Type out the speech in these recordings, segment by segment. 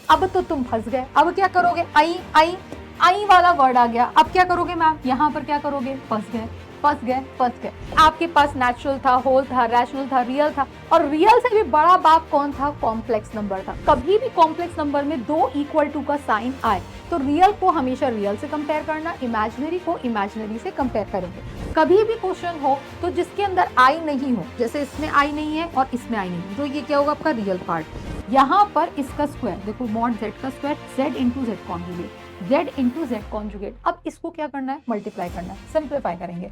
अब तो तुम फंस गए। अब क्या करोगे, आई आई आई वाला वर्ड आ गया, अब क्या करोगे मैम, यहाँ पर क्या करोगे, फंस गए फंस गए फंस गए। आपके पास नेचुरल था, होल था, रैशनल था, रियल था, और रियल से भी बड़ा बाप कौन था, कॉम्प्लेक्स नंबर था। कभी भी कॉम्प्लेक्स नंबर में दो इक्वल टू का साइन आए तो रियल को हमेशा रियल से कंपेयर करना, इमेजिनरी को इमेजिनरी से कंपेयर करेंगे। कभी भी क्वेश्चन हो तो जिसके अंदर आई नहीं हो, जैसे इसमें आई नहीं है और इसमें आई नहीं है, तो ये क्या होगा, आपका रियल पार्ट। यहाँ पर इसका स्क्वायर देखो, मॉड जेड का square, Z into z conjugate, z into z conjugate. अब इसको क्या करना है, मल्टीप्लाई करना है, सिंप्लीफाई करेंगे।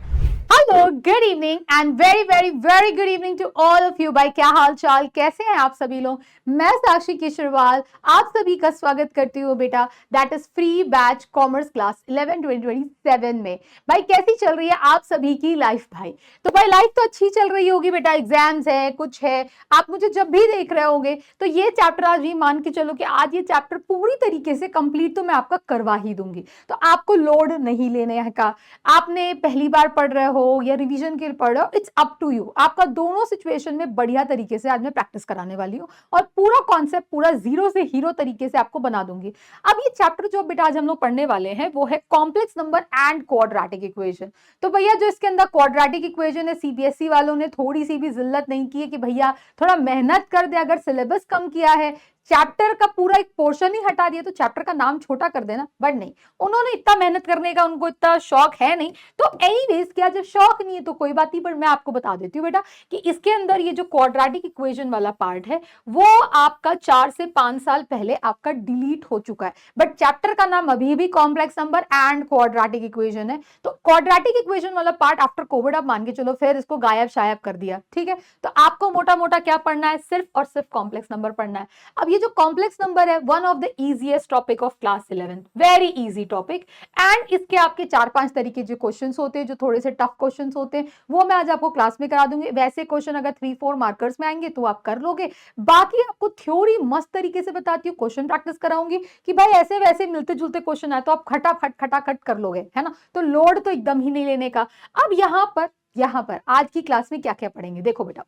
Hello, good evening and very very very good evening to all of you. भाई क्या हाल चाल, कैसे हैं आप सभी लोग। मैं साक्षी किशोरवाल आप सभी का स्वागत करती हूँ बेटा, that is free batch commerce class 11 2027 में। भाई कैसी चल रही है आप सभी की लाइफ भाई। तो भाई लाइफ तो अच्छी चल रही होगी बेटा, एग्जाम्स है, कुछ है, आप मुझे जब भी देख रहे होंगे तो ये चैप्टर आज भी मान के चलो कि आज ये चैप्टर पूरी तरीके से कंप्लीट तो मैं आपका करवा ही दूंगी। तो आपको लोड नहीं लेने का, आपने पहली बार पढ़ रहे हो या रिवीजन के लिए पढ़ रहे हो, इट्स अप टू यू। आपका दोनों सिचुएशन में बढ़िया तरीके से आज मैं प्रैक्टिस कराने वाली हूँ और पूरा कॉन्सेप्ट पूरा जीरो से हीरो तरीके से आपको बना दूंगी। अब ये चैप्टर जो बेटा आज हम लोग पढ़ने वाले हैं वो है complex number and quadratic equation. तो भैया जो इसके अंदर क्वाड्रेटिक इक्वेशन है, सीबीएसई वालों ने थोड़ी सी भी जिल्लत नहीं की है कि भैया थोड़ा मेहनत कर दे, अगर सिलेबस कम किया है, चैप्टर का पूरा एक पोर्शन ही हटा दिया तो चैप्टर का नाम छोटा कर देना, बट नहीं, उन्होंने इतना मेहनत करने का उनको इतना शौक है नहीं। तो एनीवेज क्या, जब शौक नहीं है तो कोई बात नहीं, पर मैं आपको बता देती हूँ बेटा कि इसके अंदर ये जो क्वाड्रेटिक इक्वेशन वाला पार्ट है वो आपका 4 से 5 साल पहले आपका डिलीट हो चुका है, बट चैप्टर का नाम अभी भी complex number and quadratic equation है। तो क्वाड्रेटिक इक्वेशन वाला पार्ट आफ्टर कोविड आप मान के चलो फिर इसको गायब शायब कर दिया, ठीक है। तो आपको मोटा मोटा क्या पढ़ना है, सिर्फ और सिर्फ कॉम्प्लेक्स नंबर पढ़ना है। अब ये जो कॉम्प्लेक्स नंबर है, one of the easiest topic of class 11, very easy topic, and इसके आपके 4-5 तरीके जो क्वेश्चंस होते हैं, जो थोड़े से टफ क्वेश्चंस होते हैं, वो मैं आज आपको क्लास में करा दूंगी। वैसे क्वेश्चन अगर 3-4 मार्कर्स में आएंगे तो आप कर लोगे, बाकी आपको थ्योरी मस्त तरीके से बताती हूँ, क्वेश्चन प्रैक्टिस कराऊंगी कि भाई ऐसे वैसे मिलते जुलते क्वेश्चन आए तो आप खटाखट खटाखट कर लोगे, है ना। तो लोड तो एकदम ही नहीं लेने का। अब यहाँ पर आज की क्लास में क्या क्या पढ़ेंगे, देखो बेटा,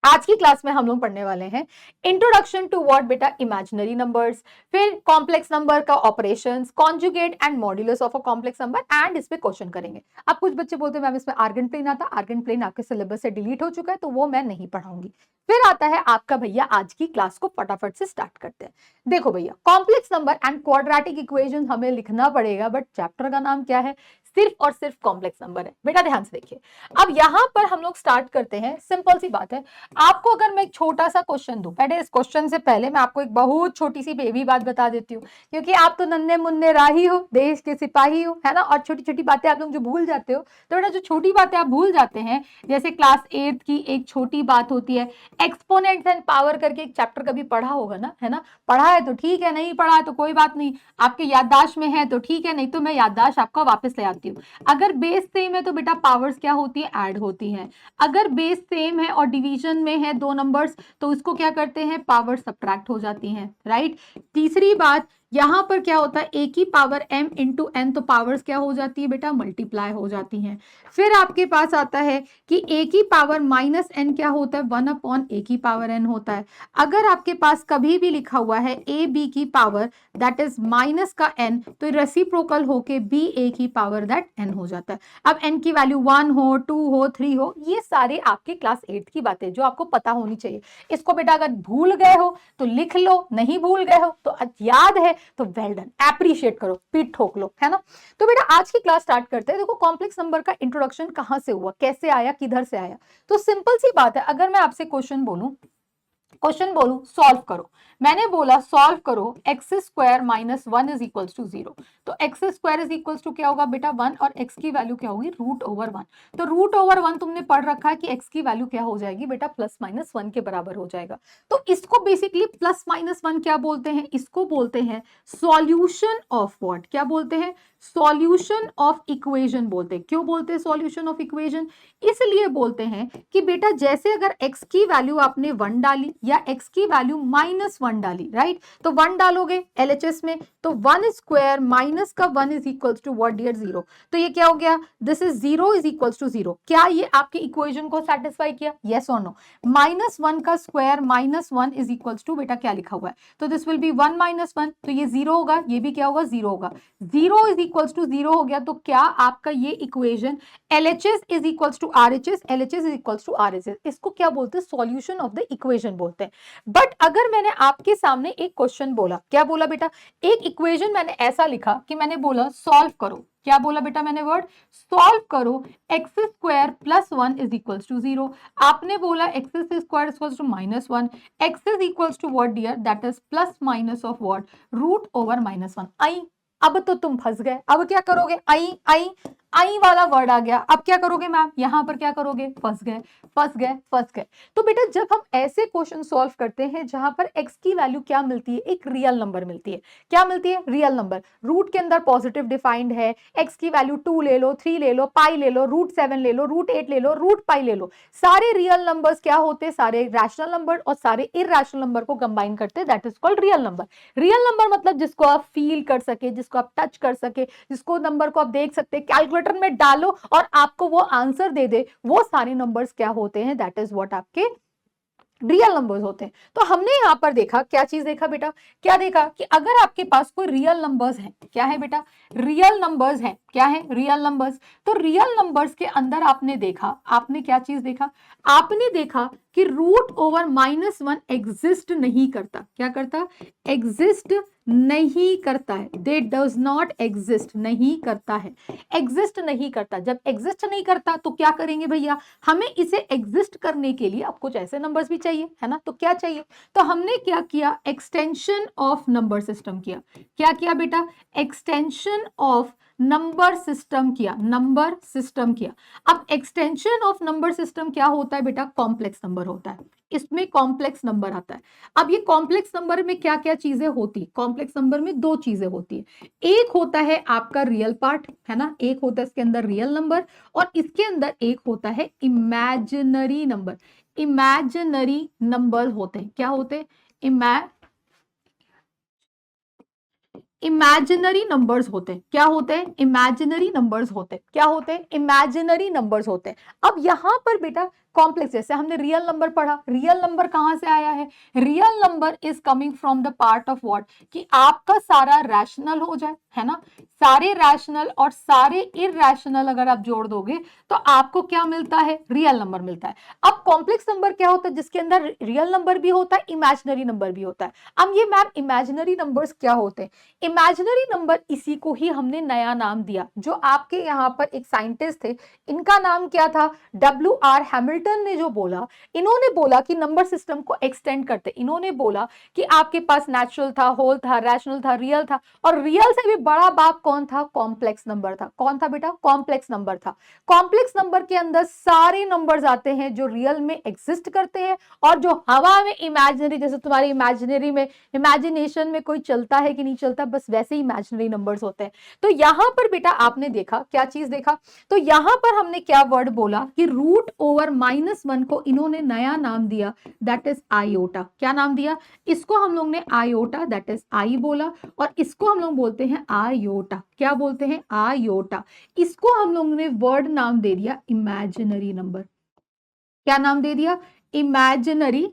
आज की क्लास में हम लोग पढ़ने वाले हैं इंट्रोडक्शन टू व्हाट बेटा, इमेजिनरी नंबर्स, फिर कॉम्प्लेक्स नंबर का operations, conjugate and modulus of a complex number, and इस पे क्वेश्चन करेंगे। अब कुछ बच्चे बोलते हैं मैम इसमें आर्गन प्लेन आता, आर्गन प्लेन आपके सिलेबस से डिलीट हो चुका है तो वो मैं नहीं पढ़ाऊंगी। फिर आता है आपका भैया, आज की क्लास को फटाफट से स्टार्ट करते हैं। देखो भैया, complex number and quadratic equation हमें लिखना पड़ेगा, बट चैप्टर का नाम क्या है, सिर्फ और सिर्फ कॉम्प्लेक्स नंबर है। बेटा ध्यान से देखिए, अब यहां पर हम लोग स्टार्ट करते हैं, सिंपल सी बात है। आपको अगर मैं एक छोटा सा क्वेश्चन दूं, पहले इस क्वेश्चन से पहले मैं आपको एक बहुत छोटी सी बेबी बात बता देती हूँ, क्योंकि आप तो नन्हे मुन्ने राही हो, देश के सिपाही हो, है ना, और छोटी छोटी बातें आप लोग जो भूल जाते हो, तो बेटा जो छोटी बातें आप भूल जाते हैं, जैसे क्लास 8 की एक छोटी बात होती है, एक्सपोनेंट्स एंड पावर करके एक चैप्टर कभी पढ़ा होगा ना, है ना, पढ़ा है तो ठीक है, नहीं पढ़ा है तो कोई बात नहीं, आपके याददाश्त में है तो ठीक है, नहीं तो मैं याददाश्त आपका वापस ले आती हूँ। अगर बेस सेम है तो बेटा पावर्स क्या होती है, ऐड होती हैं। अगर बेस सेम है और डिवीजन में है दो नंबर्स तो उसको क्या करते हैं, पावर सब्ट्रैक्ट हो जाती हैं, राइट। तीसरी बात, यहां पर क्या होता है, ए की पावर m इंटू एन, तो पावर्स क्या हो जाती है बेटा, मल्टीप्लाई हो जाती हैं। फिर आपके पास आता है कि ए की पावर माइनस एन क्या होता है, 1 अपॉन ए की पावर एन होता है। अगर आपके पास कभी भी लिखा हुआ है ए बी की पावर दैट इज माइनस का एन, तो रेसिप्रोकल होके बी ए की पावर दैट एन हो जाता है। अब एन की वैल्यू 1 हो, 2 हो, 3 हो, ये सारे आपके क्लास 8 की बातें जो आपको पता होनी चाहिए। इसको बेटा अगर भूल गए हो तो लिख लो, नहीं भूल गए हो तो याद है तो वेल डन, एप्रिशिएट करो, पीठ ठोक लो, है ना। तो बेटा आज की क्लास स्टार्ट करते हैं। देखो कॉम्प्लेक्स नंबर का इंट्रोडक्शन कहां से हुआ, कैसे आया, किधर से आया। तो सिंपल सी बात है, अगर मैं आपसे क्वेश्चन बोलूं सॉल्व करो, मैंने बोला सॉल्व करो x square minus 1 is equals to 0, तो x square is equals to क्या होगा बेटा 1, और एक्स की वैल्यू क्या होगी, रूट ओवर 1। तो रूट ओवर 1 तुमने पढ़ रखा है कि एक्स की वैल्यू क्या हो जाएगी बेटा, प्लस माइनस 1 के बराबर हो जाएगा। तो इसको बेसिकली प्लस माइनस 1 क्या बोलते हैं, इसको बोलते हैं सॉल्यूशन ऑफ व्हाट, क्या बोलते हैं, सॉल्यूशन ऑफ इक्वेशन बोलते हैं। क्यों बोलते हैं सॉल्यूशन ऑफ इक्वेशन? इसलिए बोलते हैं कि बेटा जैसे अगर x की वैल्यू आपने 1 डाली या x की वैल्यू -1 डाली, राइट, तो 1 डालोगे LHS में, तो 1 स्क्वायर माइनस का 1 is equals to what dear 0। तो ये क्या हो गया? This is 0 is equals to 0। क्या ये आपके इक्वेशन को सेटिस्फाई किया? यस और नो? -1 का स्क्वायर -1 इज इक्वल्स टू, बेटा क्या लिखा हुआ है, तो दिस विल बी 1 - 1, तो ये 0 होगा, ये भी क्या होगा? 0 होगा। 0 इज इक्वल्स टू 0 हो गया, तो क्या आपका ये equation LHS is equals to RHS, LHS is equals to RHS, इसको क्या बोलते हैं? सॉल्यूशन ऑफ द इक्वेशन बोलते हैं। बट अगर मैंने आपके सामने एक क्वेश्चन बोला, क्या बोला बेटा? एक इक्वेशन मैंने ऐसा लिखा कि मैंने बोला सॉल्व करो, क्या बोला बेटा मैंने वर्ड? सॉल्व करो x square plus 1 is equals to 0। आपने बोला x square equals to -1, x is equals to what dear? That is plus minus of what? Root over -1। I, अब तो तुम फंस गए। अब क्या करोगे? आई वाला वर्ड आ गया। अब क्या करोगे मैम? यहां पर क्या करोगे? फंस गए, फंस गए, फंस गए। तो बेटा जब हम ऐसे क्वेश्चन सॉल्व करते हैं जहां पर x की वैल्यू क्या मिलती है? एक रियल नंबर मिलती है। क्या मिलती है? Real number. रूट के अंदर पॉजिटिव डिफाइंड है, x की वैल्यू 2 ले लो, 3 ले लो, पाई ले लो, √7 ले लो, √8 ले लो, रूट पाई ले लो। सारे रियल नंबर्स क्या होते हैं? सारे रैशनल नंबर और सारे इरैशनल नंबर को कंबाइन करते हैं, that is called real number. Real number मतलब जिसको आप फील कर सके, जिसको आप टच कर सके, जिसको नंबर को आप देख सकते, कैलकुलेटर में डालो और आपको वो आंसर दे दे, वो सारे नंबर्स क्या होते हैं? दैट इज व्हाट आपके रियल नंबर्स होते हैं। तो हमने यहां पर देखा, क्या चीज देखा बेटा? क्या देखा कि अगर आपके पास कोई रियल नंबर्स हैं, क्या है बेटा? रियल नंबर्स हैं। क्या है? Real numbers. तो रियल नंबर्स के अंदर आपने देखा, आपने क्या चीज देखा? आपने देखा कि रूट ओवर -1 एग्जिस्ट नहीं करता। क्या करता? एग्जिस्ट नहीं करता है। दे डज नॉट एग्जिस्ट, नहीं करता है, एग्जिस्ट नहीं करता। जब एग्जिस्ट नहीं करता तो क्या करेंगे भैया? हमें इसे एग्जिस्ट करने के लिए अब कुछ ऐसे नंबर्स भी चाहिए, है ना? तो क्या चाहिए? तो हमने क्या किया? एक्सटेंशन ऑफ नंबर सिस्टम किया। क्या किया बेटा? एक्सटेंशन ऑफ नंबर सिस्टम किया, नंबर सिस्टम किया। अब एक्सटेंशन ऑफ नंबर सिस्टम क्या होता है बेटा? कॉम्प्लेक्स नंबर होता है, इसमें कॉम्प्लेक्स नंबर आता है। अब ये कॉम्प्लेक्स नंबर में क्या क्या चीजें होती? कॉम्प्लेक्स नंबर में दो चीजें होती है। एक होता है आपका रियल पार्ट, है ना, एक होता है इसके अंदर रियल नंबर, और इसके अंदर एक होता है इमेजिनरी नंबर। इमेजिनरी नंबर होते हैं। क्या होते हैं? इमेजिनरी नंबर्स होते हैं। क्या होते हैं? इमेजिनरी नंबर्स होते हैं। क्या होते हैं? इमेजिनरी नंबर्स होते हैं। अब यहां पर बेटा कॉम्प्लेक्स, जैसे हमने रियल नंबर पढ़ा, रियल नंबर कहां से आया है? Real number is coming from the part of what? कि आपका सारा रैशनल हो जाए, है ना, सारे रैशनल और सारे इरैशनल अगर आप जोड़ दोगे तो आपको क्या मिलता है? रियल नंबर मिलता है। अब कॉम्प्लेक्स नंबर क्या होता है? जिसके अंदर रियल नंबर भी होता है, इमेजिनरी नंबर भी होता है। अब ये मैम इमेजिनरी नंबर्स क्या होते हैं? इमेजिनरी नंबर, इसी को ही हमने नया नाम दिया। जो आपके यहाँ पर एक साइंटिस्ट थे, इनका नाम क्या था? WR हैमिल्टन ने जो बोला, इन्होंने बोला कि नंबर सिस्टम को एक्सटेंड करते। इन्होंने बोला कि आपके पास नेचुरल था, होल था, रैशनल था, रियल था, और रियल से भी बड़ा बाप कौन था? कॉम्प्लेक्स नंबर था। कौन था बेटा? कॉम्प्लेक्स नंबर था। कॉम्प्लेक्स नंबर के अंदर सारे नंबर्स आते हैं जो रियल में एग्जिस्ट करते हैं और जो हवा में इमेजिनरी, जैसे तुम्हारी इमेजिनरी में, इमेजिनेशन में कोई चलता है कि नहीं चलता, बस वैसे ही इमेजिनरी नंबर्स होते हैं। तो यहां पर बेटा आपने देखा, क्या चीज देखा? तो यहां पर हमने क्या वर्ड बोला कि रूट ओवर -1 को इन्होंने नया नाम दिया, दैट इज आयोटा। क्या नाम दिया? इसको हम लोग ने आयोटा, दैट इज आई बोला, और इसको हम लोग बोलते हैं आयोटा। क्या बोलते हैं? आयोटा। इसको हम लोग ने वर्ड नाम दे दिया इमेजिनरी नंबर। क्या नाम दे दिया? इमेजिनरी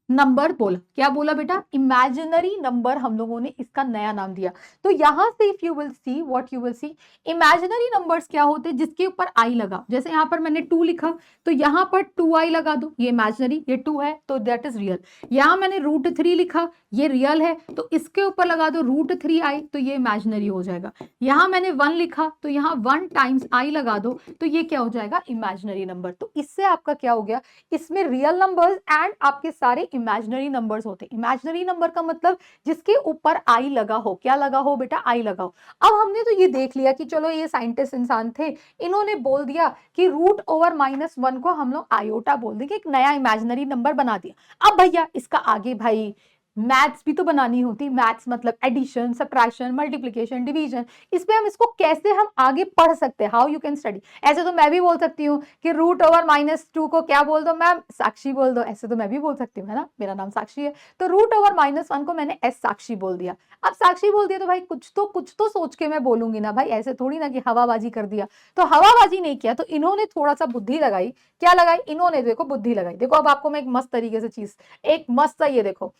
नंबर बोला। क्या बोला बेटा? इमेजिनरी नंबर हम लोगों ने इसका नया नाम दिया। तो यहां से if you will see, what you will see, imaginary numbers क्या होते हैं? जिसके ऊपर आई लगा। जैसे यहां पर मैंने 2 लिखा, तो यहां पर 2i लगा दो, ये इमेजिनरी, ये 2 है तो दैट इज रियल। यहां मैंने √3 लिखा, ये रियल है, तो इसके ऊपर लगा दो √3i, तो ये इमेजिनरी हो जाएगा। यहां मैंने 1 लिखा, तो यहां 1 टाइम्स i लगा दो, तो ये क्या हो जाएगा? Imaginary number. तो इससे आपका क्या हो गया? इसमें रियल नंबर्स एंड आपके सारे इमेजिनरी नंबर्स होते हैं। इमेजिनरी नंबर का मतलब जिसके ऊपर आई लगा हो। क्या लगा हो बेटा? आई लगा हो। अब हमने तो ये देख लिया कि चलो ये साइंटिस्ट इंसान थे, इन्होंने बोल दिया कि रूट ओवर -1 को हम लोग आयोटा बोल देंगे, एक नया इमेजिनरी नंबर बना दिया। अब भैया इसका आगे भाई मैथ्स भी तो बनानी होती, मैथ्स मतलब एडिशन, सब्ट्रैक्शन, मल्टीप्लिकेशन, डिवीजन, इस पे हम इसको कैसे हम आगे पढ़ सकते हैं, हाउ यू कैन स्टडी। ऐसे तो मैं भी बोल सकती हूँ कि रूट ओवर -2 को क्या बोल दो मैम, साक्षी बोल दो, ऐसे तो मैं भी बोल सकती हूँ, है ना, मेरा नाम साक्षी है, तो रूट ओवर -1 को मैंने एस साक्षी बोल दिया। अब साक्षी बोल दिया तो भाई कुछ तो सोच के मैं बोलूंगी ना भाई, ऐसे थोड़ी ना कि हवाबाजी कर दिया। तो हवाबाजी नहीं किया, तो इन्होंने थोड़ा सा बुद्धि लगाई। क्या लगाई इन्होंने, देखो बुद्धि लगाई। देखो अब आपको मैं एक मस्त तरीके से चीज, एक मस्त सा ये देखो,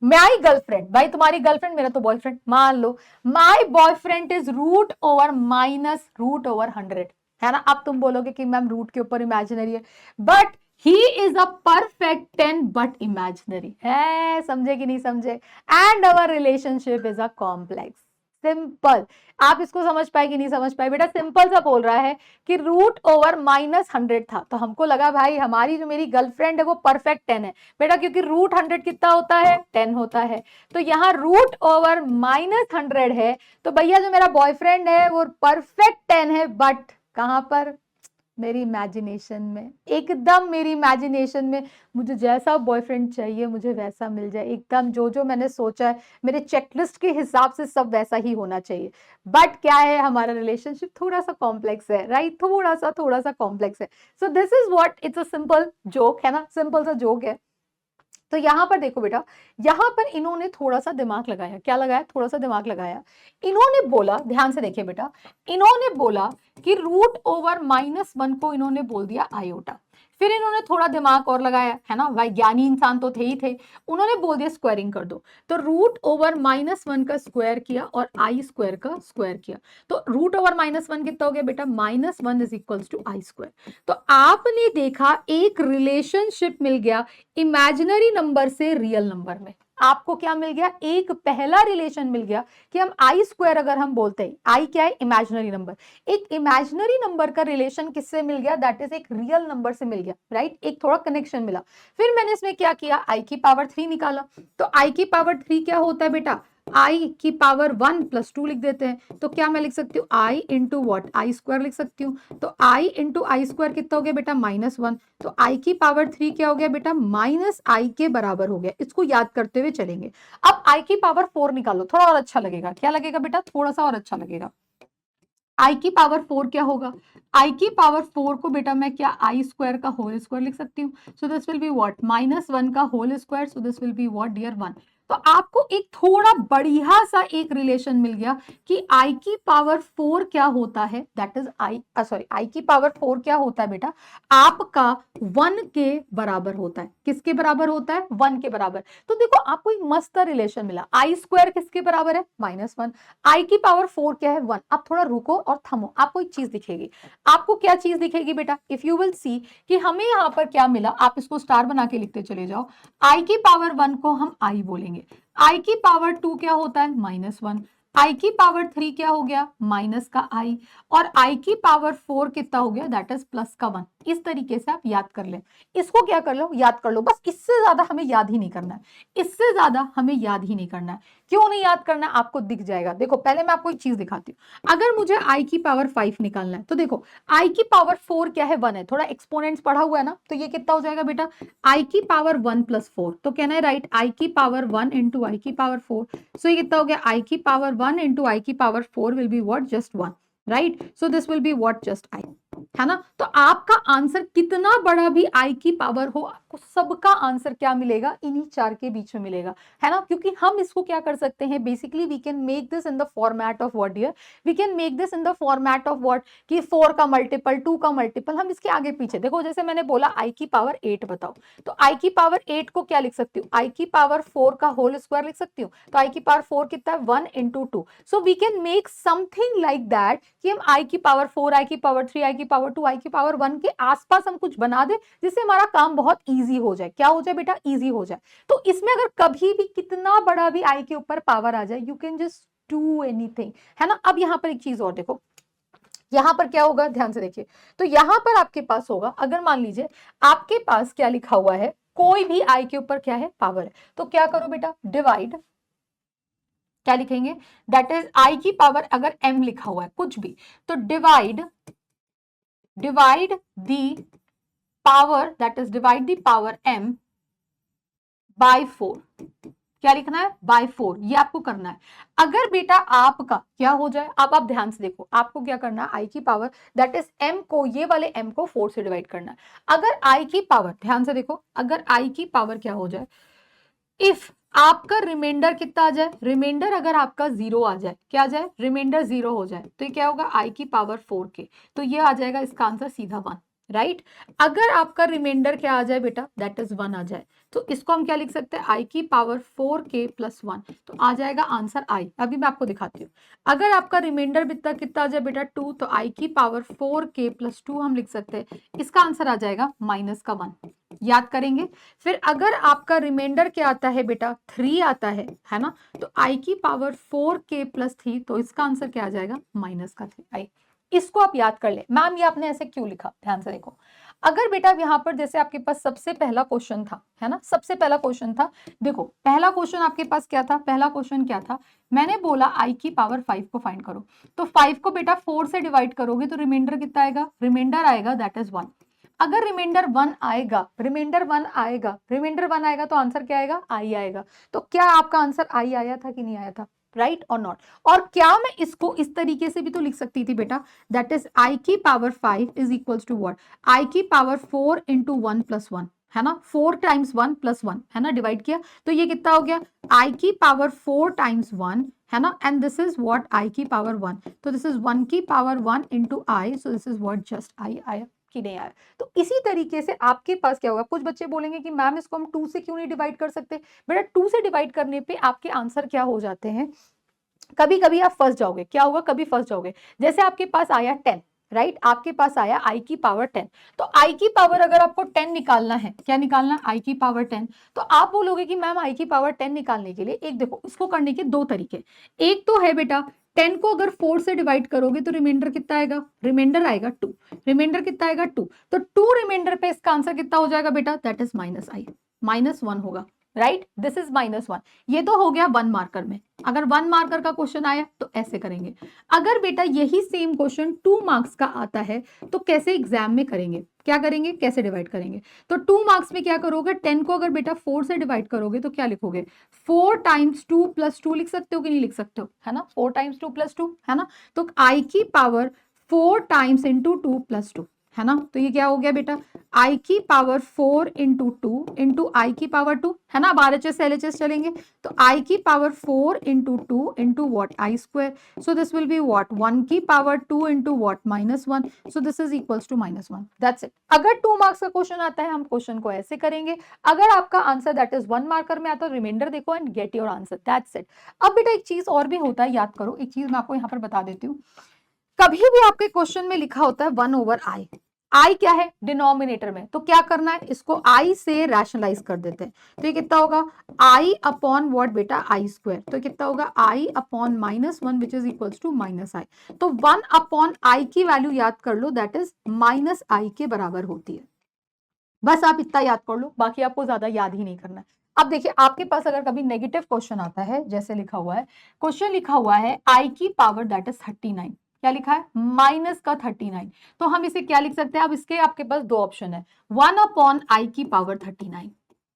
माई गर्लफ्रेंड, भाई तुम्हारी गर्लफ्रेंड, मेरा तो बॉयफ्रेंड, मान लो my boyfriend is root over -√100, है ना। अब तुम बोलोगे कि मैम रूट के ऊपर इमेजिनरी है, but he is a perfect 10 but imaginary है, समझे कि नहीं समझे। And our relationship is a complex. Simple, आप इसको समझ पाए कि नहीं समझ पाए बेटा, सिंपल सा बोल रहा है कि रूट ओवर -100 था, तो हमको लगा भाई हमारी जो मेरी गर्लफ्रेंड है वो परफेक्ट 10 है बेटा, क्योंकि √100 कितना होता है, 10 होता है। तो यहाँ रूट ओवर -100 है, तो भैया जो मेरा बॉयफ्रेंड है वो परफेक्ट 10 है, बट कहां पर, मेरी इमेजिनेशन में, एकदम मेरी इमेजिनेशन में। मुझे जैसा बॉयफ्रेंड चाहिए मुझे वैसा मिल जाए, एकदम जो जो मैंने सोचा है मेरे चेकलिस्ट के हिसाब से सब वैसा ही होना चाहिए। बट क्या है, हमारा रिलेशनशिप थोड़ा सा कॉम्प्लेक्स है, राइट, थोड़ा सा कॉम्प्लेक्स है। सो this is what, it's a simple joke, है ना, सिंपल सा जोक है। तो यहां पर देखो बेटा, यहां पर इन्होंने थोड़ा सा दिमाग लगाया। क्या लगाया, थोड़ा सा दिमाग लगाया। इन्होंने बोला, ध्यान से देखिए बेटा, इन्होंने बोला कि रूट ओवर -1 को इन्होंने बोल दिया आयोटा। फिर इन्होंने थोड़ा दिमाग और लगाया, है ना, वैज्ञानिक इंसान तो थे ही थे, उन्होंने बोल दिया स्क्वायरिंग कर दो। तो रूट ओवर -1 का स्क्वायर किया और आई स्क्वायर का स्क्वायर किया। तो रूट ओवर -1 कितना हो गया बेटा, -1 is equals to i square. तो आपने देखा एक रिलेशनशिप मिल गया इमेजिनरी नंबर से रियल नंबर में। आपको क्या मिल गया, एक पहला रिलेशन मिल गया कि हम आई स्क्वायर अगर हम बोलते हैं, आई क्या है, इमेजिनरी नंबर, एक इमेजिनरी नंबर का रिलेशन किससे मिल गया, दैट इज एक रियल नंबर से मिल गया, राइट, एक थोड़ा कनेक्शन मिला। फिर मैंने इसमें क्या किया, आई की पावर 3 निकाला। तो आई की पावर 3 क्या होता है बेटा, आई की पावर 1 + 2 लिख देते हैं। तो क्या मैं लिख सकती हूँ, आई इंटू वॉट, आई स्क्वायर लिख सकती हूँ। तो आई इंटू आई स्क्वायर कितना हो गया बेटा, -1। तो आई की पावर 3 क्या हो गया बेटा, -i के बराबर हो गया। इसको याद करते हुए चलेंगे। अब आई की पावर 4 निकालो, थोड़ा और अच्छा लगेगा। क्या लगेगा बेटा, थोड़ा सा और अच्छा लगेगा। आई की पावर 4 क्या होगा, आई की पावर 4 को बेटा मैं क्या, आई स्क्वायर का होल स्क्वायर लिख सकती हूँ। So this will be what, -1 का whole square, so this will be what dear 1। तो आपको एक थोड़ा बढ़िया सा एक रिलेशन मिल गया कि आई की पावर 4 क्या होता है, दैट इज आई की पावर 4 क्या होता है बेटा, आपका 1 के बराबर होता है। किसके बराबर होता है, 1 के बराबर। तो देखो आपको एक मस्त रिलेशन मिला, आई स्क्वायर किसके बराबर है, -1, आई की पावर 4 क्या है, 1। अब थोड़ा रुको और थमो, आपको एक चीज दिखेगी। आपको क्या चीज दिखेगी बेटा, इफ यू विल सी कि हमें यहां पर क्या मिला, आप इसको स्टार बना के लिखते चले जाओ। आई की पावर 1 को हम आई बोलेंगे, आई की पावर 2 क्या होता है, -1, आई की पावर 3 क्या हो गया, माइनस का आई, और आई की पावर 4 कितना हो गया, दैट इज प्लस का 1। इस तरीके से आप याद कर लें, इसको क्या कर लो, याद कर लो, बस इससे ज्यादा हमें याद ही नहीं करना है, इससे ज्यादा हमें याद ही नहीं करना है। क्यों नहीं याद करना, आपको दिख जाएगा। देखो पहले मैं आपको एक चीज दिखाती हूँ, अगर मुझे आई की पावर 5 निकालना है, तो देखो आई की पावर 4 क्या है, 1 है, थोड़ा एक्सपोनेंट्स पढ़ा हुआ है ना, तो ये कितना हो जाएगा बेटा, आई की पावर 1 + 4। तो कहना है राइट, आई की पावर 1 इंटू आई की पावर 4। सो ये कितना हो गया, आई की पावर 1 इंटू आई की power 4 will be what, just 1, right. So this will be what, just I, है ना। तो आपका आंसर कितना बड़ा भी आई की पावर हो, आपको सबका आंसर क्या मिलेगा, इन्हीं 4 के बीच में मिलेगा, है ना। क्योंकि हम इसको क्या कर सकते हैं, basically we can make this in the format of what dear, we can make this in the format of what, कि 4 का मल्टीपल, 2 का मल्टीपल, हम इसके आगे पीछे देखो, जैसे मैंने बोला आई की पावर 8 बताओ, तो आई की पावर 8 को क्या लिख सकती हूँ, आई की पावर 4 का होल स्क्वायर लिख सकती हूँ। तो आई की पावर 4 कितना है, 1 into 2। So we can make something like that कि हम आई की पावर 4, आई की पावर 3, आई की पावर 2, आई की पावर 1 के आसपास हम कुछ बना दे, जिससे हमारा काम बहुत इजी हो जाए। क्या हो जाए बेटा, इजी हो जाए। तो इसमें अगर कभी भी कितना बड़ा भी आई के ऊपर पावर आ जाए, you can just do anything, है ना। अब यहां पर एक चीज और देखो, यहां पर क्या होगा, ध्यान से देखिए। तो यहां पर आपके पास होगा, अगर मान लीजिए आपके पास क्या लिखा हुआ है, कोई भी आई के ऊपर क्या है, पावर है, तो क्या करो बेटा, डिवाइड, क्या लिखेंगे, दैट इज आई की पावर, अगर m लिखा हुआ है कुछ भी, तो divide the power, that is divide the power m by 4, क्या लिखना है, बाय 4, ये आपको करना है। अगर बेटा आपका क्या हो जाए, आप ध्यान से देखो, आपको क्या करना है, आई की पावर दैट इज m को, ये वाले m को 4 से डिवाइड करना है। अगर आई की पावर, ध्यान से देखो, अगर आई की पावर क्या हो जाए, इफ आपका रिमाइंडर कितना आ जाए, रिमाइंडर अगर आपका 0 आ जाए, क्या आ जाए, रिमाइंडर 0 हो जाए, तो ये क्या होगा, आई की पावर 4 के, तो ये आ जाएगा इसका आंसर सीधा 1, राइट। अगर आपका रिमाइंडर क्या आ जाए बेटा, दैट इज 1 आ जाए, तो इसको हम क्या लिख सकते हैं, आई की पावर 4k प्लस 1, तो आ जाएगा आंसर आई। अभी मैं आपको दिखाती हूँ, अगर आपका रिमाइंडर कितना कितना आ जाए बेटा 2, तो आई की पावर 4k प्लस 2 हम लिख सकते हैं, इसका आंसर आ जाएगा -1, याद करेंगे। फिर अगर आपका रिमाइंडर क्या आता है बेटा, 3 आता है ना, तो आई की पावर 4k प्लस 3, तो इसका आंसर क्या आ जाएगा, -3 आई। इसको आप याद कर ले। मैम ये आपने ऐसे क्यों लिखा, ध्यान से देखो, अगर बेटा यहाँ पर जैसे आपके पास सबसे पहला क्वेश्चन था, है ना, सबसे पहला क्वेश्चन था, देखो पहला क्वेश्चन आपके पास क्या था, पहला क्वेश्चन क्या था, मैंने बोला आई की पावर 5 को फाइंड करो, तो 5 को बेटा 4 से डिवाइड करोगे तो रिमाइंडर कितना आएगा, रिमाइंडर आएगा दैट इज 1। अगर रिमाइंडर 1 आएगा, रिमाइंडर 1 आएगा, रिमाइंडर 1 आएगा, तो आंसर क्या आएगा, आई आएगा। तो क्या आपका आंसर आई आया था कि नहीं आया था, राइट और नॉट। और क्या मैं इसको इस तरीके से भी तो लिख सकती थी बेटा, दैट इज आई की power 5 is equals to what, i की पावर 4 इंटू 1 प्लस 1, है ना, 4 टाइम्स 1 प्लस 1, है ना, डिवाइड किया, तो ये कितना हो गया, आई की पावर 4 टाइम्स 1, है ना, and this is what i की पावर 1, तो दिस इज 1 की power 1 into I, so this is what just I आया कि नहीं आया। तो इसी तरीके से आपके पास क्या होगा, कुछ बच्चे बोलेंगे कि मैम इसको हम 2 से क्यों नहीं डिवाइड कर सकते, बेटा 2 से डिवाइड करने पे आपके आंसर क्या हो जाते हैं, कभी कभी आप फंस जाओगे, क्या होगा, कभी फंस जाओगे। जैसे आपके पास आया 10, राइट, आपके पास आया आई की पावर 10, तो आई की पावर अगर आपको 10 निकालना है, क्या निकालना है, आई की पावर 10, तो आप बोलोगे कि मैम आई की पावर 10 निकालने के लिए एक देखो, इसको करने के दो तरीके, एक तो है बेटा 10 को अगर 4 से डिवाइड करोगे तो रिमाइंडर कितना आएगा, रिमाइंडर आएगा 2, रिमाइंडर कितना आएगा 2, तो 2 रिमाइंडर पे इसका आंसर कितना हो जाएगा बेटा, दैट इज -i, -1 होगा, राइट, दिस इज -1। ये तो हो गया 1 मार्कर में, अगर 1 मार्कर का क्वेश्चन आया तो ऐसे करेंगे। अगर बेटा यही सेम क्वेश्चन 2 मार्क्स का आता है तो कैसे एग्जाम में करेंगे, क्या करेंगे, कैसे डिवाइड करेंगे, तो 2 मार्क्स में क्या करोगे, 10 को अगर बेटा 4 से डिवाइड करोगे तो क्या लिखोगे, 4 टाइम्स 2 प्लस 2 लिख सकते हो कि नहीं लिख सकते हो, है ना, 4 टाइम्स 2 प्लस 2, है ना, तो आई की पावर 4 टाइम्स इंटू 2 प्लस 2, है ना, तो ये क्या हो गया बेटा, आई की पावर 4 इंटू 2 इंटू आई की पावर 2, है ना, अब RHS LHS चलेंगे, तो आई की power 4 into 2 into what, i square, so this will be what 1 की power 2 into what, -1, so this is equals to -1, that's it. अगर 2 मार्क्स का क्वेश्चन आता है हम क्वेश्चन को ऐसे करेंगे, अगर आपका आंसर दैट इज 1 मार्कर में आता है, रिमाइंडर देखो and gate your answer, that's it. अब बेटा एक चीज और भी होता है, याद करो, एक चीज मैं आपको यहाँ पर बता देती हूँ, कभी भी आपके क्वेश्चन में लिखा होता है 1/i, आई क्या है, डिनोमिनेटर में, तो क्या करना है, इसको आई से रैशनलाइज कर देते हैं, तो ये कितना होगा, आई अपॉन व्हाट बेटा, आई स्क्वायर, तो कितना होगा, i upon -1 which is equals to -i, तो 1 अपॉन आई की वैल्यू याद कर लो, दैट इज -i के बराबर होती है। बस आप इतना याद कर लो, बाकी आपको ज्यादा याद ही नहीं करना है। अब देखिए आपके पास अगर कभी नेगेटिव क्वेश्चन आता है, जैसे लिखा हुआ है, क्वेश्चन लिखा हुआ है आई की पावर दैट इज 39, क्या लिखा है, माइनस का 39, तो हम इसे क्या लिख सकते हैं, अब इसके आपके पास दो ऑप्शन है, 1 अपॉन आई की पावर 39,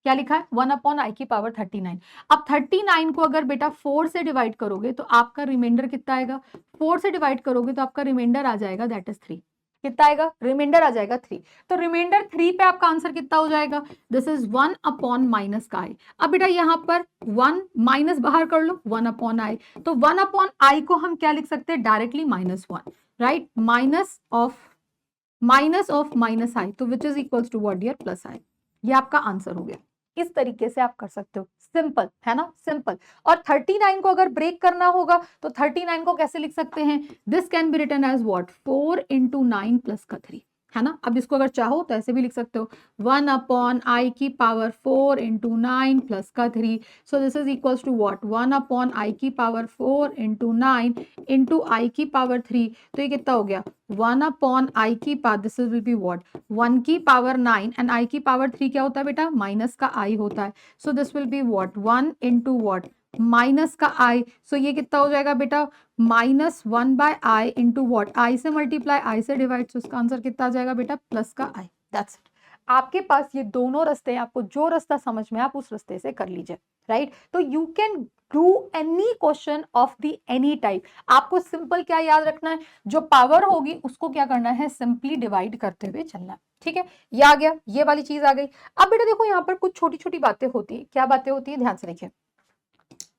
क्या लिखा है, 1 अपॉन आई की पावर 39। अब 39 को अगर बेटा 4 से डिवाइड करोगे तो आपका रिमाइंडर कितना आएगा, 4 से डिवाइड करोगे तो आपका रिमाइंडर आ जाएगा दैट इज 3, कितना आएगा, रिमाइंडर आ जाएगा 3, तो रिमाइंडर 3 पे आपका आंसर कितना हो जाएगा, दिस इज 1 अपॉन माइनस का आई। अब बेटा यहाँ पर 1 माइनस बाहर कर लो, 1 अपॉन आई, तो 1 अपॉन आई को हम क्या लिख सकते हैं, directly -1, right, minus of minus i, तो which is equals to what dear, plus i. ये आपका आंसर हो गया। इस तरीके से आप कर सकते हो, सिंपल है ना, सिंपल। और 39 को अगर ब्रेक करना होगा तो 39 को कैसे लिख सकते हैं, this can be written as what, 4 into 9 plus का 3, है ना। अब इसको अगर चाहो तो ऐसे भी लिख सकते हो, 1 अपॉन आई की पावर 4 इंटू 9 प्लस का 3, so this is equals to what, 1 upon i की पावर 4 इंटू 9 इंटू आई की पावर 3, तो ये कितना हो गया, 1 अपॉन आई की power, this will be what, 1 की पावर 9 एंड आई की पावर 3 क्या होता है बेटा, माइनस का आई होता है, सो this will be what, 1 into what, minus का आई, सो ये कितना हो जाएगा बेटा, -1/i इंटू वॉट, आई से मल्टीप्लाई आई से डिवाइड, सो इसका आंसर कितना आ जाएगा बेटा, प्लस का आई, दैट्स इट। आपके पास ये दोनों रास्ते हैं, आपको जो रास्ता समझ में आप उस रास्ते से कर लीजिए, राइट। तो you can do any question of the any type. आपको सिंपल क्या याद रखना है, जो पावर होगी उसको क्या करना है, सिंपली डिवाइड करते हुए चलना है। ठीक है, ये आ गया, ये वाली चीज आ गई। अब बेटा देखो यहाँ पर कुछ छोटी छोटी बातें होती है। क्या बातें होती है, ध्यान से देखिए,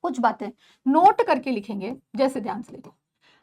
कुछ बातें नोट करके लिखेंगे। जैसे ध्यान से देखो,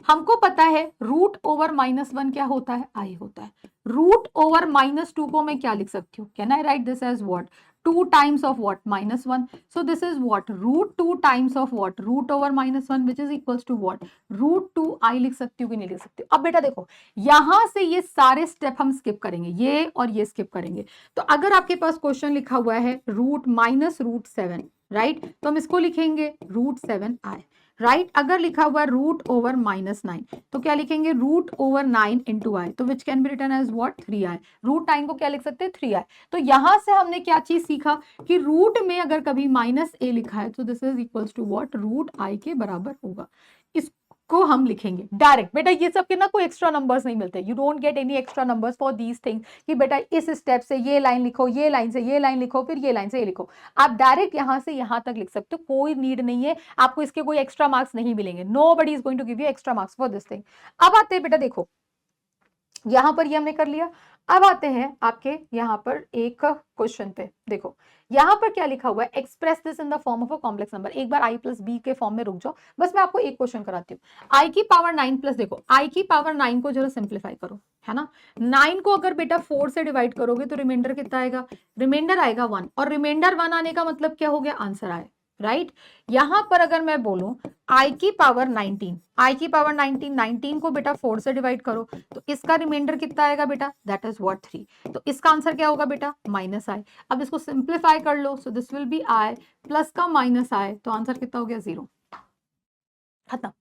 हमको पता है रूट ओवर -1 क्या होता है, आई होता है। रूट ओवर -2 को मैं क्या लिख सकती हूँ, can I write this as what, 2 times of what, -1। So this is what, √2 times of what, root over -1 which is equals to what, √2 i लिख सकती हूँ कि नहीं लिख सकती हूँ। अब बेटा देखो, यहां से ये सारे स्टेप हम स्किप करेंगे, ये और ये स्किप करेंगे। तो अगर आपके पास क्वेश्चन लिखा हुआ है √-√7, राइट, तो हम इसको लिखेंगे √7i, राइट। अगर लिखा हुआ है रूट ओवर -9, तो क्या लिखेंगे, रूट ओवर 9 इंटू आई, तो which can be written as what, 3i। √9 को क्या लिख सकते हैं, 3i। तो यहां से हमने क्या चीज सीखा कि रूट में अगर कभी -a लिखा है तो this is equals to what, √i के बराबर होगा। इसको हम लिखेंगे डायरेक्ट। बेटा ये सब के ना कोई एक्स्ट्रा नंबर्स नहीं मिलते, you don't get any extra numbers for these things कि बेटा इस स्टेप से ये लाइन लिखो, ये लाइन से ये लाइन लिखो, फिर ये लाइन से ये लिखो। आप डायरेक्ट यहां से यहां तक लिख सकते हो, कोई नीड नहीं है, आपको इसके कोई एक्स्ट्रा मार्क्स नहीं मिलेंगे। Nobody is going to give you extra marks for this thing. अब आते हैं बेटा देखो, यहां पर ये हमने कर लिया। अब आते हैं आपके यहां पर एक क्वेश्चन पे। देखो यहां पर क्या लिखा हुआ है, express this in the form of a complex number. एक बार i प्लस बी के फॉर्म में रुक जाओ, बस मैं आपको एक क्वेश्चन कराती हूँ। आई की पावर 9 प्लस, देखो आई की पावर 9 को जरा सिंप्लीफाई करो, है ना। 9 को अगर बेटा 4 से डिवाइड करोगे तो रिमाइंडर कितना आएगा, रिमाइंडर आएगा 1, और रिमाइंडर 1 आने का मतलब क्या हो गया, आंसर आए, राइट। यहां पर अगर मैं बोलूं आई की पावर 19, आई की पावर 19 को बेटा 4 से डिवाइड करो तो इसका रिमाइंडर कितना आएगा बेटा, दैट इज व्हाट 3। तो इसका आंसर क्या होगा बेटा, -i। अब इसको सिंप्लीफाई कर लो, so this will be i plus का -i, तो आंसर कितना हो गया, 0। खत्म,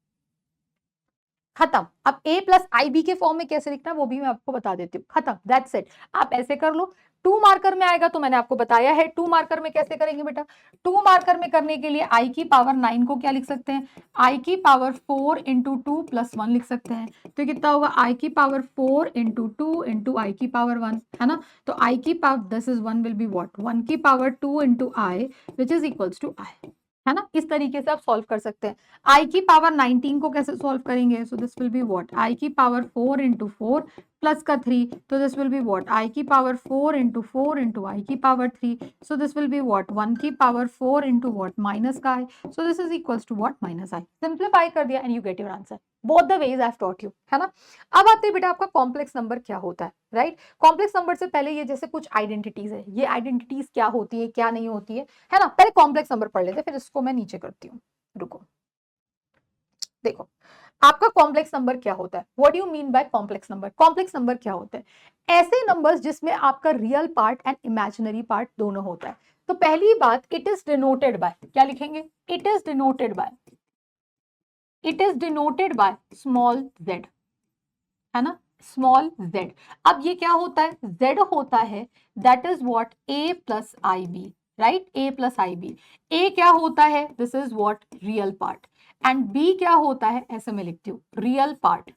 खत्म। अब a प्लस आई बी के फॉर्म में कैसे लिखना है वो भी मैं आपको बता देती हूँ, खत्म, दैट्स इट। आप ऐसे कर लो। 2 मार्कर में आएगा तो मैंने आपको बताया है 2 मार्कर में कैसे करेंगे बेटा। 2 मार्कर में करने के लिए आई की पावर 9 को क्या लिख सकते हैं, आई की पावर 4 इंटू 2 प्लस 1 लिख सकते हैं। तो कितना होगा, आई की पावर 4 इंटू 2 इंटू आई की पावर 1, है ना। तो आई की power, this is 1 will be what, 1 की power 2 into i which is equals to i, है ना। इस तरीके से आप सॉल्व कर सकते हैं। आई की पावर 19 को कैसे सॉल्व करेंगे, so this will be what, i की पावर 4 इंटू 4 प्लस का 3, तो this will be what, i की पावर 4 इंटू 4 इंटू आई की power 3, so this will be what, 1 की पावर 4 इंटू व्हाट, माइनस का i, so this is equals to what, -i। Simplify कर दिया and you get your answer, both the ways I have taught you, है ना। अब आते हैं बेटा आपका कॉम्प्लेक्स नंबर क्या होता है, राइट। कॉम्प्लेक्स नंबर से पहले ये जैसे कुछ आइडेंटिटीज है, ये आइडेंटिटीज क्या होती है क्या नहीं होती है ना। पहले कॉम्प्लेक्स नंबर पढ़ लेते, फिर इसको मैं नीचे करती हूँ, रुको। देखो आपका कॉम्प्लेक्स नंबर क्या होता है, what do you mean by complex number. Complex number क्या होता है, ऐसे नंबर्स जिसमें आपका real part and imaginary part दोनों होता है। तो पहली बात, इट इज डिनोटेड बाय, क्या लिखेंगे, it is denoted by, it is denoted by small z, है ना, स्मॉल z। अब ये क्या होता है, z होता है that is what, a plus i b, right, a plus i b. a क्या होता है, this is what, real part, and b क्या होता है, ऐसे मैं लिखती हूँ, रियल पार्ट,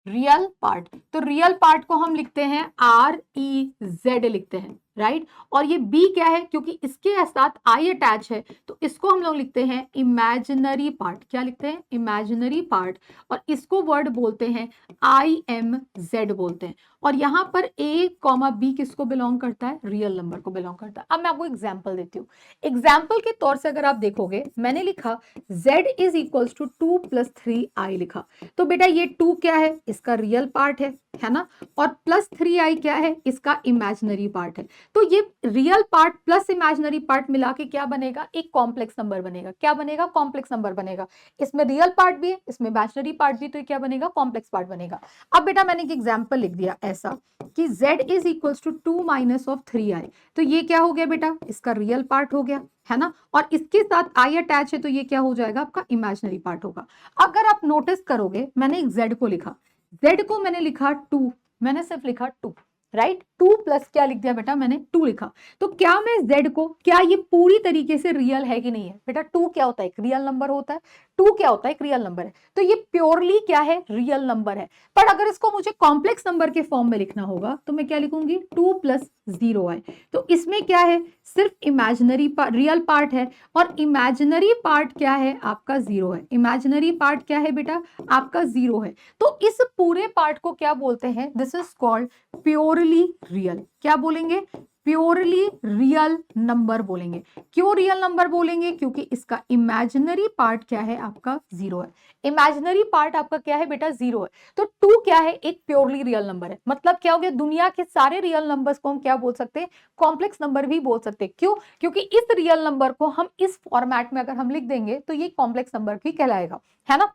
रियल पार्ट। तो रियल पार्ट को हम लिखते हैं REZ लिखते हैं, राइट। और ये B क्या है, क्योंकि इसके साथ I अटैच है तो इसको हम लोग लिखते हैं इमेजिनरी पार्ट, क्या लिखते हैं, इमेजिनरी पार्ट। और इसको वर्ड बोलते हैं IMZ बोलते हैं। और यहाँ पर A, B किसको बिलोंग करता है, रियल नंबर को बिलोंग करता है। अब मैं आपको एग्जाम्पल देती हूँ। एग्जाम्पल के तौर से अगर आप देखोगे, मैंने लिखा Z is equals to 2 + 3i लिखा, तो बेटा ये 2 क्या है, इसका रियल पार्ट है ना, और प्लस 3i क्या है, इसका इमेजिनरी पार्ट है। तो ये real part plus imaginary part मिला के क्या बनेगा, एक कॉम्प्लेक्स नंबर बनेगा। क्या बनेगा, कॉम्प्लेक्स नंबर बनेगा। इसमें रियल पार्ट भी है, इसमें इमेजिनरी पार्ट भी, तो ये क्या बनेगा, कॉम्प्लेक्स पार्ट बनेगा। अब बेटा मैंने एक एग्जाम्पल लिख दिया ऐसा कि z is equals to 2 - 3i, तो ये क्या हो गया बेटा, इसका रियल पार्ट हो गया, है ना, और इसके साथ i अटैच है तो ये क्या हो जाएगा, आपका इमेजिनरी पार्ट होगा। अगर आप नोटिस करोगे, मैंने एक z को लिखा, z को मैंने लिखा 2, मैंने सिर्फ लिखा 2, राइट। 2 प्लस क्या लिख दिया बेटा, मैंने 2 लिखा। तो क्या मैं z को, क्या ये पूरी तरीके से रियल है कि नहीं है बेटा, 2 क्या होता है, एक रियल नंबर होता है। टू क्या होता है, एक रियल नंबर है, तो ये प्योरली क्या है, रियल नंबर है। पर अगर इसको मुझे कॉम्प्लेक्स नंबर के फॉर्म में लिखना होगा तो मैं क्या लिखूंगी, 2 + 0i। तो इसमें क्या है, सिर्फ इमेजिनरी रियल पार्ट है, और इमेजिनरी पार्ट क्या है आपका 0 है। इमेजिनरी पार्ट क्या है बेटा आपका 0 है। तो इस पूरे पार्ट को क्या बोलते हैं, this is called purely real. क्या बोलेंगे, प्योरली रियल नंबर बोलेंगे। क्यों रियल नंबर बोलेंगे, क्योंकि इसका इमेजिनरी पार्ट क्या है आपका 0 है। इमेजिनरी पार्ट आपका क्या है बेटा 0 है। तो 2 क्या है, एक प्योरली रियल नंबर है। मतलब क्या हो गया, दुनिया के सारे रियल नंबर्स को हम क्या बोल सकते हैं, कॉम्प्लेक्स नंबर भी बोल सकते हैं। क्यों, क्योंकि इस रियल नंबर को हम इस फॉर्मेट में अगर हम लिख देंगे तो ये कॉम्प्लेक्स नंबर भी कहलाएगा, है ना।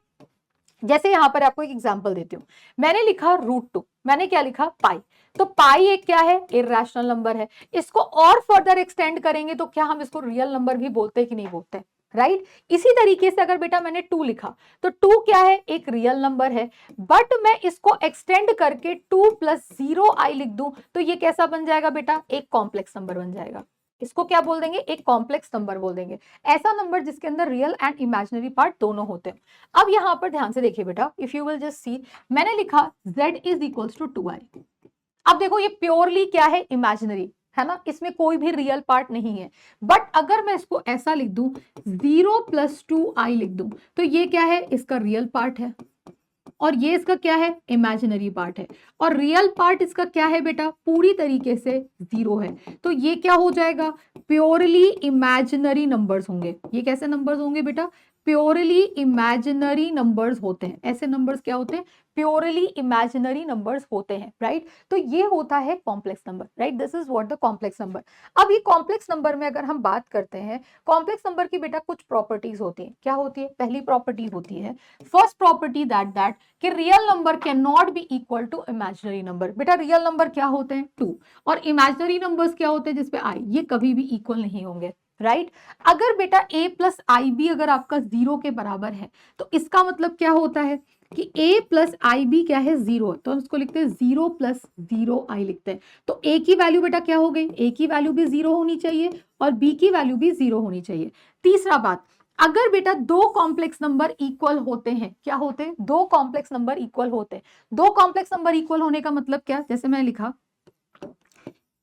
जैसे यहां पर आपको एक एग्जांपल देती हूं, मैंने लिखा √2, मैंने क्या लिखा, पाई। तो पाई एक क्या है, इर्रेशनल नंबर है। इसको और फर्दर एक्सटेंड करेंगे तो क्या हम इसको रियल नंबर भी बोलते हैं कि नहीं बोलते, राइट। इसी तरीके से अगर बेटा मैंने 2 लिखा तो 2 क्या है, एक रियल नंबर है, बट मैं इसको एक्सटेंड करके 2 + 0i लिख दूं तो ये कैसा बन जाएगा बेटा, एक कॉम्प्लेक्स नंबर बन जाएगा। इसको क्या बोल देंगे, एक कॉम्प्लेक्स नंबर बोल देंगे। ऐसा नंबर जिसके अंदर रियल एंड इमेजिनरी पार्ट दोनों होते हैं। अब यहां पर ध्यान से देखिए बेटा, if you will just see, मैंने लिखा z = 2i। अब देखो ये प्योरली क्या है, इमेजिनरी है ना, इसमें कोई भी रियल पार्ट नहीं है। बट अगर मैं इसको ऐसा लिख दूं, 0 + 2i लिख दूं तो ये क्या है, इसका रियल पार्ट है, और ये इसका क्या है, इमेजिनरी पार्ट है। और रियल पार्ट इसका क्या है बेटा, पूरी तरीके से 0 है। तो ये क्या हो जाएगा, प्योरली इमेजिनरी नंबर्स होंगे। ये कैसे नंबर्स होंगे बेटा, प्योरली इमेजिनरी नंबर्स होते हैं। ऐसे नंबर्स क्या होते हैं, प्योरली इमेजिनरी नंबर्स होते हैं, राइट। तो ये होता है complex number, right. This is what the complex number. अब ये कॉम्प्लेक्स नंबर में अगर हम बात करते हैं, कॉम्प्लेक्स नंबर की बेटा कुछ प्रॉपर्टीज होती है। क्या होती है, पहली प्रॉपर्टी होती है, फर्स्ट प्रॉपर्टी दैट कि real number can not be equal to imaginary number. बेटा रियल नंबर क्या होते हैं, 2, और इमेजिनरी नंबर्स क्या होते हैं जिसपे i, ये कभी भी इक्वल नहीं होंगे, राइट। अगर बेटा a + ib अगर आपका 0 के बराबर है तो इसका मतलब क्या होता है कि a + ib क्या है, 0 है। तो हम इसको लिखते हैं 0 + 0i लिखते हैं। तो a की वैल्यू बेटा क्या हो गई, a की वैल्यू भी 0 होनी चाहिए और b की वैल्यू भी 0 होनी चाहिए। तीसरा बात, अगर बेटा दो कॉम्प्लेक्स नंबर इक्वल होते हैं, क्या होते हैं, दो कॉम्प्लेक्स नंबर इक्वल होते हैं। दो कॉम्प्लेक्स नंबर इक्वल होने का मतलब क्या, जैसे मैं लिखा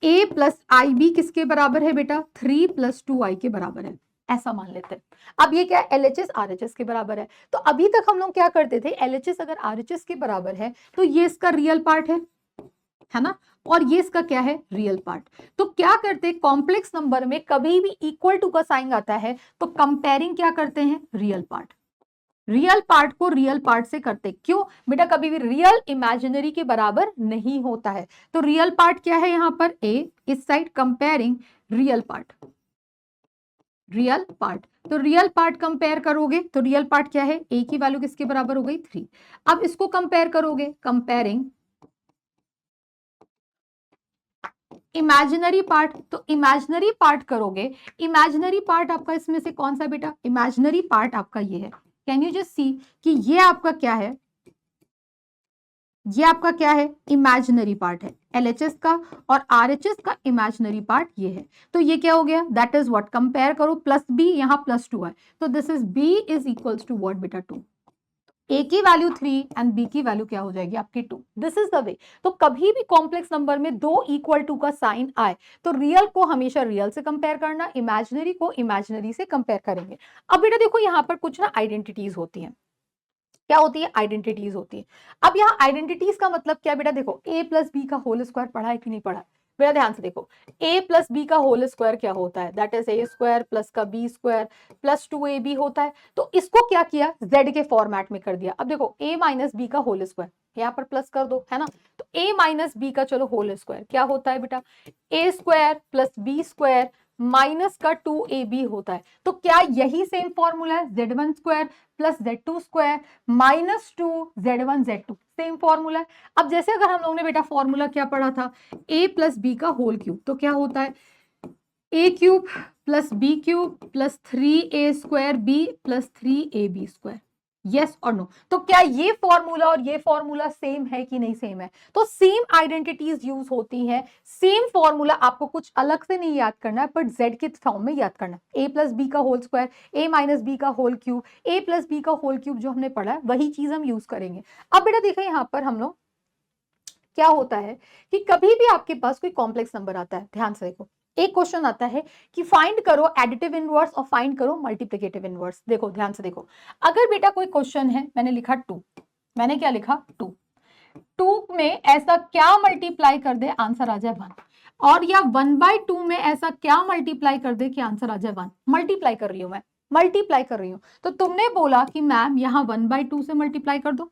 a + ib किसके बराबर है बेटा, 3 + 2i के बराबर है, ऐसा मान लेते हैं। अब ये क्या, LHS RHS के बराबर है। तो अभी तक हम लोग क्या करते थे, LHS अगर RHS के बराबर है तो ये इसका रियल पार्ट है ना, और ये इसका क्या है, रियल पार्ट। तो क्या करते हैं, कॉम्प्लेक्स नंबर में कभी भी इक्वल टू का साइन आता है तो कंपेयरिंग क्या करते हैं, रियल पार्ट। रियल पार्ट को रियल पार्ट से करते, क्यों बेटा, कभी भी रियल इमेजिनरी के बराबर नहीं होता है। तो रियल पार्ट क्या है यहां पर, a, इस side comparing real part, real part. तो रियल पार्ट कंपेयर करोगे तो रियल पार्ट क्या है, a की वैल्यू किसके बराबर हो गई, 3। अब इसको कंपेयर करोगे, कंपेयरिंग इमेजिनरी पार्ट, तो इमेजिनरी पार्ट करोगे, इमेजिनरी पार्ट आपका इसमें से कौन सा बेटा, इमेजिनरी पार्ट आपका ये है। कैन यू जस्ट सी कि ये आपका क्या है, ये आपका क्या है, इमेजिनरी पार्ट है। LHS का और RHS का इमेजिनरी पार्ट ये है। तो ये क्या हो गया, दैट इज व्हाट, कंपेयर करो, +b यहाँ +2 है, तो this is b is equals to what बेटा, 2। a की वैल्यू 3 एंड b की वैल्यू क्या हो जाएगी आपकी 2। This is the way. तो कभी भी कॉम्प्लेक्स नंबर में दो इक्वल टू का साइन आए तो रियल को हमेशा रियल से कंपेयर करना, इमेजिनरी को इमेजिनरी से कंपेयर करेंगे। अब बेटा देखो यहाँ पर कुछ ना आइडेंटिटीज होती हैं। क्या होती है, आइडेंटिटीज होती है। अब यहाँ आइडेंटिटीज का मतलब क्या बेटा, देखो a + b का होल स्क्वायर पढ़ा है कि नहीं पढ़ा है बेटा, ध्यान से देखो, a + b का होल स्क्वायर क्या होता है, दैट इज a² + का b² + 2ab होता है। तो इसको क्या किया, z के फॉर्मेट में कर दिया। अब देखो a - b का होल स्क्वायर यहाँ पर प्लस कर दो, है ना। तो a - b का चलो होल स्क्वायर क्या होता है बेटा, a² + b² माइनस का 2ab होता है। तो क्या यही सेम फॉर्मूला है, z1² + z2² -2 z1 z2, same formula है। अब जैसे अगर हम लोगों ने बेटा फॉर्मूला क्या पढ़ा था, a + b का होल क्यूब, तो क्या होता है, a³ + b³ + 3a² b + 3ab²। Yes और नो। तो क्या ये फॉर्मूला और ये फॉर्मूला सेम है कि नहीं सेम है? तो सेम आइडेंटिटीज यूज होती हैं, सेम फॉर्मूला आपको कुछ अलग से नहीं याद करना है, बट जेड के फॉर्म में याद करना है। ए प्लस बी का होल स्क्वायर, ए माइनस बी का होल क्यूब, ए प्लस बी का होल क्यूब जो हमने पढ़ा है वही चीज हम यूज करेंगे। अब बेटा देखो यहाँ पर हम लोग क्या होता है कि कभी भी आपके पास कोई कॉम्प्लेक्स नंबर आता है, ध्यान से देखो, एक क्वेश्चन आता है कि फाइंड करो एडिटिव इनवर्स और फाइंड करो मल्टीप्लिकेटिव इनवर्स। देखो ध्यान से देखो, अगर बेटा कोई क्वेश्चन है, मैंने लिखा 2, मैंने क्या लिखा 2, 2 में ऐसा क्या मल्टीप्लाई कर दे आंसर आ जाए 1, और या 1/2 में ऐसा क्या मल्टीप्लाई कर दे कि आंसर आ जाए 1। मल्टीप्लाई कर रही हूं मैं, मल्टीप्लाई कर रही हूं, तो तुमने बोला कि मैम यहां 1/2 से मल्टीप्लाई कर दो,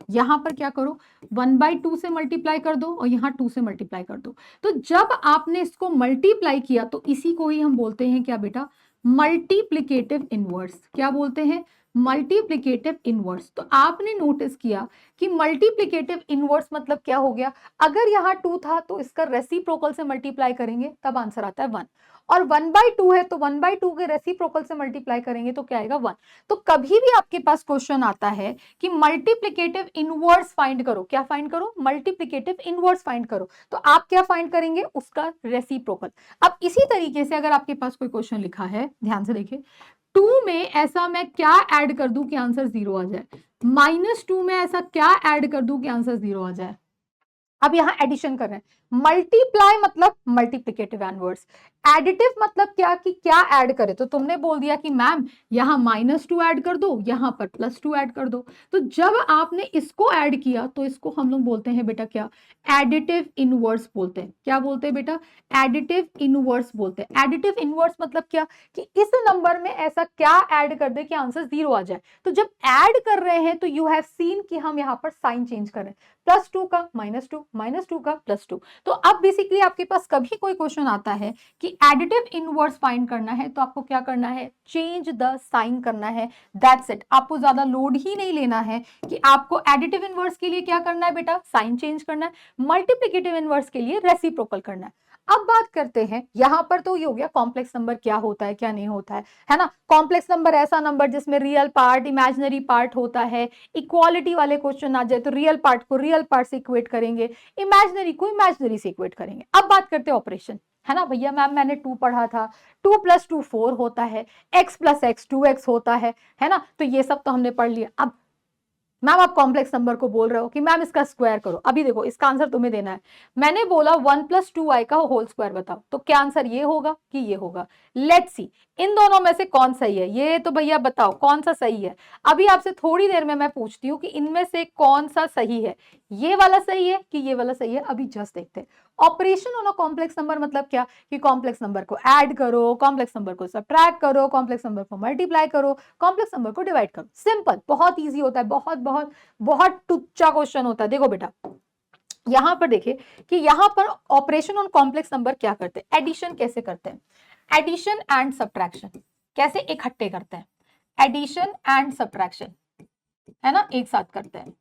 यहां पर क्या करो 1/2 से मल्टीप्लाई कर दो और यहां 2 से मल्टीप्लाई कर दो। तो जब आपने इसको मल्टीप्लाई किया तो इसी को ही हम बोलते हैं क्या बेटा, मल्टीप्लिकेटिव इनवर्स। क्या बोलते हैं, मल्टीप्लिकेटिव इनवर्स। तो आपने नोटिस किया कि मल्टीप्लिकेटिव इनवर्स मतलब क्या हो गया, अगर यहाँ 2 था तो इसका रेसिप्रोकल से मल्टीप्लाई करेंगे तब आंसर आता है 1, और 1/2 है तो 1/2 के रेसिप्रोकल से मल्टीप्लाई करेंगे तो क्या आएगा 1। तो कभी भी आपके पास क्वेश्चन आता है कि मल्टीप्लिकेटिव इनवर्स फाइंड करो, क्या फाइंड करो, मल्टीप्लिकेटिव इनवर्स फाइंड करो, तो आप क्या फाइंड करेंगे, उसका रेसिप्रोकल। अब इसी तरीके से अगर आपके पास कोई क्वेश्चन लिखा है, ध्यान से देखिए, 2 में ऐसा मैं क्या ऐड कर दूं कि आंसर 0 आ जाए, -2 में ऐसा क्या ऐड कर दूं कि आंसर 0 आ जाए। अब यहां एडिशन कर रहे हैं, मल्टीप्लाई मतलब मल्टीप्लिकेटिव इनवर्स, एडिटिव मतलब क्या कि क्या ऐड करे, तो तुमने बोल दिया कि मैम यहां -2 ऐड कर दो, यहां पर +2 ऐड कर दो। तो जब आपने इसको ऐड किया तो इसको हम लोग बोलते हैं बेटा क्या, एडिटिव इनवर्स बोलते हैं। क्या बोलते हैं बेटा, एडिटिव इनवर्स बोलते हैं। एडिटिव इनवर्स मतलब क्या कि इस नंबर में ऐसा क्या ऐड कर दे कि आंसर 0 आ जाए। तो जब ऐड कर रहे हैं तो यू हैव सीन कि हम यहां पर साइन चेंज कर रहे हैं, +2 का -2, -2 का +2। तो अब बेसिकली आपके पास कभी कोई क्वेश्चन आता है कि एडिटिव इनवर्स फाइंड करना है तो आपको क्या करना है, चेंज द साइन करना है, दैट्स इट। आपको ज्यादा लोड ही नहीं लेना है कि आपको एडिटिव इनवर्स के लिए क्या करना है बेटा, साइन चेंज करना है, मल्टीप्लिकेटिव इनवर्स के लिए रेसिप्रोकल करना है। अब बात करते हैं, यहां पर तो ये हो गया कॉम्प्लेक्स नंबर क्या होता है क्या नहीं होता है ना। कॉम्प्लेक्स नंबर ऐसा नंबर जिसमें रियल पार्ट इमेजिनरी पार्ट होता है। इक्वालिटी वाले क्वेश्चन आ जाए तो रियल पार्ट को रियल पार्ट से इक्वेट करेंगे, इमेजिनरी को इमेजिनरी से इक्वेट करेंगे। अब बात करते हैं ऑपरेशन, है ना भैया, मैम मैंने 2 पढ़ा था, 2 + 2 4 होता है, x + x 2x होता है ना, तो ये सब तो हमने पढ़ लिया। अब मैम आप कॉम्प्लेक्स नंबर को बोल रहे हो कि मैम इसका स्क्वायर करो, अभी देखो इसका आंसर तुम्हें देना है। मैंने बोला 1 + 2i का होल स्क्वायर बताओ, तो क्या आंसर ये होगा कि ये होगा। लेट्स सी इन दोनों में से कौन सही है, ये तो भैया बताओ कौन सा सही है। अभी आपसे थोड़ी देर में मैं पूछती हूँ कि इनमें से कौन सा सही है, ये वाला सही है कि ये वाला सही है, अभी जस्ट देखते हैं। Operation on a complex number मतलब क्या कि कॉम्प्लेक्स नंबर को ऐड करो, कॉम्प्लेक्स नंबर को सब्ट्रैक्ट करो, कॉम्प्लेक्स नंबर को मल्टीप्लाई करो, कॉम्प्लेक्स नंबर को डिवाइड करो। सिंपल, बहुत ईजी होता है, बहुत बहुत बहुत टुच्चा क्वेश्चन होता है। देखो बेटा यहां पर देखिए कि यहां पर ऑपरेशन ऑन कॉम्प्लेक्स नंबर क्या करते हैं, एडिशन कैसे करते हैं, एडिशन एंड सब्ट्रैक्शन कैसे इकट्ठे करते हैं, एडिशन एंड सब्ट्रैक्शन है ना एक साथ करते हैं।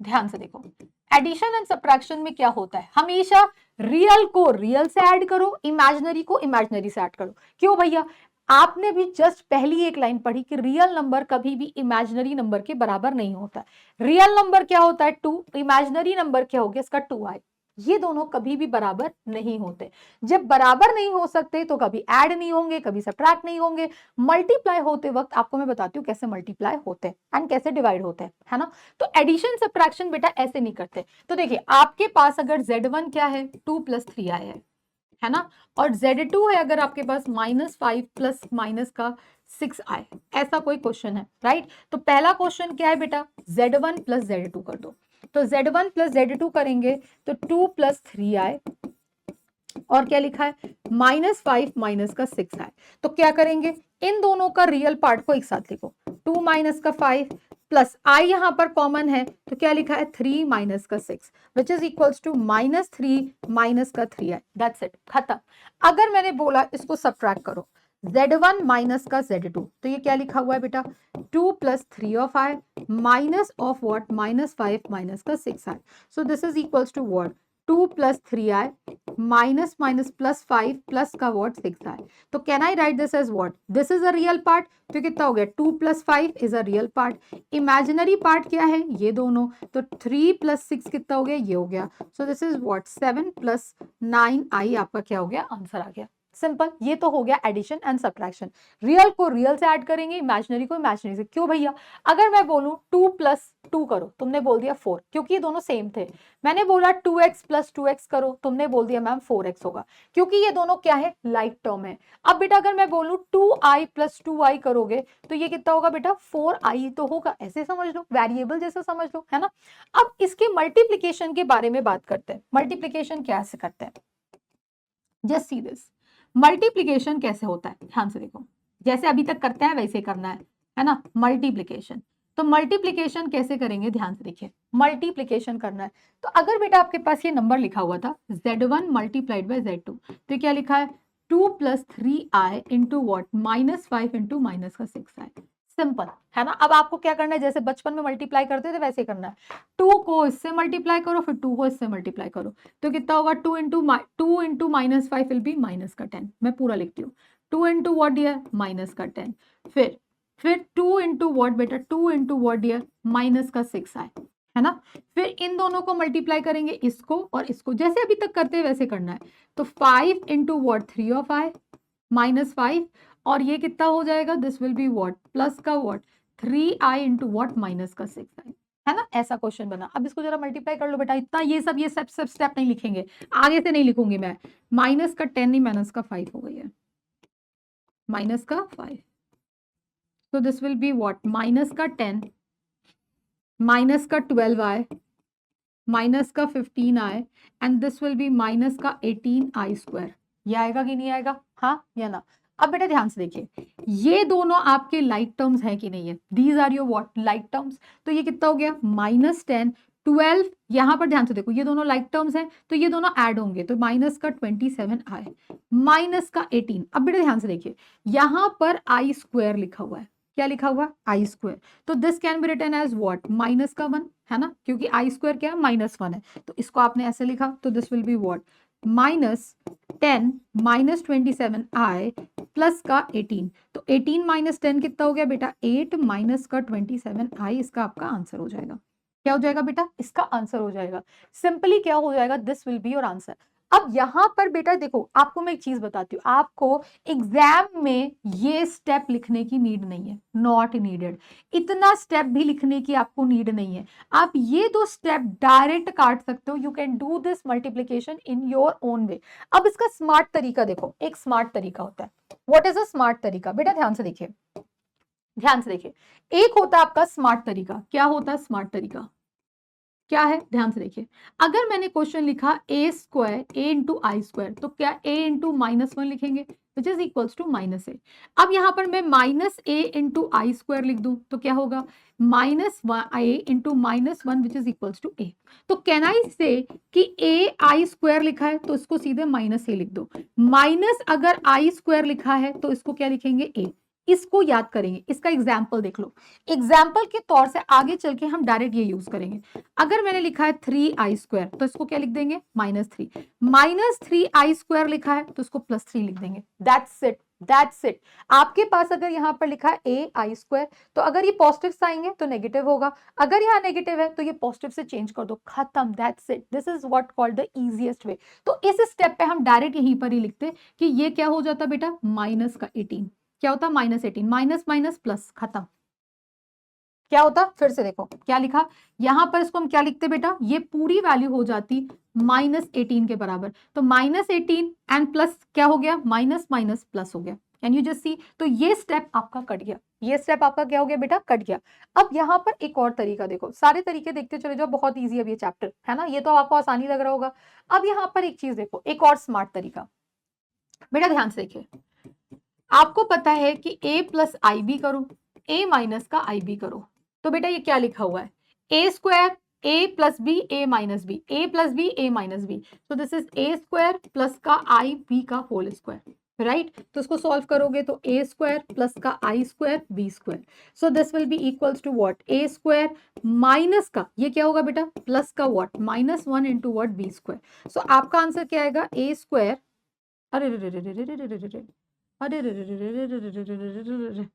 ध्यान से देखो, एडिशन एंड सब्ट्रैक्शन में क्या होता है, हमेशा रियल को रियल से ऐड करो, इमेजिनरी को इमेजिनरी से ऐड करो। क्यों भैया, आपने भी जस्ट पहली एक लाइन पढ़ी कि रियल नंबर कभी भी इमेजिनरी नंबर के बराबर नहीं होता। रियल नंबर क्या होता है 2, इमेजिनरी नंबर क्या हो गया इसका 2i, ये दोनों कभी भी बराबर नहीं होते। जब बराबर नहीं हो सकते तो कभी ऐड नहीं होंगे, कभी सब्ट्रैक्ट नहीं होंगे। मल्टीप्लाई होते वक्त आपको मैं बताती हूँ कैसे मल्टीप्लाई होते हैं एंड कैसे डिवाइड होते हैं, है ना। तो एडिशन सब्ट्रैक्शन बेटा ऐसे नहीं करते। तो देखिए आपके पास अगर Z1 क्या है 2 + 3i है ना, और Z2 है अगर आपके पास -5 प्लस माइनस का 6i, ऐसा कोई क्वेश्चन है राइट। तो पहला क्वेश्चन क्या है बेटा, Z1 + Z2 कर दो, तो Z1 + Z2 करेंगे तो 2 + 3i और क्या लिखा है -5 माइनस का 6i। तो क्या करेंगे, इन दोनों का रियल पार्ट को एक साथ लिखो, 2 माइनस का 5 प्लस i यहां पर कॉमन है तो क्या लिखा है 3 माइनस का 6 which is equals to -3 minus का 3i, दैट्स इट, खत्म। अगर मैंने बोला इसको सब्ट्रैक्ट करो, Z1 माइनस का Z2, तो ये क्या लिखा हुआ है बेटा 2 + 3 of i minus of what -5 minus का 6i, so this is equals to what 2 + 3i minus minus plus 5 plus का व्हाट 6 आए। तो can I write this as what, this is a real part, तो कितना हो गया 2 plus 5 is a real part. Imaginary part क्या है, ये दोनों, तो 3 प्लस 6 कितना हो गया, ये हो गया। So this is what 7 plus 9 आई आपका क्या हो गया, आंसर आ गया। सिंपल, ये तो हो गया एडिशन एंड सब्ट्रैक्शन। रियल को रियल से ऐड करेंगे, इमेजिनरी को इमेजिनरी से। क्यों भैया, अगर मैं बोलूं 2 प्लस 2 करो, तुमने बोल दिया 4, क्योंकि ये दोनों सेम थे। मैंने बोला 2x प्लस 2x करो, तुमने बोल दिया मैम 4x होगा, क्योंकि ये दोनों क्या है, लाइक टर्म है। अब बेटा अगर मैं बोलूं 2i प्लस 2i करोगे तो ये कितना होगा बेटा, 4i तो होगा। ऐसे समझ लो, वेरिएबल जैसा समझ लो, है ना। अब इसके मल्टीप्लीकेशन के बारे में बात करते हैं। मल्टीप्लीकेशन कैसे करते हैं, जस्ट सी दिस। मल्टीप्लीकेशन कैसे होता है, ध्यान से देखो, जैसे अभी तक करते हैं वैसे करना है ना। मल्टीप्लीकेशन, तो मल्टीप्लीकेशन कैसे करेंगे, ध्यान से देखिए। मल्टीप्लीकेशन करना है तो अगर बेटा आपके पास ये नंबर लिखा हुआ था z1 मल्टीप्लाइड बाय z2, तो क्या लिखा है 2 plus 3i into what minus 5 into minus का 6i। सिंपल है ना। अब आपको क्या करना है, जैसे बचपन में मल्टीप्लाई करते थे वैसे करना है। 2 को इससे मल्टीप्लाई करो, फिर 2 को इससे मल्टीप्लाई करो, तो कितना होगा 2 into minus 5 will be minus का 10। मैं पूरा लिखती हूँ, 2 इंटू वॉट डियर, माइनस का 10। फिर 2 इंटू वॉट बेटा, 2 इंटू वॉट डियर, माइनस का 6 आए, है ना। फिर इन दोनों को मल्टीप्लाई करेंगे, इसको और इसको, जैसे अभी तक करते हैं वैसे करना है। तो 5 into what 3 of i minus 5, और ये कितना हो जाएगा, this will be what plus का what 3i into what minus का 6i, है ना। ऐसा क्वेश्चन बना। अब इसको जरा मल्टीप्लाई कर लो बेटा, इतना ये सब स्टेप नहीं लिखेंगे, आगे से नहीं लिखूंगी मैं। माइनस का 10 नहीं, माइनस का 5 हो गई है, माइनस का 5। तो this will be what minus का 10 माइनस का 12i माइनस का 15i and this will be minus का 18i स्क्वायर। ये आएगा कि नहीं आएगा, हाँ या ना। अब बेटा ध्यान से देखिए, ये दोनों आपके लाइक टर्म्स है कि नहीं है, these are your what like terms. तो ये कितना हो गया -10 12, यहां पर ध्यान से देखो ये दोनों लाइक टर्म्स हैं, तो ये दोनों ऐड होंगे, तो माइनस का 27 आए माइनस का 18। अब बेटा ध्यान से देखिए, यहां पर आई स्क्वायर लिखा हुआ है, क्या लिखा हुआ, आई स्क्वायर। तो this can be written as what minus का 1, है ना, क्योंकि आई स्क्वायर क्या है, -1 है। तो इसको आपने ऐसे लिखा, तो this will be what -10 -27i plus का 18। तो 18 माइनस 10 कितना हो गया बेटा, 8 माइनस का 27i, इसका आपका आंसर हो जाएगा। क्या हो जाएगा बेटा, इसका आंसर हो जाएगा। सिंपली क्या हो जाएगा, this will be your answer. अब यहां पर बेटा देखो, आपको मैं एक चीज बताती हूँ, आपको एग्जाम में ये स्टेप लिखने की नीड नहीं है, नॉट नीडेड। इतना स्टेप भी लिखने की आपको नीड नहीं है, आप ये दो स्टेप डायरेक्ट काट सकते हो। You can do this multiplication in your own way. अब इसका स्मार्ट तरीका देखो, एक स्मार्ट तरीका होता है। व्हाट इज अ स्मार्ट तरीका, बेटा ध्यान से देखिए, ध्यान से देखिए। एक होता है आपका स्मार्ट तरीका, क्या होता है स्मार्ट तरीका, क्या है, ध्यान से देखिए। अगर मैंने क्वेश्चन लिखा a square a into i square, तो क्या ए इंटू -1 लिखेंगे, which is equals to -a। अब यहां पर मैं -a इंटू आई स्क्वायर लिख दूं, तो क्या होगा -a into -1 which is equals to a। तो कैन आई से कि a आई स्क्वायर लिखा है तो इसको सीधे -a लिख दो, माइनस अगर आई स्क्वायर लिखा है तो इसको क्या लिखेंगे a। इसको याद करेंगे, इसका एग्जाम्पल देख लो। एग्जाम्पल के तौर से आगे चल के हम डायरेक्ट ये यूज करेंगे। अगर मैंने लिखा है 3i स्क्वायर, तो इसको क्या लिख देंगे -3। -3i स्क्वायर लिखा है तो इसको +3 लिख देंगे। That's it, that's it. आपके पास अगर यहाँ पर लिखा है ए आई स्क्वायर, तो अगर ये पॉजिटिव आएंगे तो नेगेटिव होगा, अगर यहाँ नेगेटिव है तो ये पॉजिटिव से चेंज कर दो, खत्म, that's it. This is what called the easiest way. तो इस स्टेप पे हम डायरेक्ट यहीं पर ही लिखते कि ये क्या हो जाता बेटा, माइनस का 18, क्या होता -18, माइनस माइनस प्लस, खत्म। क्या होता, फिर से देखो क्या लिखा, यहां पर इसको हम क्या लिखते बेटा, ये पूरी वैल्यू हो जाती -18 के बराबर। तो -18 एंड प्लस क्या हो गया, माइनस माइनस प्लस हो गया। कैन यू जस्ट सी, तो ये स्टेप आपका कट गया, ये स्टेप आपका क्या हो गया बेटा, कट गया। अब यहाँ पर एक और तरीका देखो, सारे तरीके देखते चले जाओ, बहुत ईजी है ये चैप्टर, है ना, ये तो आपको आसानी लग रहा होगा। अब यहाँ पर एक चीज देखो, एक और स्मार्ट तरीका, बेटा ध्यान से देखिए। आपको पता है कि a प्लस आई बी करो, a माइनस का आई बी करो, तो बेटा ये क्या लिखा हुआ है, a square a plus b a minus b, a plus b a minus b, तो this is a square plus का आई बी का होल स्क्वायर। राइट तो उसको सॉल्व करोगे तो ए स्क्वायर प्लस का i square b square, so this will be equals to what, a square minus का ये क्या होगा बेटा, प्लस का what, -1 into what, b square. So आपका आंसर क्या आएगा, ए स्क्वायर, अरे रे रे रे रे रे रे रे रे रे, अरे रे रे रे रे रे रे रे रे रे रे,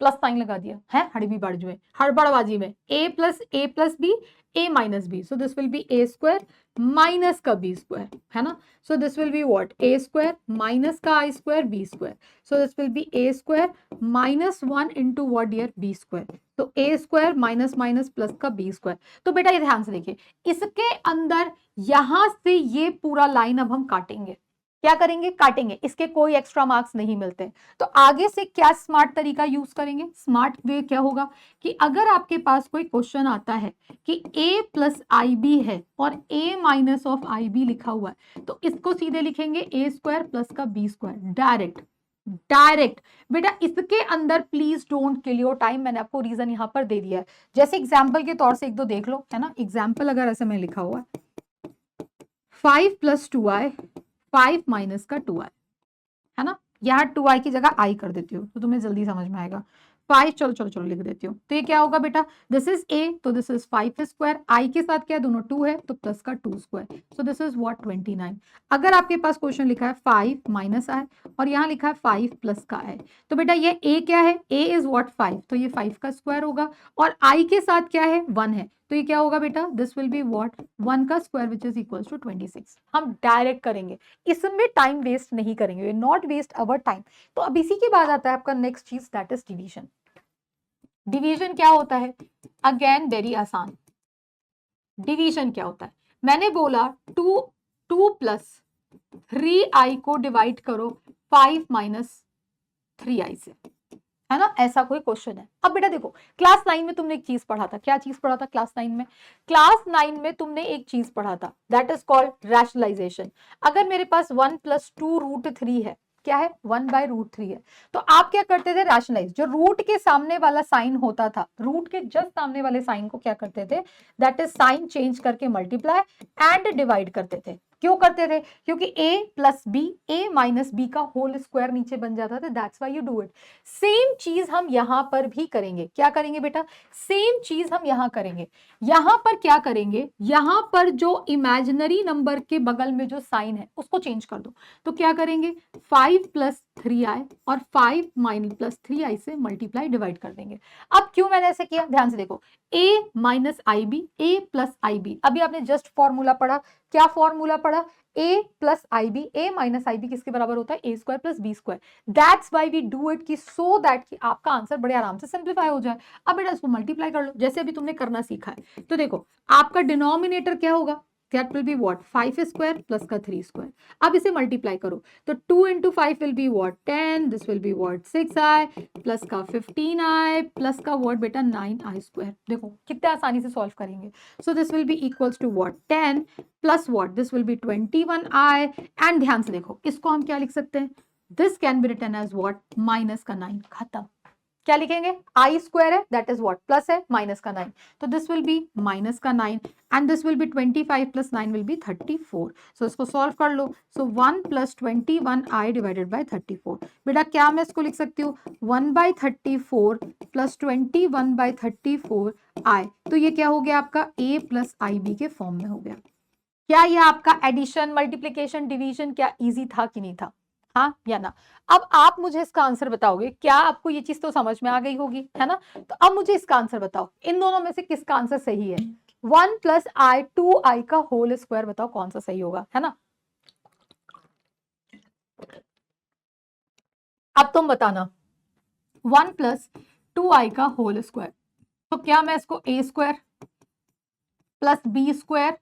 प्लस साइन लगा दिया है, हड़बी बढ़ जो है हड़बड़बाजी में, a plus b, a minus b, so this will be a square minus का बी स्क्वायर, है ना। So this will be what, a square minus का i square b square, so this will be a square -1 into what dear, b square. तो a square minus minus plus का b square. तो बेटा ये ध्यान से देखिए, इसके अंदर यहां से ये पूरा लाइन अब हम काटेंगे, क्या करेंगे, काटेंगे, इसके कोई एक्स्ट्रा मार्क्स नहीं मिलते। तो आगे से क्या स्मार्ट तरीका यूज करेंगे, स्मार्ट वे क्या होगा कि अगर आपके पास कोई क्वेश्चन आता है कि a प्लस आई बी है और a minus of i b लिखा हुआ है, तो इसको सीधे लिखेंगे ए स्क्वायर प्लस का बी स्क्वायर, डायरेक्ट डायरेक्ट। बेटा इसके अंदर please don't kill your time, मैंने आपको रीजन यहां पर दे दिया है, जैसे एग्जाम्पल के तौर से एक दो देख लो, है ना। एग्जाम्पल अगर ऐसे में लिखा हुआ है 5 + 2i, 5 माइनस का 2i, है ना, यहाँ 2i की जगह i कर देती हूँ तो तुम्हें जल्दी समझ में आएगा। 5 चलो चलो चलो लिख देती हूँ, तो ये क्या होगा बेटा, दिस इज a, तो दिस इज 5 स्क्वायर, i के साथ क्या दोनों 2 है तो प्लस का 2 square, so this is what 29। अगर आपके पास क्वेश्चन लिखा है 5 माइनस i और यहाँ लिखा है 5 प्लस का i, तो बेटा ये a क्या है, a इज व्हाट 5, तो ये 5 का स्क्वायर होगा, और i के साथ क्या है 1 है, तो ये क्या होगा बेटा, दिस विल बी व्हाट 1 का square which is equals to 26। हम डायरेक्ट करेंगे, इसमें टाइम वेस्ट नहीं करेंगे, नॉट वेस्ट अवर टाइम। तो अब इसी के बाद आता है आपका नेक्स्ट चीज, दैट इज डिवीजन। डिवीजन क्या होता है, अगेन वेरी आसान। डिवीजन क्या होता है, मैंने बोला 2 प्लस 3i को डिवाइड करो 5 माइनस 3i से, है ना, ऐसा कोई क्वेश्चन है। अब बेटा देखो, क्लास 9 में तुमने एक चीज पढ़ा था, क्या चीज पढ़ा था क्लास 9 में, क्लास 9 में तुमने एक चीज पढ़ा था, दैट इज कॉल्ड रैशनलाइजेशन। अगर मेरे पास 1 + 2√3 है, क्या है 1/√3 है, तो आप क्या करते थे, रैशनलाइज, जो रूट के सामने वाला साइन होता था, रूट के जस्ट सामने वाले साइन को क्या करते थे, दैट इज साइन चेंज करके मल्टीप्लाई एंड डिवाइड करते थे। क्यों करते थे, क्योंकि a plus b, a minus b का होल स्क्वायर नीचे बन जाता था, that's why you do it. Same चीज हम यहां पर भी करेंगे, क्या करेंगे बेटा, सेम चीज हम यहां करेंगे। यहां पर क्या करेंगे, यहां पर जो इमेजिनरी नंबर के बगल में जो साइन है उसको चेंज कर दो, तो क्या करेंगे 5 + 3i और 5 + 3i से मल्टीप्लाई डिवाइड कर देंगे। अब क्यों मैंने ऐसे किया, ध्यान से देखो, a minus i b, a plus i b, अभी आपने जस्ट फॉर्मूला पढ़ा, क्या फॉर्मूला पढ़ा, a plus i b, a minus i b किसके बराबर होता है, a square plus b square, that's why we do it, की सो दैट कि आपका आंसर बड़े आराम से सिंप्लीफाई हो जाए। अब बेटा इसको मल्टीप्लाई कर लो, जैसे अभी तुमने करना सीखा है, तो देखो आपका डिनोमिनेटर क्या होगा, that will be what 5 square plus का 3 स्क्वायर। अब इसे मल्टीप्लाई करो, तो 2 × 5 will be what 10, this will be what 6i plus का 15i प्लस का व्हाट बेटा 9i स्क्वायर। देखो कितने आसानी से सॉल्व करेंगे, so this will be equals to what 10 plus what, this will be 21i, and ध्यान से देखो इसको हम क्या लिख सकते हैं, this can be written as what minus का 9, खत्म। क्या लिखेंगे, आई स्क्वायर है दैट इज व्हाट प्लस है माइनस का 9, तो दिस विल बी माइनस का 9 and this will be 25 + 9 will be 34। So इसको सॉल्व कर लो, सो 1 + 21i डिवाइडेड बाय 34। बेटा क्या मैं इसको लिख सकती हूँ 1/34 + 21/34i, तो ये क्या हो गया आपका a + ib के फॉर्म में हो गया। क्या ये आपका एडिशन, मल्टीप्लीकेशन, डिवीजन क्या इजी था कि नहीं था, हाँ या ना। अब आप मुझे इसका आंसर बताओगे, क्या आपको ये चीज तो समझ में आ गई होगी, है ना। तो अब मुझे इसका आंसर बताओ, इन दोनों में से किसका आंसर सही है, 1 + i 2i का होल स्क्वायर, बताओ कौन सा सही होगा, है ना। अब तुम बताना 1 + 2i का होल स्क्वायर, तो क्या मैं इसको a square plus b square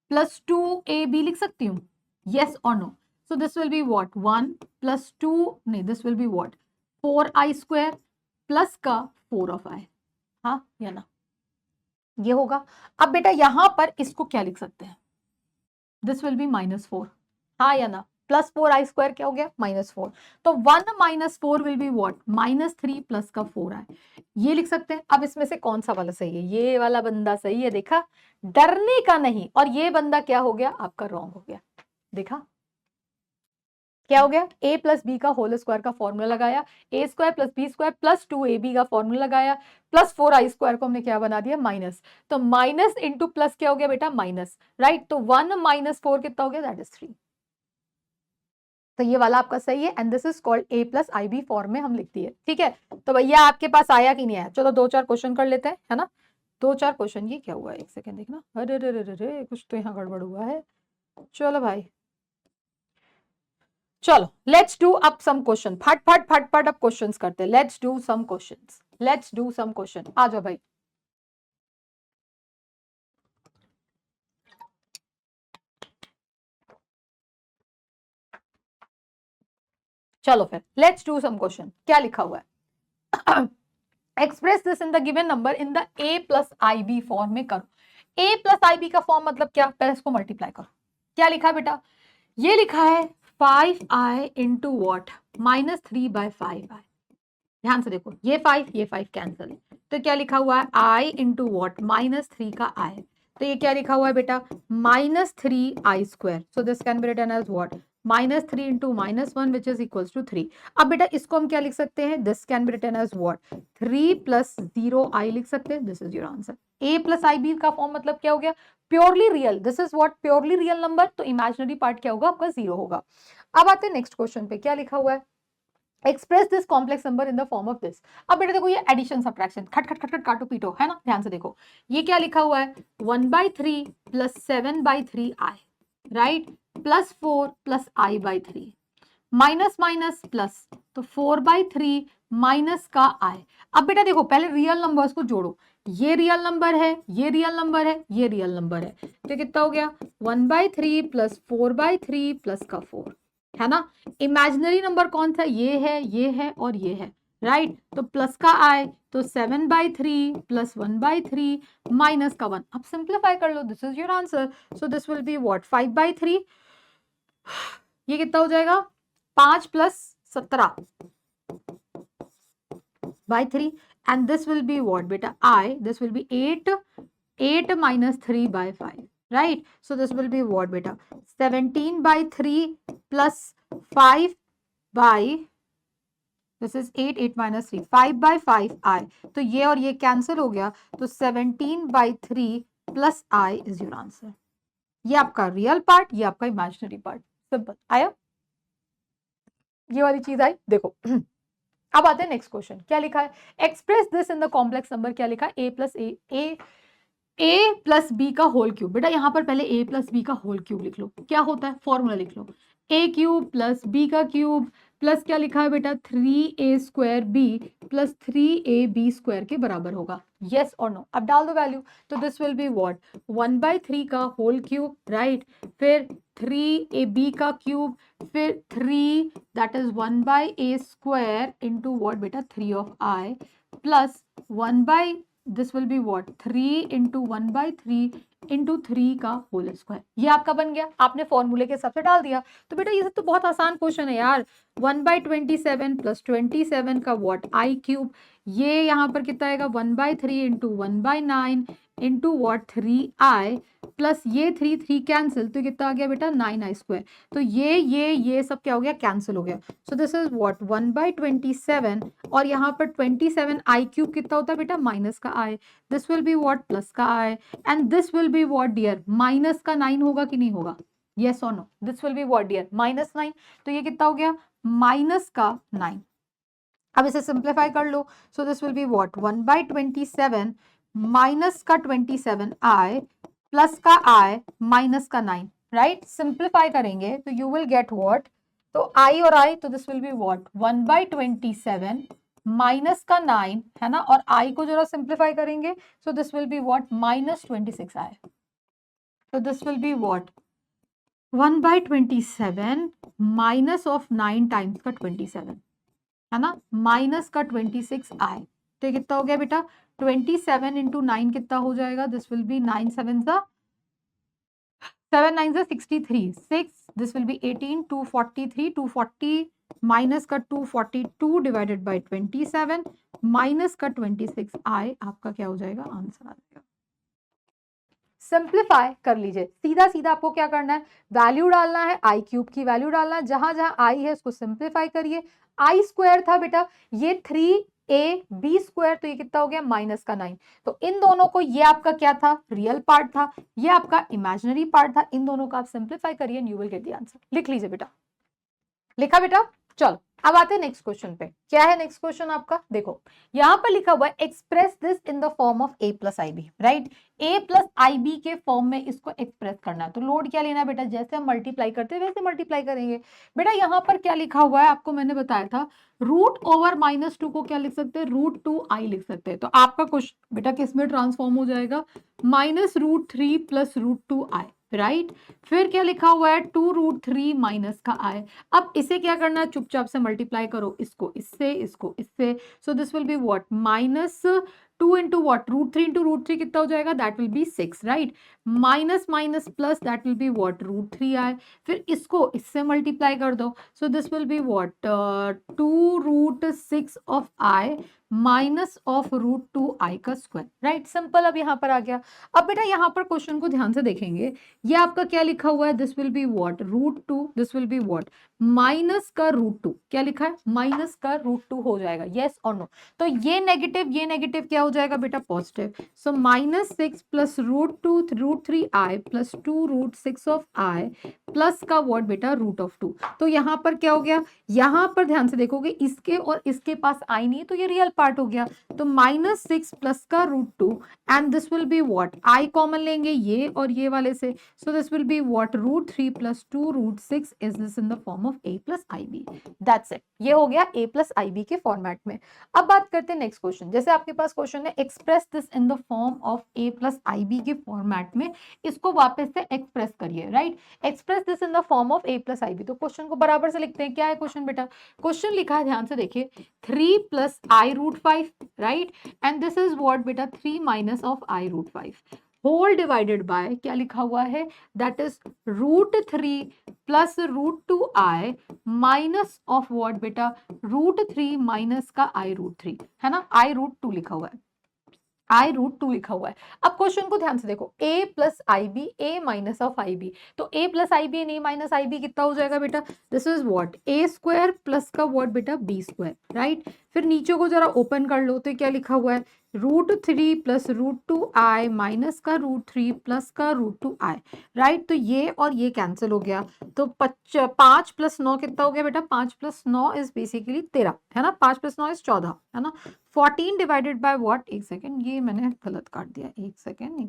plus 2ab लिख सकती हूँ, yes or no? So this will be what 1 + 2, नहीं this will be what 4i square plus का 4 of i, हाँ या ना, ये होगा। अब बेटा यहां पर इसको क्या लिख सकते हैं, दिस विल बी -4, हाँ या ना, +4i स्क्वायर क्या हो गया -4, तो 1 - 4 विल बी व्हाट -3 प्लस का 4i, ये लिख सकते हैं। अब इसमें से कौन सा वाला सही है, ये वाला बंदा सही है, देखा, डरने का नहीं, और ये बंदा क्या हो गया आपका रॉन्ग हो गया, देखा। क्या हो गया, a प्लस बी का होल स्क्वायर का फॉर्मूला लगाया, a square plus b square plus 2ab का फॉर्मूला लगाया, प्लस 4i स्क्वायर को हमने क्या बना दिया, माइनस। तो माइनस इंटू प्लस क्या हो गया बेटा, माइनस, राइट। तो 1 माइनस 4 कितना हो गया, दैट इज 3। तो ये वाला आपका सही है, and this is called a plus i b form में हम लिखती है, ठीक है। तो भैया आपके पास आया कि नहीं आया, चलो 2-4 क्वेश्चन कर लेते हैं, है ना। 2-4 क्वेश्चन, ये क्या हुआ है, एक सेकंड देखना, अरे अरे अरे अरे कुछ तो यहाँ गड़बड़ हुआ है। चलो भाई, चलो let's do up some question, फट फट फट फट अप क्वेश्चंस करते हैं। Let's do some questions, let's do some question, आ जाओ भाई। चलो फिर लेट्स डू सम क्वेश्चन। क्या लिखा हुआ है, express this in the given number in the a plus i b form में करो। a प्लस आई बी का फॉर्म मतलब क्या, पहले इसको मल्टीप्लाई करो। क्या लिखा बेटा, ये लिखा है 5i into what, minus 3/5i। ध्यान से देखो, ये 5 कैंसिल है, तो क्या लिखा हुआ है, i इंटू वॉट, माइनस 3 का i। तो ये क्या लिखा हुआ है बेटा, माइनस 3i स्क्वायर। So this can be written as what, minus 3 into -1 which is equals to 3। अब बेटा इसको हम क्या लिख सकते हैं, this can be written as what, 3 plus 0i लिख सकते हैं। This is your answer. a plus i b का फॉर्म मतलब क्या हो गया, purely real. This is what, purely real number. तो इमेजिनरी पार्ट क्या होगा आपका, 0 होगा। अब आते हैं नेक्स्ट क्वेश्चन पे, क्या लिखा हुआ है, express this complex number in the form of this. अब बेटा देखो, ये एडिशन सब्ट्रैक्शन, खट खट खट खट काटो पीटो, है ना। ध्यान से देखो, ये क्या लिखा हुआ है, 1/3 plus 7/3i, right, plus 4 plus i/3, minus minus plus, तो 4/3 माइनस का i। अब बेटा देखो, पहले रियल नंबर्स को जोड़ो, ये रियल नंबर है, ये रियल नंबर है, ये रियल नंबर है, तो कितना हो गया, 1/3 प्लस 4/3 प्लस का 4, है ना। इमेजिनरी नंबर कौन सा, ये है, ये है और ये है, राइट। तो प्लस का i, तो 7/3 प्लस 1/3 माइनस का 1। अब सिंप्लीफाई कर लो, this is your answer. So this will be what, 5/3, ये कितना हो जाएगा, 5 plus 17/3, and this will be what beta, this will be 8 minus 3/5, right? So this will be what beta, 17/3 plus 5 by, this is 8 minus 3, 5/5i। तो ये और ये cancel हो गया, तो 17/3 plus i is your answer। ये आपका रियल पार्ट, ये आपका इमेजिनरी पार्ट, सिंपल। आया, ये वाली चीज आई, देखो। अब आते हैं नेक्स्ट क्वेश्चन, क्या लिखा है, express this in the complex number. क्या लिखा है, ए प्लस बी का होल क्यूब। बेटा यहाँ पर पहले a प्लस बी का होल क्यूब लिख लो, क्या होता है, फॉर्मूला लिख लो, a क्यूब प्लस b का क्यूब प्लस क्या लिखा है बेटा, 3a² b plus 3ab square के बराबर होगा, यस और नो। अब डाल दो वैल्यू, तो दिस विल बी व्हाट, 1/3 का होल क्यूब, राइट, फिर 3ab का क्यूब, फिर 3 that is 1/a² into what बेटा, 3 of i plus 1 this will be what, 3 into 1/3 into 3 का होल स्क्वायर। ये आपका बन गया, आपने फॉर्मूले के हिसाब से डाल दिया। तो बेटा ये सब तो बहुत आसान क्वेश्चन है यार। 1/27 प्लस 27 का व्हाट, आई क्यूब, ये यहाँ पर कितना आएगा, 1/3 into 1/9 into what, 3i plus ये 3 कैंसिल, तो कितना आ गया बेटा, 9i स्क्वायर। तो ये सब क्या हो गया, कैंसिल हो गया। सो दिस इज व्हाट, 1/27, और यहाँ पर 27 आई क्यूब कितना होता है बेटा, माइनस का i, this will be what, plus का i, and this will be what dear, minus का 9 होगा कि नहीं होगा, यस और no, this will be what dear, -9। तो ये कितना हो गया, माइनस का 9। अब इसे सिंप्लीफाई कर लो, so this will be what, 1/27 minus का 27i प्लस का i माइनस का 9, राइट। सिंप्लीफाई करेंगे तो यू विल गेट व्हाट, तो i और i, तो this will be what, 1/27 minus का 9, है ना, और i को जरा सिंप्लीफाई करेंगे, so this will be what, -26i। तो this will be what, 1/27 minus of 9 times का 27, है ना, माइनस का 26i। तो कितना हो गया बेटा, 27 इंटू 9 कितना हो जाएगा, this will B 9 7 63, 6, this will B 18, 243, 240 minus का 242 डिवाइडेड बाय 27 माइनस का 26i, आपका क्या हो जाएगा, आंसर आ जाएगा। सिंप्लीफाई कर लीजिए, सीधा सीधा आपको क्या करना है, वैल्यू डालना है, आई क्यूब की वैल्यू डालना है, जहां जहां आई है उसको सिंप्लीफाई करिए। आई स्क्वायर था बेटा ये 3ab स्क्वायर, तो ये कितना हो गया -9। तो इन दोनों को, ये आपका क्या था, रियल पार्ट था, ये आपका इमेजिनरी पार्ट था, इन दोनों का आप सिंप्लीफाई करिए, you will get the answer. लिख लीजिए बेटा, लिखा बेटा? चलो अब आते हैं नेक्स्ट क्वेश्चन पे। क्या है नेक्स्ट क्वेश्चन आपका, देखो यहां पर लिखा हुआ है express this in the form of a plus i b, right. a plus i b के फॉर्म में इसको एक्सप्रेस करना है, तो लोड क्या लेना है बेटा, जैसे हम मल्टीप्लाई करते हैं वैसे मल्टीप्लाई करेंगे। बेटा यहाँ पर क्या लिखा हुआ है, आपको मैंने बताया था √/-2 को क्या लिख सकते हैं, √2i लिख सकते हैं। तो आपका क्वेश्चन बेटा किस में ट्रांसफॉर्म हो जाएगा, -√3 + √2i, राइट। फिर क्या लिखा हुआ है, 2√3 माइनस का i। अब इसे क्या करना है, चुपचाप से मल्टीप्लाई करो, इसको इससे, इसको इससे। सो this will be what, -2 into what, √3 into √3 कितना हो जाएगा, that will B 6, right. Minus minus plus, that will be what, √3i। फिर इसको इससे मल्टीप्लाई कर दो, सो this will be what, 2√6 of i minus of √2i का स्क्वायर, राइट। सिंपल, अब यहाँ पर आ गया। अब बेटा यहाँ पर क्वेश्चन को ध्यान से देखेंगे, ये आपका क्या लिखा हुआ है, this will be what, √2, this will be what, minus का √2, क्या लिखा है, माइनस का √2 हो जाएगा, यस और नो। तो ये नेगेटिव क्या हो जाएगा बेटा, positive. So -6 + √2 √3i plus 2√6 of i plus का व्हाट बेटा, √2। तो यहाँ पर क्या हो गया, यहाँ पर ध्यान से देखोगे इसके और इसके पास आई नहीं है, तो ये रियल पार्ट हो गया। तो -6 प्लस का √2 and this will be what, i common लेंगे ये और ये वाले से, so this will be what, √3 + 2√6 is this in the form of a plus i b. That's it, ये हो गया a प्लस आई बी के फॉर्मेट में। अब बात करते हैं नेक्स्ट क्वेश्चन। जैसे आपके पास क्वेश्चन है express this in the form of a plus i b के फॉर्मेट में, इसको वापस से एक्सप्रेस करिए, right. Express this in the form of a plus i b, तो क्वेश्चन को बराबर से लिखते हैं। क्या है क्वेश्चन बेटा, क्वेश्चन लिखा है, ध्यान से देखिए, 3 + i√5, right, and this is what बेटा, 3 minus of i√5 whole divided by, क्या लिखा हुआ है, that is √3 + √2i minus of what बेटा, √3 माइनस का i√3, है ना, i√2 लिखा हुआ है, i√2 लिखा हुआ है। अब क्वेश्चन को ध्यान से देखो, a plus i b, a minus of i b, तो a प्लस आई बी नहीं माइनस आई बी कितना हो जाएगा बेटा, this is what, a square plus का व्हाट बेटा, b स्क्वायर, राइट। फिर नीचे को जरा ओपन कर लो, तो क्या लिखा हुआ है, √3 + √2i माइनस का √3 प्लस का √2i, राइट। तो ये और ये कैंसिल हो गया, तो 5 + 9 कितना हो गया बेटा, 5 + 9 इज बेसिकली 13, है ना, 5 + 9 इज 14, है ना। 14 डिवाइडेड बाय व्हाट, एक सेकेंड, ये मैंने गलत काट दिया, एक सेकेंड,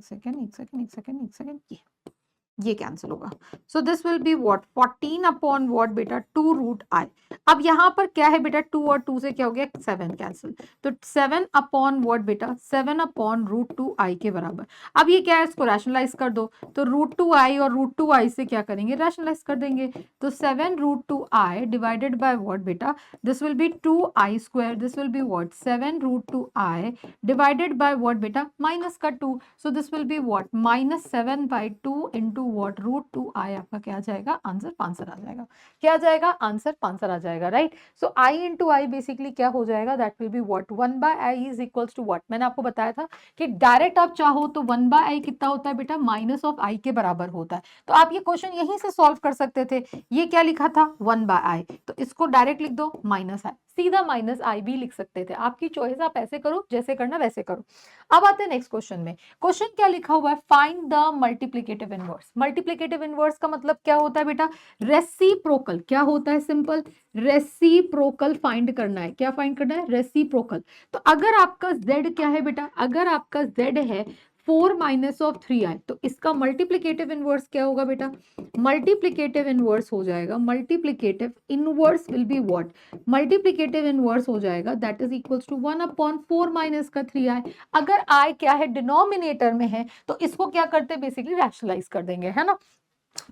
ये कैंसिल होगा। सो this will be what, 14 upon what बेटा, 2√i। अब यहाँ पर क्या है बेटा, 2 और 2 से क्या हो गया, 7 कैंसिल, तो 7 अपॉन व्हाट बेटा, 7 अपॉन √2i के बराबर। अब ये क्या है, इसको रैशनलाइज कर दो, तो √2i और √2i से क्या करेंगे, रैशनलाइज कर देंगे। तो 7√2i डिवाइडेड बाय व्हाट बेटा, this will B 2i square, this will be what, 7√2i divided by what बेटा, माइनस का 2, सो this will be what, -7/2 into what, √2i। आपका क्या आ जाएगा, आंसर 5 आ जाएगा। क्या आ जाएगा, आंसर 5 आ जाएगा, right. So i into i basically क्या हो जाएगा, that will be what, 1/i is equals to what, मैंने आपको बताया था कि डायरेक्ट आप चाहो तो 1/i कितना होता है बेटा, माइनस ऑफ i के बराबर होता है। तो आप ये क्वेश्चन यहीं से सॉल्व कर सकते थे। ये क्या लिखा था, 1/i, तो इसको डायरेक्ट लिख दो, -i, सीधा -i भी लिख सकते थे, आपकी चॉइस, आप ऐसे करो, जैसे करना वैसे करो। अब आते हैं नेक्स्ट क्वेश्चन में। क्वेश्चन क्या लिखा हुआ है, find the multiplicative inverse. Multiplicative inverse का मतलब क्या होता है बेटा, रेसिप्रोकल। क्या होता है, सिंपल, रेसिप्रोकल फाइंड करना है। क्या फाइंड करना है, रेसिप्रोकल। तो अगर आपका z क्या है बेटा, अगर आपका z है 4 माइनस ऑफ 3i, तो इसका मल्टीप्लिकेटिव इनवर्स क्या होगा बेटा, मल्टीप्लिकेटिव इनवर्स हो जाएगा, multiplicative inverse will be what, multiplicative inverse हो जाएगा, that is equals to 1/4 minus का 3i। अगर i क्या है, डिनोमिनेटर में है, तो इसको क्या करते हैं, बेसिकली रैशनलाइज कर देंगे, है ना।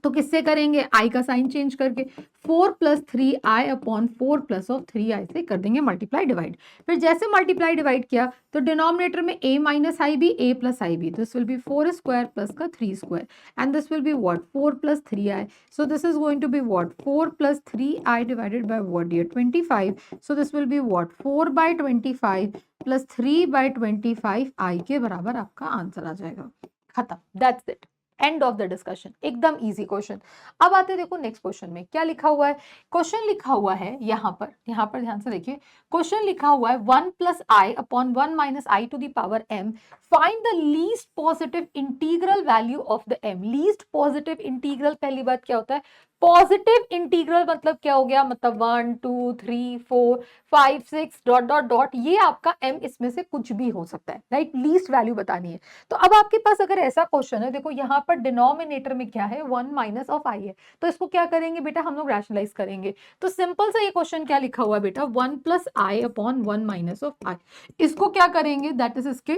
तो किससे करेंगे, i का साइन चेंज करके, 4 + 3i upon 4 plus of 3i से कर देंगे मल्टीप्लाई डिवाइड। फिर जैसे मल्टीप्लाई डिवाइड किया, तो डिनोमिनेटर में a minus i b, a plus i b, this will be 4 square plus का 3 square, and this will be what, 4 + 3i। So this is going to be what, 4 + 3i divided by what dear, 25। So this will be what, 4/25 + 3/25 i के बराबर आपका answer आ जाएगा। खत्म, that's it, end of the discussion, एकदम easy question. अब आते हैं देखो नेक्स्ट क्वेश्चन में क्या लिखा हुआ है। क्वेश्चन लिखा हुआ है यहाँ पर ध्यान से देखिए, क्वेश्चन लिखा हुआ है 1 plus i upon 1 minus i to the power m, find the least positive integral value of the m। Least positive integral, पहली बात क्या होता है, पॉजिटिव इंटीग्रल मतलब क्या हो गया, मतलब 1 2 3 4 5 6 डॉट डॉट डॉट, ये आपका m इसमें से कुछ भी हो सकता है, राइट, लीस्ट वैल्यू बतानी है। तो अब आपके पास अगर ऐसा क्वेश्चन है, देखो यहाँ पर डिनोमिनेटर में क्या है, 1 माइनस ऑफ आई है, तो इसको क्या करेंगे बेटा, हम लोग रैशनलाइज करेंगे। तो सिंपल सा ये क्वेश्चन क्या लिखा हुआ है बेटा, 1 plus i upon 1 minus of i, इसको क्या करेंगे, दैट इज इसके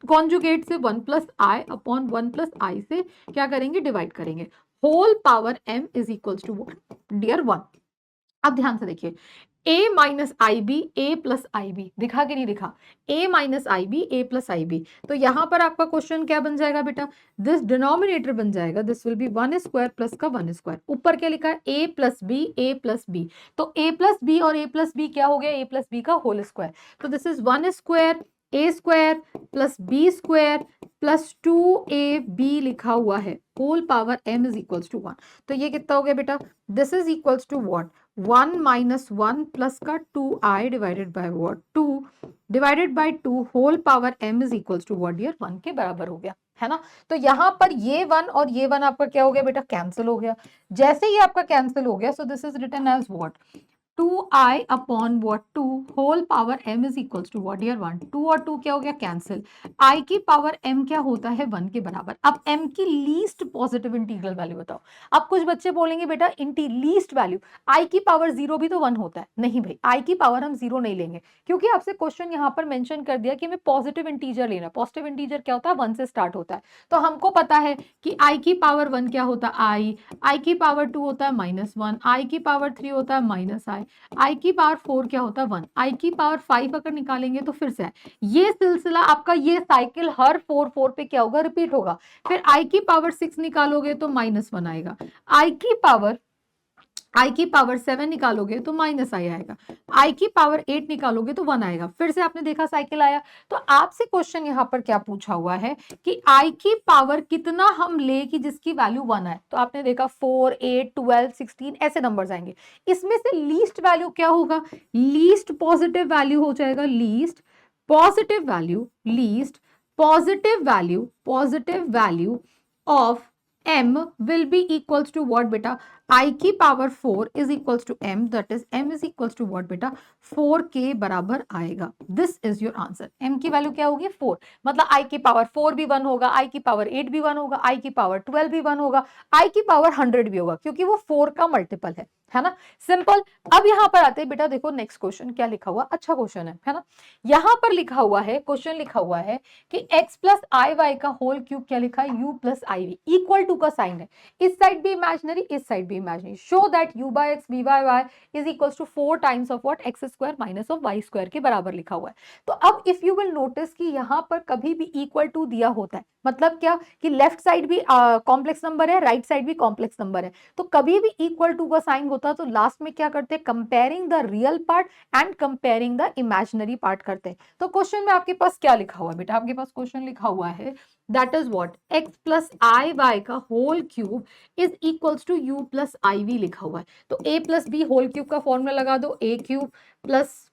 कॉन्जुगेट से 1 plus i upon 1 plus i से क्या करेंगे, डिवाइड करेंगे, whole power m is equals to what, dear 1। अब ध्यान से देखिए, a minus i b, a plus i b, दिखा कि नहीं दिखा, a minus i b, a plus i b. तो यहां पर आपका क्वेश्चन क्या बन जाएगा बेटा, दिस डिनोमिनेटर बन जाएगा, this will be 1 square plus का 1 स्क्वायर, ऊपर क्या लिखा है, a plus b, a plus b, तो a प्लस बी और a प्लस बी क्या हो गया, a प्लस बी का होल स्क्वायर, तो this is 1 square a square plus b square plus 2ab लिखा हुआ है, whole power m is equals to 1। तो ये कितना हो गया बेटा, this is equals to what, 1 minus 1 plus का 2i divided by what, 2 divided by 2 whole power m is equals to what dear, 1 के बराबर हो गया, है ना। तो यहाँ पर ये 1 और ये 1 आपका क्या हो गया बेटा, कैंसिल हो गया। जैसे ही आपका कैंसिल हो गया, so this is written as what, 2i upon what 2 whole power m is equals to what dear 1, 2 और 2 क्या हो गया, कैंसिल, i की पावर m क्या होता है, 1 के बराबर। अब m की लीस्ट पॉजिटिव इंटीग्रल वैल्यू बताओ। अब कुछ बच्चे बोलेंगे बेटा लीस्ट वैल्यू i की पावर 0 भी तो 1 होता है, नहीं भाई, i की पावर हम 0 नहीं लेंगे, क्योंकि आपसे क्वेश्चन यहाँ पर मेंशन कर दिया कि हमें पॉजिटिव इंटीजर लेना। पॉजिटिव इंटीजर क्या होता है, 1 से स्टार्ट होता है, तो हमको पता है कि i की पावर 1 क्या होता है, i की पावर 2 होता है -1, i की पावर 3 होता है -i, i की पावर 4 क्या होता है 1, i की पावर 5 अगर निकालेंगे तो फिर से है। ये सिलसिला आपका, ये साइकिल हर 4 4 पे क्या होगा, रिपीट होगा। फिर i की पावर 6 निकालोगे तो -1 आएगा, i की पावर 7 निकालोगे तो -i आएगा, i की पावर 8 निकालोगे तो 1 आएगा। फिर से आपने देखा साइकिल आया। तो आपसे क्वेश्चन यहाँ पर क्या पूछा हुआ है कि i की पावर कितना हम ले कि जिसकी वैल्यू 1 आए। तो आपने देखा 4 8 12 16 ऐसे नंबर्स आएंगे, इसमें से लीस्ट वैल्यू क्या होगा, लीस्ट पॉजिटिव वैल्यू हो जाएगा, least positive value of m will be equals to what बेटा, i की power 4 is equals to m, that is m is equals to what बेटा, 4 के बराबर आएगा। This is your answer. m की value क्या होगी, 4, मतलब i की पावर 4 भी 1 होगा, i की पावर 8 भी 1 होगा, i की पावर 12 भी 1 होगा, i की पावर 100 भी होगा, क्योंकि वो 4 का मल्टीपल है ना, सिंपल। अब यहाँ पर आते हैं बेटा, देखो नेक्स्ट क्वेश्चन क्या लिखा हुआ, अच्छा क्वेश्चन है ना। यहाँ पर लिखा हुआ है, क्वेश्चन लिखा हुआ है कि x प्लस आई वाई का होल क्यूब क्या लिखा है, u plus i v, equal to का साइन है, इस साइड भी इमेजिनरी, इस साइड भी imaginary, show that u by x v by y is equals to 4 times of what, x square minus of y square के बराबर लिखा हुआ है। तो अब इफ यू विल नोटिस कि यहाँ पर कभी भी इक्वल टू दिया होता है, मतलब क्या कि लेफ्ट साइड भी कॉम्प्लेक्स नंबर है, राइट साइड भी कॉम्प्लेक्स नंबर है, तो कभी भी इक्वल टू का साइन होता है तो लास्ट में क्या करते हैं, comparing the real part and comparing the imaginary part करते हैं। तो क्वेश्चन में आपके पास क्या लिखा हुआ है बेटा, आपके पास क्वेश्चन लिखा हुआ है that is what, x plus i y का whole cube is equals to u plus i v लिखा हुआ है। तो a plus b whole cube का फॉर्मूला लगा दो, a cube plus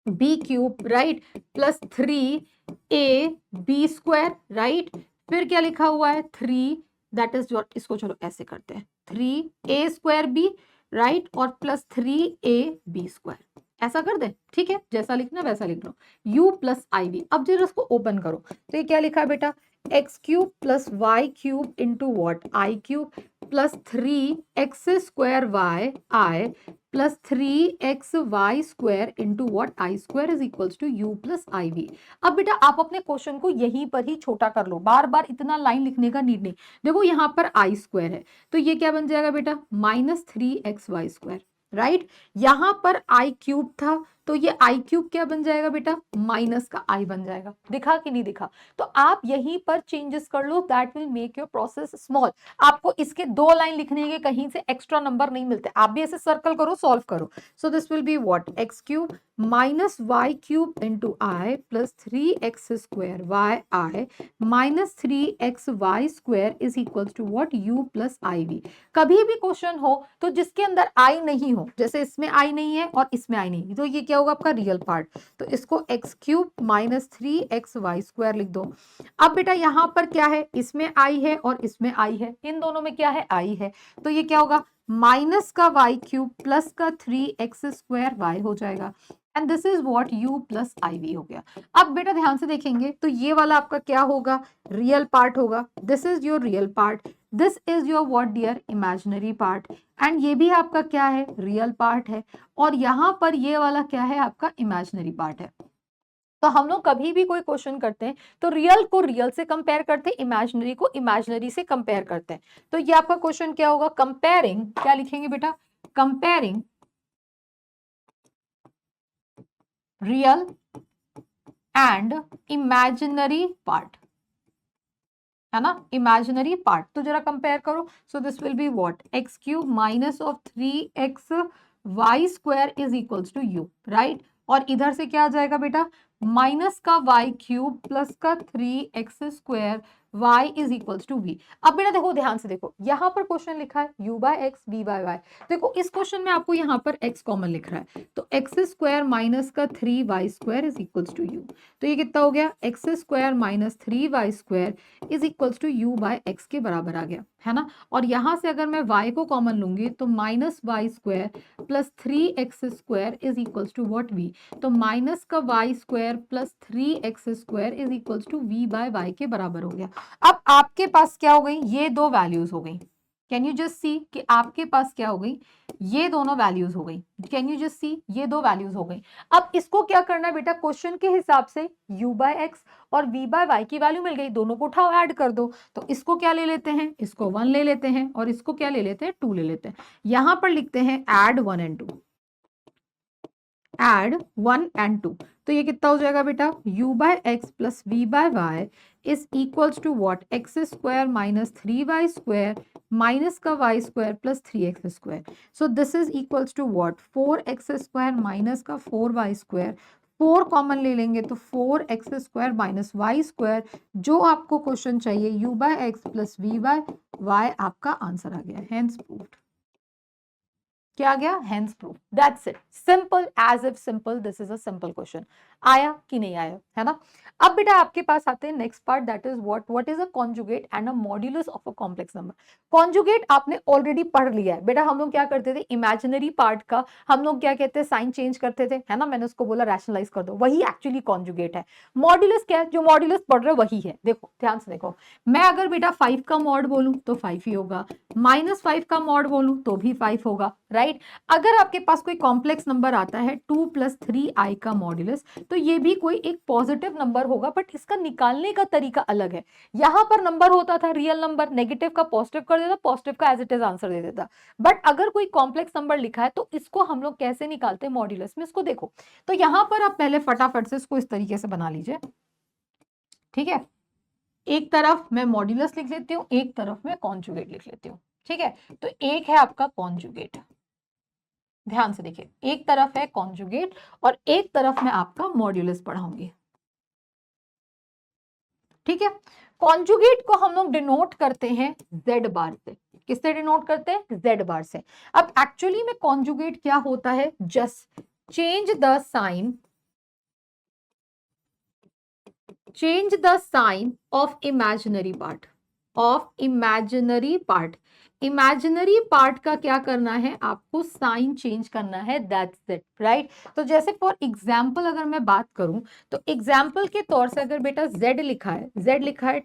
b cube right plus 3ab square right, फिर क्या लिखा हुआ है 3, दैट इज व्हाट, इसको चलो ऐसे करते हैं, 3a स्क्वायर बी राइट और प्लस 3ab स्क्वायर, ऐसा कर दे, ठीक है, जैसा लिखना वैसा लिख लो, u प्लस आई वी। अब जरा इसको ओपन करो, तो ये क्या लिखा है बेटा, x cube plus y cube into what, i cube plus 3x square y i plus 3x y square into what, i square is equals to u plus i v. अब बेटा आप अपने क्वेश्चन को यहीं पर ही छोटा कर लो, बार बार इतना लाइन लिखने का नीड नहीं। देखो यहाँ पर आई स्क्वायर है, तो ये क्या बन जाएगा बेटा, -3xy स्क्वायर राइट, यहाँ पर आई क्यूब था तो ये आई क्यूब क्या बन जाएगा बेटा, माइनस का आई बन जाएगा। दिखा कि नहीं दिखा? तो आप यहीं पर चेंजेस कर लो, that will make your process small. आपको इसके 2 लाइन लिखने के कहीं से एक्स्ट्रा नंबर नहीं मिलते, आप भी ऐसे सर्कल करो, सॉल्व करो। So this will be what, x cube minus y cube into i plus 3x square y i minus 3x y square is equal to what, u plus i v. कभी भी question हो तो जिसके अंदर आई नहीं हो, जैसे इसमें आई नहीं है और इसमें आई नहीं, तो ये क्या होगा आपका रियल पार्ट, तो इसको x cube minus 3x y square लिख दो। अब बेटा यहां पर क्या है, इसमें आई है और इसमें आई है, इन दोनों में क्या है, आई है, तो ये क्या होगा, माइनस का वाई क्यूब प्लस का 3x स्क्वायर वाई हो जाएगा, and this is what u plus i v हो गया। अब बेटा ध्यान से देखेंगे तो ये वाला आपका क्या होगा, रियल पार्ट होगा, this is your real part, this is your what dear, imaginary part, and ये भी आपका क्या है, रियल पार्ट है, और यहां पर ये वाला क्या है, आपका इमेजिनरी पार्ट है। तो हम लोग कभी भी कोई क्वेश्चन करते हैं तो रियल को रियल से कंपेयर करते हैं, इमेजिनरी को इमेजिनरी से कंपेयर करते हैं। तो ये आपका क्वेश्चन क्या होगा, कंपेयरिंग, क्या लिखेंगे बेटा, comparing real and imaginary part, है ना, इमेजिनरी पार्ट। तो जरा कंपेयर करो, so this will be what, x cube minus of 3x y square is equals to u, right, और इधर से क्या आ जाएगा बेटा, माइनस का वाई क्यूब प्लस का 3x square y is equals to v. अब बेटा देखो, ध्यान से देखो, यहां पर क्वेश्चन लिखा है u by x v by y. देखो इस क्वेश्चन में आपको यहाँ पर x कॉमन लिख रहा है, तो एक्स स्क्वायर माइनस का 3y square is equals to u, तो ये कितना हो गया, x square minus 3y square is equals to u by x के बराबर आ गया, है ना। और यहां से अगर मैं y को कॉमन लूंगी तो minus y square plus 3x square is equals to what v, तो माइनस का y square plus 3x square is equals to v by y के बराबर हो गया। अब आपके पास क्या हो गई, ये दो वैल्यूज हो गई, कैन यू जस्ट सी कि आपके पास क्या हो गई, ये दोनों वैल्यूज हो गई, कैन यू जस्ट सी, ये दो वैल्यूज हो गई। अब इसको क्या करना है बेटा, क्वेश्चन के हिसाब से u बाय एक्स और v बाय वाई की वैल्यू मिल गई, दोनों को उठाओ ऐड कर दो, तो इसको क्या ले लेते हैं, इसको 1 ले लेते हैं, और इसको क्या ले लेते हैं, 2 ले लेते हैं। यहां पर लिखते हैं ऐड 1 एंड 2, एड 1 एंड 2, तो ये कितना हो जाएगा बेटा, u by x plus v by y is equals to what, x square minus 3y square minus का y square plus 3x square, so this is equals to what, 4x square minus का 4y square, 4 common ले लेंगे तो 4x square minus y square, जो आपको question चाहिए u by x plus v by y, आपका answer आ गया, हेंस प्रूव्ड। क्या आ गया, hence proof, that's it, simple as if simple, this is a simple question. आया कि नहीं आया, है ना। अब बेटा आपके पास आते हैं next part, that is what is a conjugate and a modulus of a complex number. Conjugate आपने ऑलरेडी पढ़ लिया है बेटा, हम लोग क्या करते थे, इमेजिनरी पार्ट का हम लोग क्या कहते हैं, साइन चेंज करते थे, है ना, मैंने उसको बोला रैशनलाइज कर दो, वही एक्चुअली कॉन्जुगेट है। मॉड्यूलस क्या है, जो मॉड्यूलस पढ़ रहे हो वही है। देखो ध्यान से देखो, मैं अगर बेटा 5 का मॉड बोलूं तो 5 ही होगा, -5 का मॉड बोलूं तो भी 5 होगा, राइट। अगर आपके पास कोई कॉम्प्लेक्स नंबर आता है 2 + 3i का मॉड्यूलस, तो ये भी कोई एक पॉजिटिव नंबर होगा, बट इसका निकालने का तरीका अलग है। यहां पर नंबर होता था रियल नंबर, नेगेटिव का पॉजिटिव कर देता, पॉजिटिव का एज इट इज आंसर दे देता। बट अगर कोई कॉम्प्लेक्स नंबर लिखा है तो इसको हम लोग कैसे निकालते हैं मॉड्यूलस में, इसको देखो। तो यहां पर आप पहले फटाफट से इसको इस तरीके से बना लीजिए, ठीक है। एक तरफ मैं मॉड्यूलस लिख लेती हूँ, एक तरफ मैं कॉन्जुगेट लिख लेती हूँ, ठीक है। तो एक है आपका कॉन्जुगेट, ध्यान से देखिए, एक तरफ है कॉन्जुगेट और एक तरफ मैं आपका मॉड्यूलस पढ़ाऊंगी, ठीक है। कॉन्जुगेट को हम लोग डिनोट करते हैं z बार से, किससे डिनोट करते हैं, z बार से। अब एक्चुअली में कॉन्जुगेट क्या होता है, just change the sign of imaginary part, imaginary part का क्या करना है, आपको साइन चेंज करना है, दैट्स इट, राइट। तो जैसे फॉर एग्जांपल अगर मैं बात करूं, तो एग्जांपल के तौर से अगर बेटा z लिखा है,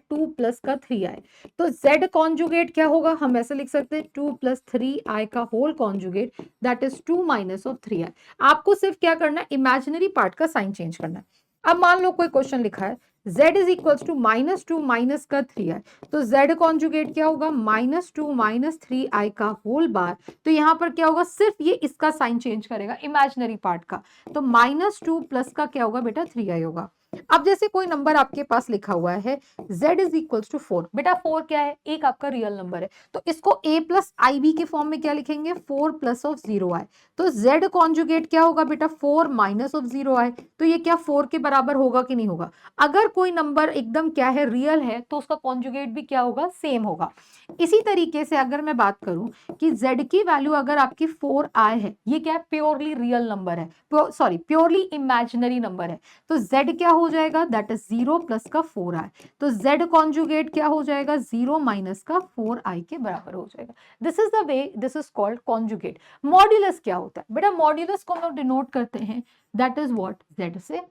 2 + का 3i, तो z कॉन्जुगेट क्या होगा, हम ऐसे लिख सकते हैं 2 + 3i का whole conjugate, that is 2 - 3i। आपको सिर्फ क्या करना है, इमेजिनरी पार्ट का साइन चेंज करना है। अब मान लो कोई क्वेश्चन लिखा है z is equals to -2 minus का 3i, तो z कॉन्जुगेट क्या होगा, -2 माइनस 3i का होल बार। तो यहां पर क्या होगा, सिर्फ ये इसका साइन चेंज करेगा इमेजिनरी पार्ट का, तो -2 प्लस का क्या होगा बेटा 3i होगा। अब जैसे कोई नंबर आपके पास लिखा हुआ है z इज इक्वल्स टू 4, बेटा 4 क्या है, एक आपका रियल नंबर है, तो इसको a प्लस आई बी के फॉर्म में क्या लिखेंगे, 4 प्लस ऑफ 0i। तो z कॉन्जुगेट क्या होगा बेटा, 4 माइनस ऑफ 0i। तो ये क्या 4 के बराबर होगा कि नहीं होगा। अगर कोई नंबर एकदम क्या है, रियल है, तो उसका कॉन्जुगेट भी क्या होगा, सेम होगा। इसी तरीके से अगर मैं बात करूं कि z की वैल्यू अगर आपकी 4i है, ये क्या है, प्योरली रियल नंबर है, सॉरी प्योरली इमेजिनरी नंबर है, तो z क्या हो जाएगा, दैट इज 0 प्लस का 4i। तो z कॉन्जुगेट क्या हो जाएगा, 0 माइनस का 4i के बराबर हो जाएगा। This is the way, this is called conjugate. Modulus क्या होता है बेटा, मॉड्यूलस को हम लोग डिनोट करते हैं, दैट इज व्हाट, z से,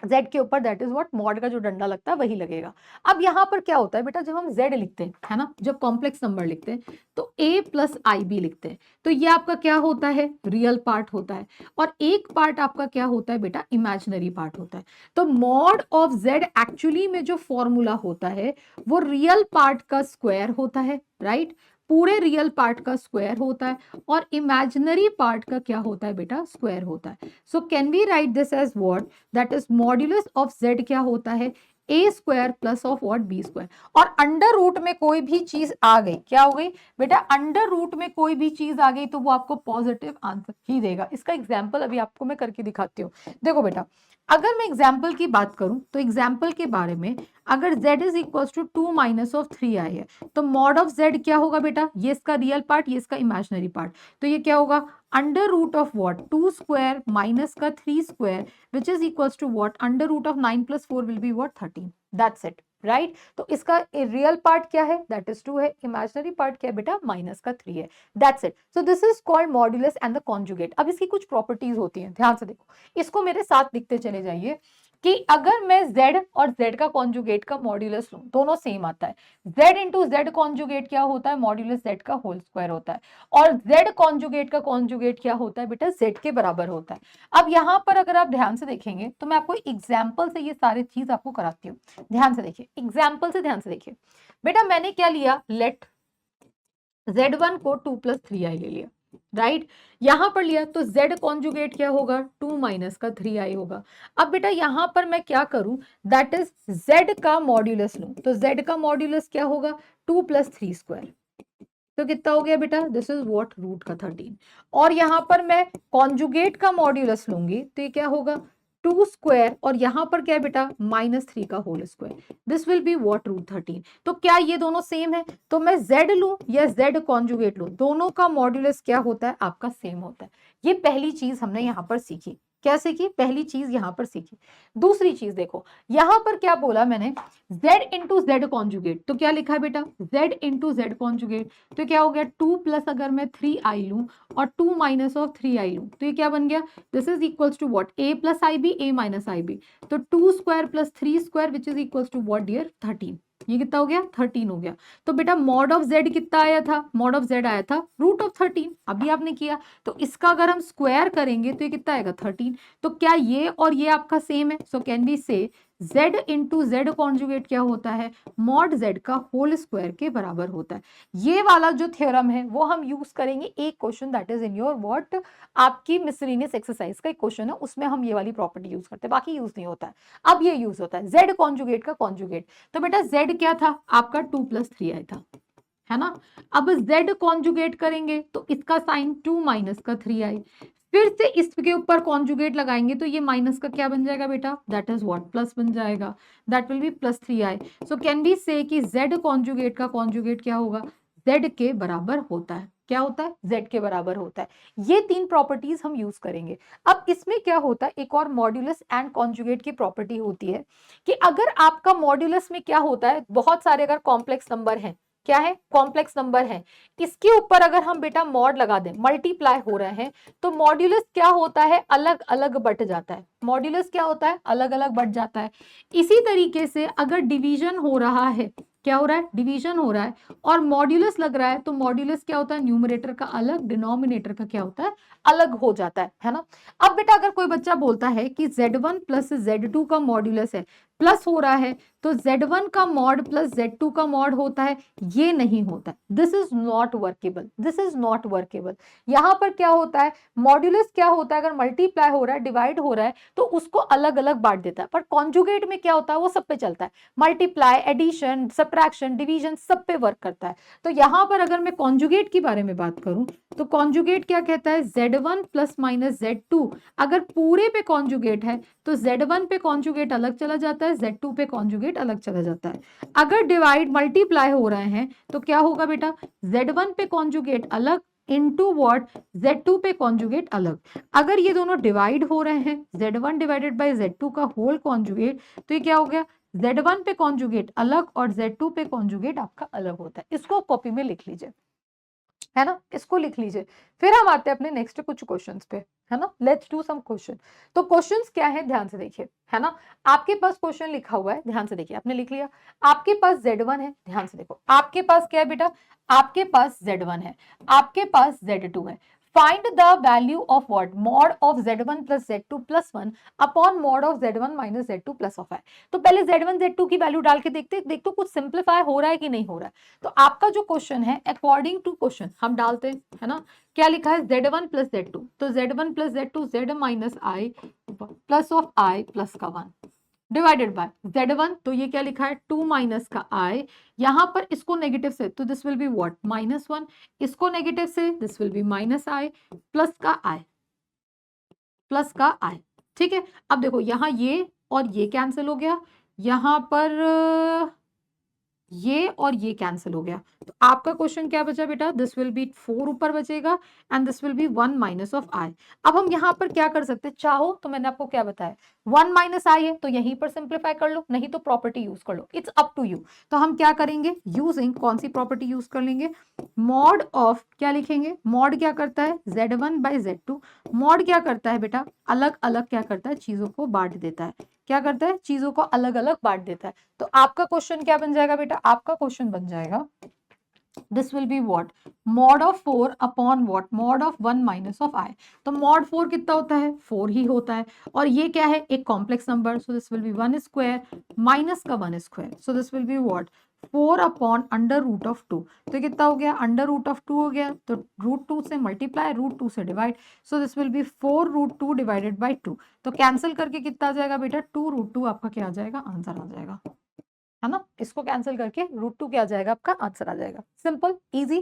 z के ऊपर दैट इज व्हाट, मॉड का जो डंडा लगता है वही लगेगा। अब यहाँ पर क्या होता है बेटा, जब हम z लिखते हैं, है ना, जब कॉम्प्लेक्स नंबर लिखते हैं तो a प्लस आई बी लिखते हैं, तो ये आपका क्या होता है, रियल पार्ट होता है, और एक पार्ट आपका क्या होता है बेटा, इमेजिनरी पार्ट होता है। तो मॉड ऑफ z एक्चुअली में जो फॉर्मूला होता है वो रियल पार्ट का स्क्वायर होता है, राइट, पूरे रियल पार्ट का स्क्वायर होता है, और इमेजिनरी पार्ट का क्या होता है बेटा, स्क्वायर होता है। So can we write this as what, that is modulus of z क्या होता है, a square plus of what, b square. और अंडर रूट में कोई भी चीज आ गई, क्या हो गई बेटा, अंडर रूट में कोई भी चीज आ गई तो वो आपको पॉजिटिव आंसर ही देगा। इसका एग्जाम्पल अभी आपको मैं करके दिखाती हूँ। देखो बेटा, अगर मैं एग्जाम्पल की बात करूं तो एग्जाम्पल के बारे में, अगर z is equal to 2 minus of 3i है, तो मॉड ऑफ z क्या होगा बेटा, ये इसका रियल पार्ट, ये इसका इमेजिनरी पार्ट, तो ये क्या होगा, under root of what, 2 square minus का 3 square which is equals to what, under root of 9 plus 4 will be what, 13। That's it, right. तो इसका रियल पार्ट क्या है, दैट इज 2 है, इमेजिनरी पार्ट क्या है बेटा, माइनस का 3 है। That's it. So this is called modulus and the conjugate. अब इसकी कुछ प्रॉपर्टीज होती हैं, ध्यान से देखो, इसको मेरे साथ लिखते चले जाइए कि अगर मैं z और z का कॉन्जुगेट का मॉड्यूलस लूं, दोनों सेम आता है, z इंटू जेड कॉन्जुगेट क्या होता है, मॉड्यूलस z का होल स्क्वायर होता है, और z कॉन्जुगेट का कॉन्जुगेट क्या होता है बेटा, z के बराबर होता है। अब यहां पर अगर आप ध्यान से देखेंगे तो मैं आपको एग्जाम्पल से ये सारी चीज आपको कराती हूँ। ध्यान से देखिए, एग्जाम्पल से ध्यान से देखिए बेटा, मैंने क्या लिया, लेट z1 को 2 प्लस 3i ले लिया, राइट, यहां पर लिया तो z कॉन्जुगेट क्या होगा, 2 माइनस का 3i होगा। अब बेटा यहां पर मैं क्या करूं, दैट इज z का मॉड्यूलस लूं, तो z का मॉड्यूलस क्या होगा, 2 प्लस 3 स्क्वायर, तो कितना हो गया बेटा, दिस इज व्हाट, रूट का 13। और यहां पर मैं कॉन्जुगेट का मॉड्यूलस लूंगी तो ये क्या होगा, 2 स्क्वायर, और यहां पर क्या है बेटा, -3 का whole square, this will be what, root 13। तो क्या ये दोनों सेम है, तो मैं z लूं या z कॉन्जुगेट लूं, दोनों का मॉड्यूलस क्या होता है, आपका सेम होता है। ये पहली चीज हमने यहां पर सीखी। क्या सीखी, पहली चीज यहां पर सीखी। दूसरी चीज देखो, यहां पर क्या बोला मैंने, z इंटू जेड कॉन्जुगेट, तो क्या लिखा है बेटा, z इंटू जेड कॉन्जुगेट, तो क्या हो गया, 2 प्लस अगर मैं 3i लूं और 2 माइनस ऑफ 3i लूं, तो ये क्या बन गया, this is equals to what, a plus i b, a minus i b, तो 2 square plus 3 square which is equals to what dear, 13। ये कितना हो गया, 13 हो गया। तो बेटा मॉड ऑफ z कितना आया था, मॉड ऑफ z आया था रूट ऑफ 13, अभी आपने किया, तो इसका अगर हम स्क्वायर करेंगे तो ये कितना आएगा, 13। तो क्या ये और ये आपका सेम है, सो कैन बी से z इंटू जेड कॉन्जुगेट क्या होता है, मॉड z का होल स्क्वायर के बराबर होता है। ये वाला जो थ्योरम है वो हम यूज करेंगे एक question, that is in your what, आपकी मिसलेनियस एक्सरसाइज का एक क्वेश्चन है, उसमें हम ये वाली प्रॉपर्टी यूज करते हैं, बाकी यूज नहीं होता है। अब ये यूज होता है z कॉन्जुगेट का कॉन्जुगेट, तो बेटा z क्या था आपका, 2 प्लस 3i था, है ना। अब z कॉन्जुगेट करेंगे तो इसका साइन 2 माइनस का 3i, फिर से इसके ऊपर कॉन्जुगेट लगाएंगे तो ये माइनस का क्या बन जाएगा बेटा, दैट इज व्हाट, प्लस बन जाएगा, that will be plus 3i। So can be से कि z कॉन्जुगेट का कॉन्जुगेट क्या होगा, z के बराबर होता है। क्या होता है, z के बराबर होता है। ये तीन प्रॉपर्टीज हम यूज करेंगे। अब इसमें क्या होता है, एक और मॉड्यूलस एंड कॉन्जुगेट की प्रॉपर्टी होती है कि अगर आपका मॉड्यूलस में क्या होता है, बहुत सारे अगर कॉम्प्लेक्स नंबर हैं, क्या है, कॉम्प्लेक्स नंबर है, इसके ऊपर अगर हम बेटा मॉड लगा दें, मल्टीप्लाई हो रहे हैं, तो मॉड्यूलस क्या होता है, अलग अलग बट जाता है। मॉड्यूलस क्या होता है, अलग अलग बट जाता है। इसी तरीके से अगर डिवीजन हो रहा है क्या हो रहा है, डिवीजन हो रहा है, और मॉड्यूलस लग रहा है, तो मॉड्यूलस क्या होता है, न्यूमरेटर का अलग, डिनोमिनेटर का क्या होता है, अलग हो जाता है ना। अब बेटा अगर कोई बच्चा बोलता है कि Z1 प्लस Z2 का मॉड्यूलस है, प्लस हो रहा है, तो Z1 का मॉड प्लस Z2 का मॉड होता है, ये नहीं होता, this is not workable, this is not workable. यहां पर क्या होता है, मॉड्यूलस क्या होता है, अगर मल्टीप्लाई हो रहा है, डिवाइड हो रहा है, तो उसको अलग अलग बांट देता है, पर कॉन्जुगेट में क्या होता है, वो सब पे चलता है, मल्टीप्लाई, एडिशन, सब्ट्रैक्शन, डिवीजन सब पे वर्क करता है। तो यहां पर अगर मैं कॉन्जुगेट के बारे में बात करूं, तो कॉन्जुगेट क्या कहता है, Z1 प्लस माइनस Z2, अगर पूरे पे कॉन्जुगेट है तो Z1 पे कॉन्जुगेट अलग चला जाता है, Z2 पे कॉन्जुगेट अलग चला जाता है। अगर डिवाइड मल्टीप्लाई हो रहे हैं तो क्या होगा बेटा, Z1 पे कॉन्जुगेट अलग इनटू व्हाट, Z2 पे कॉन्जुगेट अलग। अगर ये दोनों डिवाइड हो रहे हैं, Z1 डिवाइडेड बाय Z2 का होल कॉन्जुगेट, तो ये क्या हो गया, Z1 पे कॉन्जुगेट अलग और Z2 पे कॉन्जुगेट आपका अलग होता है। इसको कॉपी में लिख लीजिए, है ना, इसको लिख लीजिए। फिर हम आते हैं अपने नेक्स्ट कुछ क्वेश्चंस पे, है ना, लेट्स डू सम क्वेश्चन। तो क्वेश्चंस क्या है, ध्यान से देखिए, है ना, आपके पास क्वेश्चन लिखा हुआ है, ध्यान से देखिए, आपने लिख लिया, आपके पास Z1 है, ध्यान से देखो, आपके पास क्या है बेटा, आपके पास Z1 है, आपके पास Z2 है, find the value of what, mod of Z1 plus Z2 plus 1 upon mod of Z1 minus Z2 plus of I। तो पहले Z1 Z2 की वैल्यू डाल के देखते कुछ सिंप्लीफाई हो रहा है कि नहीं हो रहा है। तो आपका जो क्वेश्चन है अकॉर्डिंग टू क्वेश्चन हम डालते हैं, है ना, क्या लिखा है, Z1 प्लस Z2, तो Z1 plus Z2 Z minus I plus of I plus का 1 डिवाइडेड बाय Z1, तो ये क्या लिखा है, 2 माइनस का I, यहां पर इसको नेगेटिव से तो दिस विल बी व्हाट, -1, इसको नेगेटिव से this will be minus I plus का I, प्लस का I। ठीक है, अब देखो यहां ये और ये कैंसिल हो गया, यहां पर ये और ये कैंसिल हो गया, तो आपका क्वेश्चन क्या बचा बेटा, दिस विल बी 4 ऊपर बचेगा and this will be 1 minus of I। अब हम यहां पर क्या कर सकते हैं, चाहो तो मैंने आपको क्या बताया, 1 माइनस I है तो यहीं पर सिंप्लीफाई कर लो, नहीं तो प्रॉपर्टी यूज कर लो, इट्स अप टू यू। तो हम क्या करेंगे, यूजिंग कौन सी प्रॉपर्टी यूज कर लेंगे, मॉड ऑफ, क्या लिखेंगे, मॉड क्या करता है, Z1 बाई Z2, मॉड क्या करता है बेटा, अलग अलग क्या करता है, चीजों को बांट देता है, क्या करता है, चीजों को अलग अलग बांट देता है। तो आपका क्वेश्चन क्या बन जाएगा बेटा, आपका क्वेश्चन बन जाएगा, this will be what, mod of 4 upon what, mod of 1 minus of I। तो मॉड 4 कितना होता है, 4 ही होता है, और ये क्या है, एक complex number, so this will be 1 square minus का 1 square, so this will be what, 4 upon under root of 2। तो कितना हो गया, अंडर रूट ऑफ 2 हो गया, तो रूट 2 से मल्टीप्लाई, रूट 2 से divide, so this will be 4 root 2 divided by 2। तो कैंसिल करके कितना आ जाएगा बेटा, 2 रूट 2 आपका क्या आ जाएगा, आंसर आ जाएगा, है ना, इसको कैंसिल करके रूट 2 क्या आ जाएगा, आपका आंसर आ जाएगा, सिंपल इजी।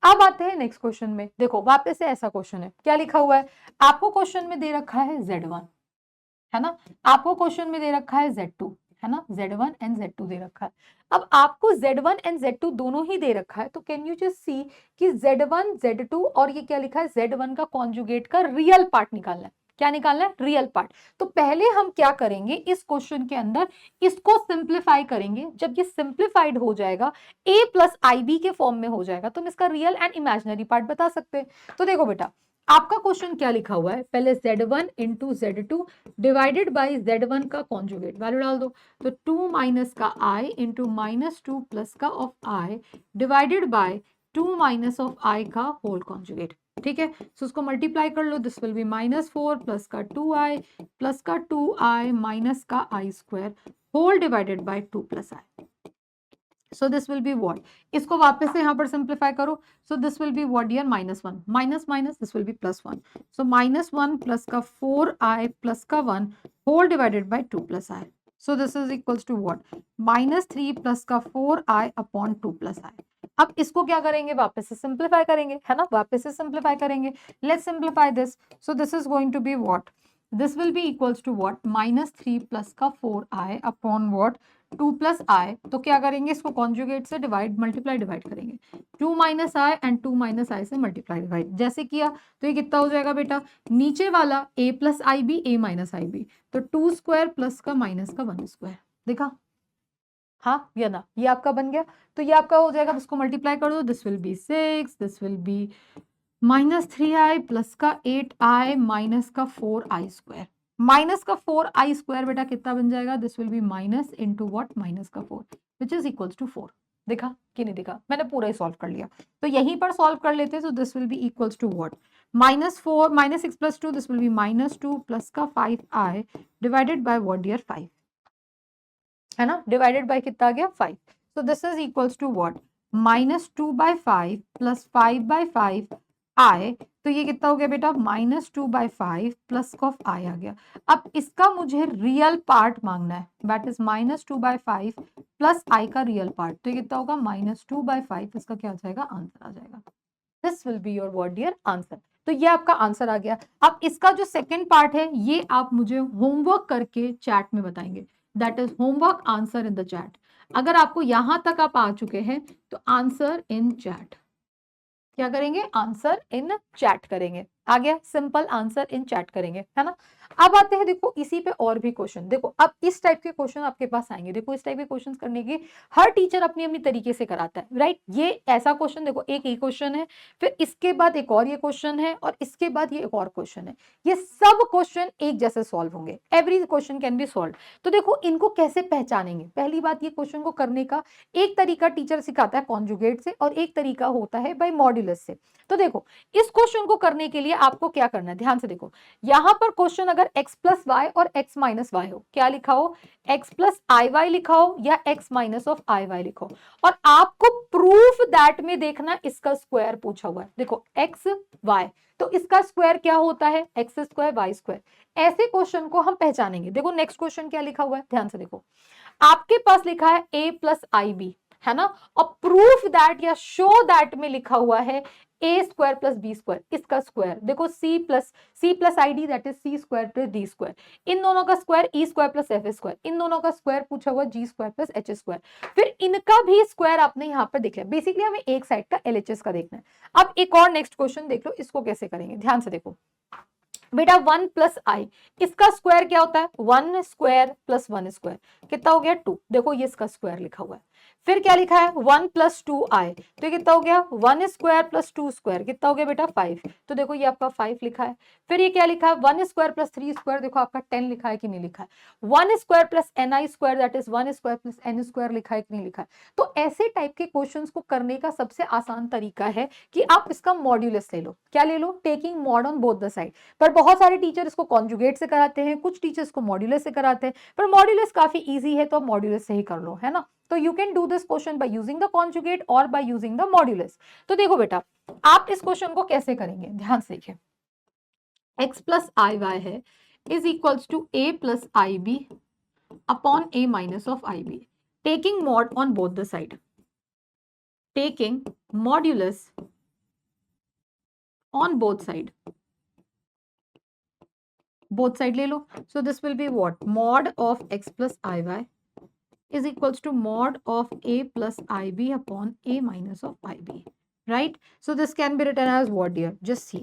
अब आते हैं नेक्स्ट क्वेश्चन में, देखो वापस से ऐसा क्वेश्चन है, क्या लिखा हुआ है, आपको क्वेश्चन में दे रखा है Z1, है ना, आपको क्वेश्चन में दे रखा है Z2, है ना, Z1 एंड Z2 दे रखा है। अब आपको Z1 एंड Z2 दोनों ही दे रखा है, तो कैन यू जस्ट सी कि Z1 Z2 और ये क्या लिखा है, Z1 का कॉन्जुगेट का रियल पार्ट निकालना है, क्या निकालना है, रियल पार्ट। तो पहले हम क्या करेंगे, इस क्वेश्चन के अंदर इसको सिंप्लीफाई करेंगे, जब ये सिंप्लीफाइड हो जाएगा, a प्लस IB के फॉर्म में हो जाएगा, तो हम इसका रियल एंड इमेजिनरी पार्ट बता सकते हैं। तो देखो बेटा, आपका क्वेश्चन क्या लिखा हुआ है, पहले Z1 into Z2 divided by Z1 का कॉन्जुगेट वैल्यू डाल दो, तो 2 माइनस का I इंटू -2 प्लस का of I divided by 2 minus of I का होल कॉन्जुगेट। ठीक है, सो उसको मल्टीप्लाई कर लो, दिस विल बी -4 प्लस का 2I प्लस का 2I माइनस का I square whole divided by 2 plus I। So this will be what, इसको वापस से यहाँ पर सिंप्लीफाई करो, so this will be what dear, -1 minus minus this will be +1, so -1 plus का 4I प्लस का 1 whole divided by 2 plus I। So this is equals to what, -3 plus का 4I upon 2 plus I। अब इसको क्या करेंगे, वापस से simplify करेंगे, है ना, वापस से सिंप्लीफाई करेंगे, let's simplify this, so this is going to be what, this will be equals to what, -3 plus का 4I upon what 2 plus I। तो क्या करेंगे, इसको कॉन्जुगेट से डिवाइड मल्टीप्लाई डिवाइड करेंगे, 2 minus I and 2 minus I से multiply divide जैसे किया, तो ये कितना हो जाएगा बेटा, नीचे वाला a plus IB a minus IB, तो 2 स्क्वायर प्लस का माइनस का 1 स्क्वायर, देखा, हाँ या ना, ये आपका बन गया। तो ये आपका हो जाएगा, इसको मल्टीप्लाई कर दो, this will B 6, this will B -3I plus का 8I माइनस का 4I स्क्वायर, माइनस का 4I स्क्वायर बेटा कितना बन जाएगा, this will be minus into what, minus का 4, विच इज इक्वल्स टू 4। दिखा कि नहीं दिखा? मैंने पूरा ही सॉल्व कर लिया। तो यहीं पर सॉल्व कर लेते हैं। तो this will be equals to what? -4 -6 + 2, this will be -2 plus का 5i divided by what dear? 5, है ना? डिवाइडेड बाय कितना आ गया? 5। So this is equals to what? -2/5 plus 5/5 i। तो ये कितना हो गया बेटा? -2/5 प्लस ऑफ i आ गया। अब इसका मुझे रियल पार्ट मांगना है, दैट इज -2/5 प्लस i का रियल पार्ट। तो ये कितना होगा? -2/5। इसका क्या आ जाएगा? आंसर आ जाएगा। This will be your what dear? Answer. तो ये आपका आंसर आ गया। अब इसका जो सेकंड पार्ट है ये आप मुझे होमवर्क करके चैट में बताएंगे, that is homework answer in the chat. अगर आपको यहां तक आप आ चुके हैं तो आंसर इन चैट। क्या करेंगे? आंसर इन चैट करेंगे। आ गया? सिंपल आंसर इन चैट करेंगे, है ना? अब आते हैं, देखो इसी पे और भी क्वेश्चन। देखो अब इस टाइप के क्वेश्चन आपके पास आएंगे। देखो इस टाइप के क्वेश्चन करने की हर टीचर अपनी अपनी तरीके से कराता है, राइट? ये ऐसा क्वेश्चन, देखो एक ये क्वेश्चन है, फिर इसके बाद एक और ये क्वेश्चन है, और इसके बाद ये एक और क्वेश्चन है। ये सब क्वेश्चन एक जैसे सॉल्व होंगे। Every question can be solve. तो देखो इनको कैसे पहचानेंगे? पहली बात, ये क्वेश्चन को करने का एक तरीका टीचर सिखाता है कॉन्जुगेट से, और एक तरीका होता है बाय मॉड्यूलस से। तो देखो इस क्वेश्चन को करने के लिए आपको क्या करना है, ध्यान से देखो। यहां पर क्वेश्चन अगर x प्लस वाई और x माइनस वाई हो, क्या लिखा हो? x प्लस आई वाई लिखा हो या x minus of i y लिखो, और आपको प्रूफ दैट में देखना इसका स्क्वायर पूछा हुआ है। देखो x y, तो इसका स्क्वायर क्या होता है? X square y square. ऐसे क्वेश्चन को हम पहचानेंगे। देखो नेक्स्ट क्वेश्चन क्या लिखा हुआ है, ध्यान से देखो। आपके पास लिखा है a प्लस आई बी, है ना? और प्रूफ दैट या शो दैट में लिखा हुआ है a square plus b square. इसका स्क्वायर देखो c plus i d, that is c square plus d square. इन दोनों का square e square plus f square. इन दोनों का स्क्वायर पूछा हुआ g square plus h square. फिर इनका भी स्क्वायर आपने यहाँ पर देख लिया। बेसिकली हमें एक साइड का एलएचएस का देखना है। अब एक और नेक्स्ट क्वेश्चन देख लो, इसको कैसे करेंगे, ध्यान से देखो बेटा। 1 प्लस आई, इसका स्क्वायर क्या होता है? 1 स्क्वायर प्लस 1 स्क्वायर, कितना हो गया? 2। देखो ये इसका स्क्वायर लिखा हुआ है। फिर क्या लिखा है? 1 प्लस 2 आई, तो ये कितना हो गया? 1 स्क्वायर प्लस 2 स्क्वायर, कितना हो गया बेटा? 5। तो देखो ये आपका 5 लिखा है। फिर ये क्या लिखा है? 1 स्क्वायर प्लस 3 स्क्वायर, देखो आपका 10 लिखा है कि नहीं लिखा है? 1 square plus n i square, that is 1 square plus n square, लिखा है कि नहीं लिखा है? तो ऐसे टाइप के क्वेश्चंस को करने का सबसे आसान तरीका है कि आप इसका मॉड्यूलस ले लो। क्या ले लो? Taking mod on both the side. पर बहुत सारे टीचर इसको कॉन्जुगेट से कराते हैं, कुछ टीचर्स को मॉड्यूलस से कराते हैं, पर मॉड्यूलस काफी इजी है तो मॉड्यूलस से ही कर लो, है ना? तो you can do this question by using the conjugate और बाय यूजिंग द मॉड्यूलस। तो देखो बेटा आप इस क्वेश्चन को कैसे करेंगे, ध्यान से देखिए। x प्लस आई वाई है is equals to a plus i b upon a minus of i b, taking mod on both the side, taking modulus on both side. Both side ले लो। So this will be what? Mod of x plus i y is equals to mod of a plus ib upon a minus of ib, right? So this can be written as what dear? Just see,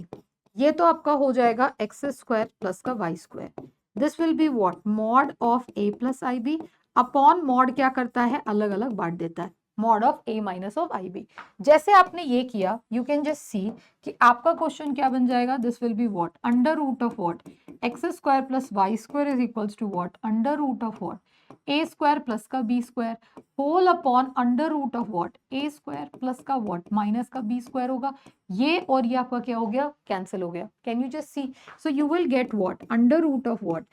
ये तो आपका हो जाएगा x square plus का y square. This will be what? Mod of a plus ib upon mod क्या करता है? अलग अलग बांट देता है, mod of a minus of ib। जैसे आपने ये किया, you can just see कि आपका क्वेश्चन क्या बन जाएगा? This will be what? Under root of what? x square plus y square is equals to what? Under root of what? A square plus का b square whole upon under root of what? A square plus का what? Minus का b square होगा। ये और ये आपका क्या हो गया? कैंसिल हो गया। Can you just see? So you will get what? Under root of what?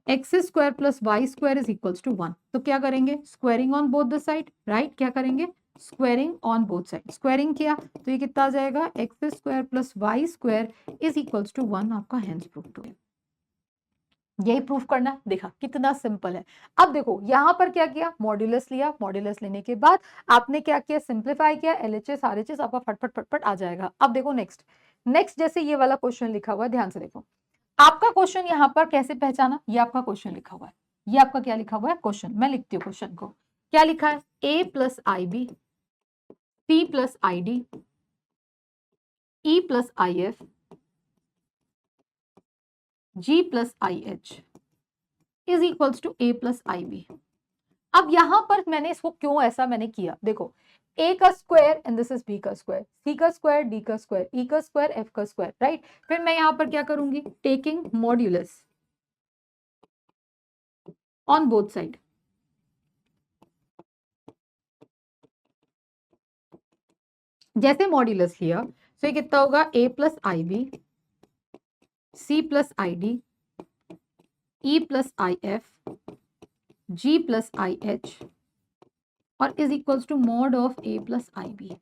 X square plus y square is equals to 1। तो क्या करेंगे? Squaring on both the side, right? क्या करेंगे? Squaring on both side. Squaring किया तो ये कितना आ जाएगा? X square plus y square is equals to 1। आपका हैंस प्रूफ टू। यही प्रूफ करना। देखा कितना सिंपल है। अब देखो यहां पर क्या किया? मॉड्यूलस लिया। मॉड्यूलस लेने के बाद आपने क्या किया? सिंप्लीफाई किया। एलएचएस आरएचएस आपका फटफट फटफट आ जाएगा। अब देखो नेक्स्ट जैसे ये वाला क्वेश्चन लिखा हुआ है, ध्यान से देखो। आपका क्वेश्चन यहां पर कैसे पहचाना? ये आपका क्वेश्चन लिखा हुआ है। ये आपका क्या लिखा हुआ है? क्वेश्चन। मैं लिखती हूँ क्वेश्चन को। क्या लिखा है? A plus i b, p plus i d, e plus i f, g plus i h is equals to a plus i b. अब यहां पर मैंने इसको क्यों ऐसा मैंने किया? देखो a का square and this is b का स्क्वायर, c का स्क्वायर, d का स्क्वायर, e का स्क्वायर, f का स्क्वायर, राइट? फिर मैं यहां पर क्या करूंगी? Taking modulus on both side, जैसे मॉड्यूलस लिया तो ये कितना होगा, a plus i b, c plus i d, e plus i f, g plus i h और is equals to mod of a plus i b.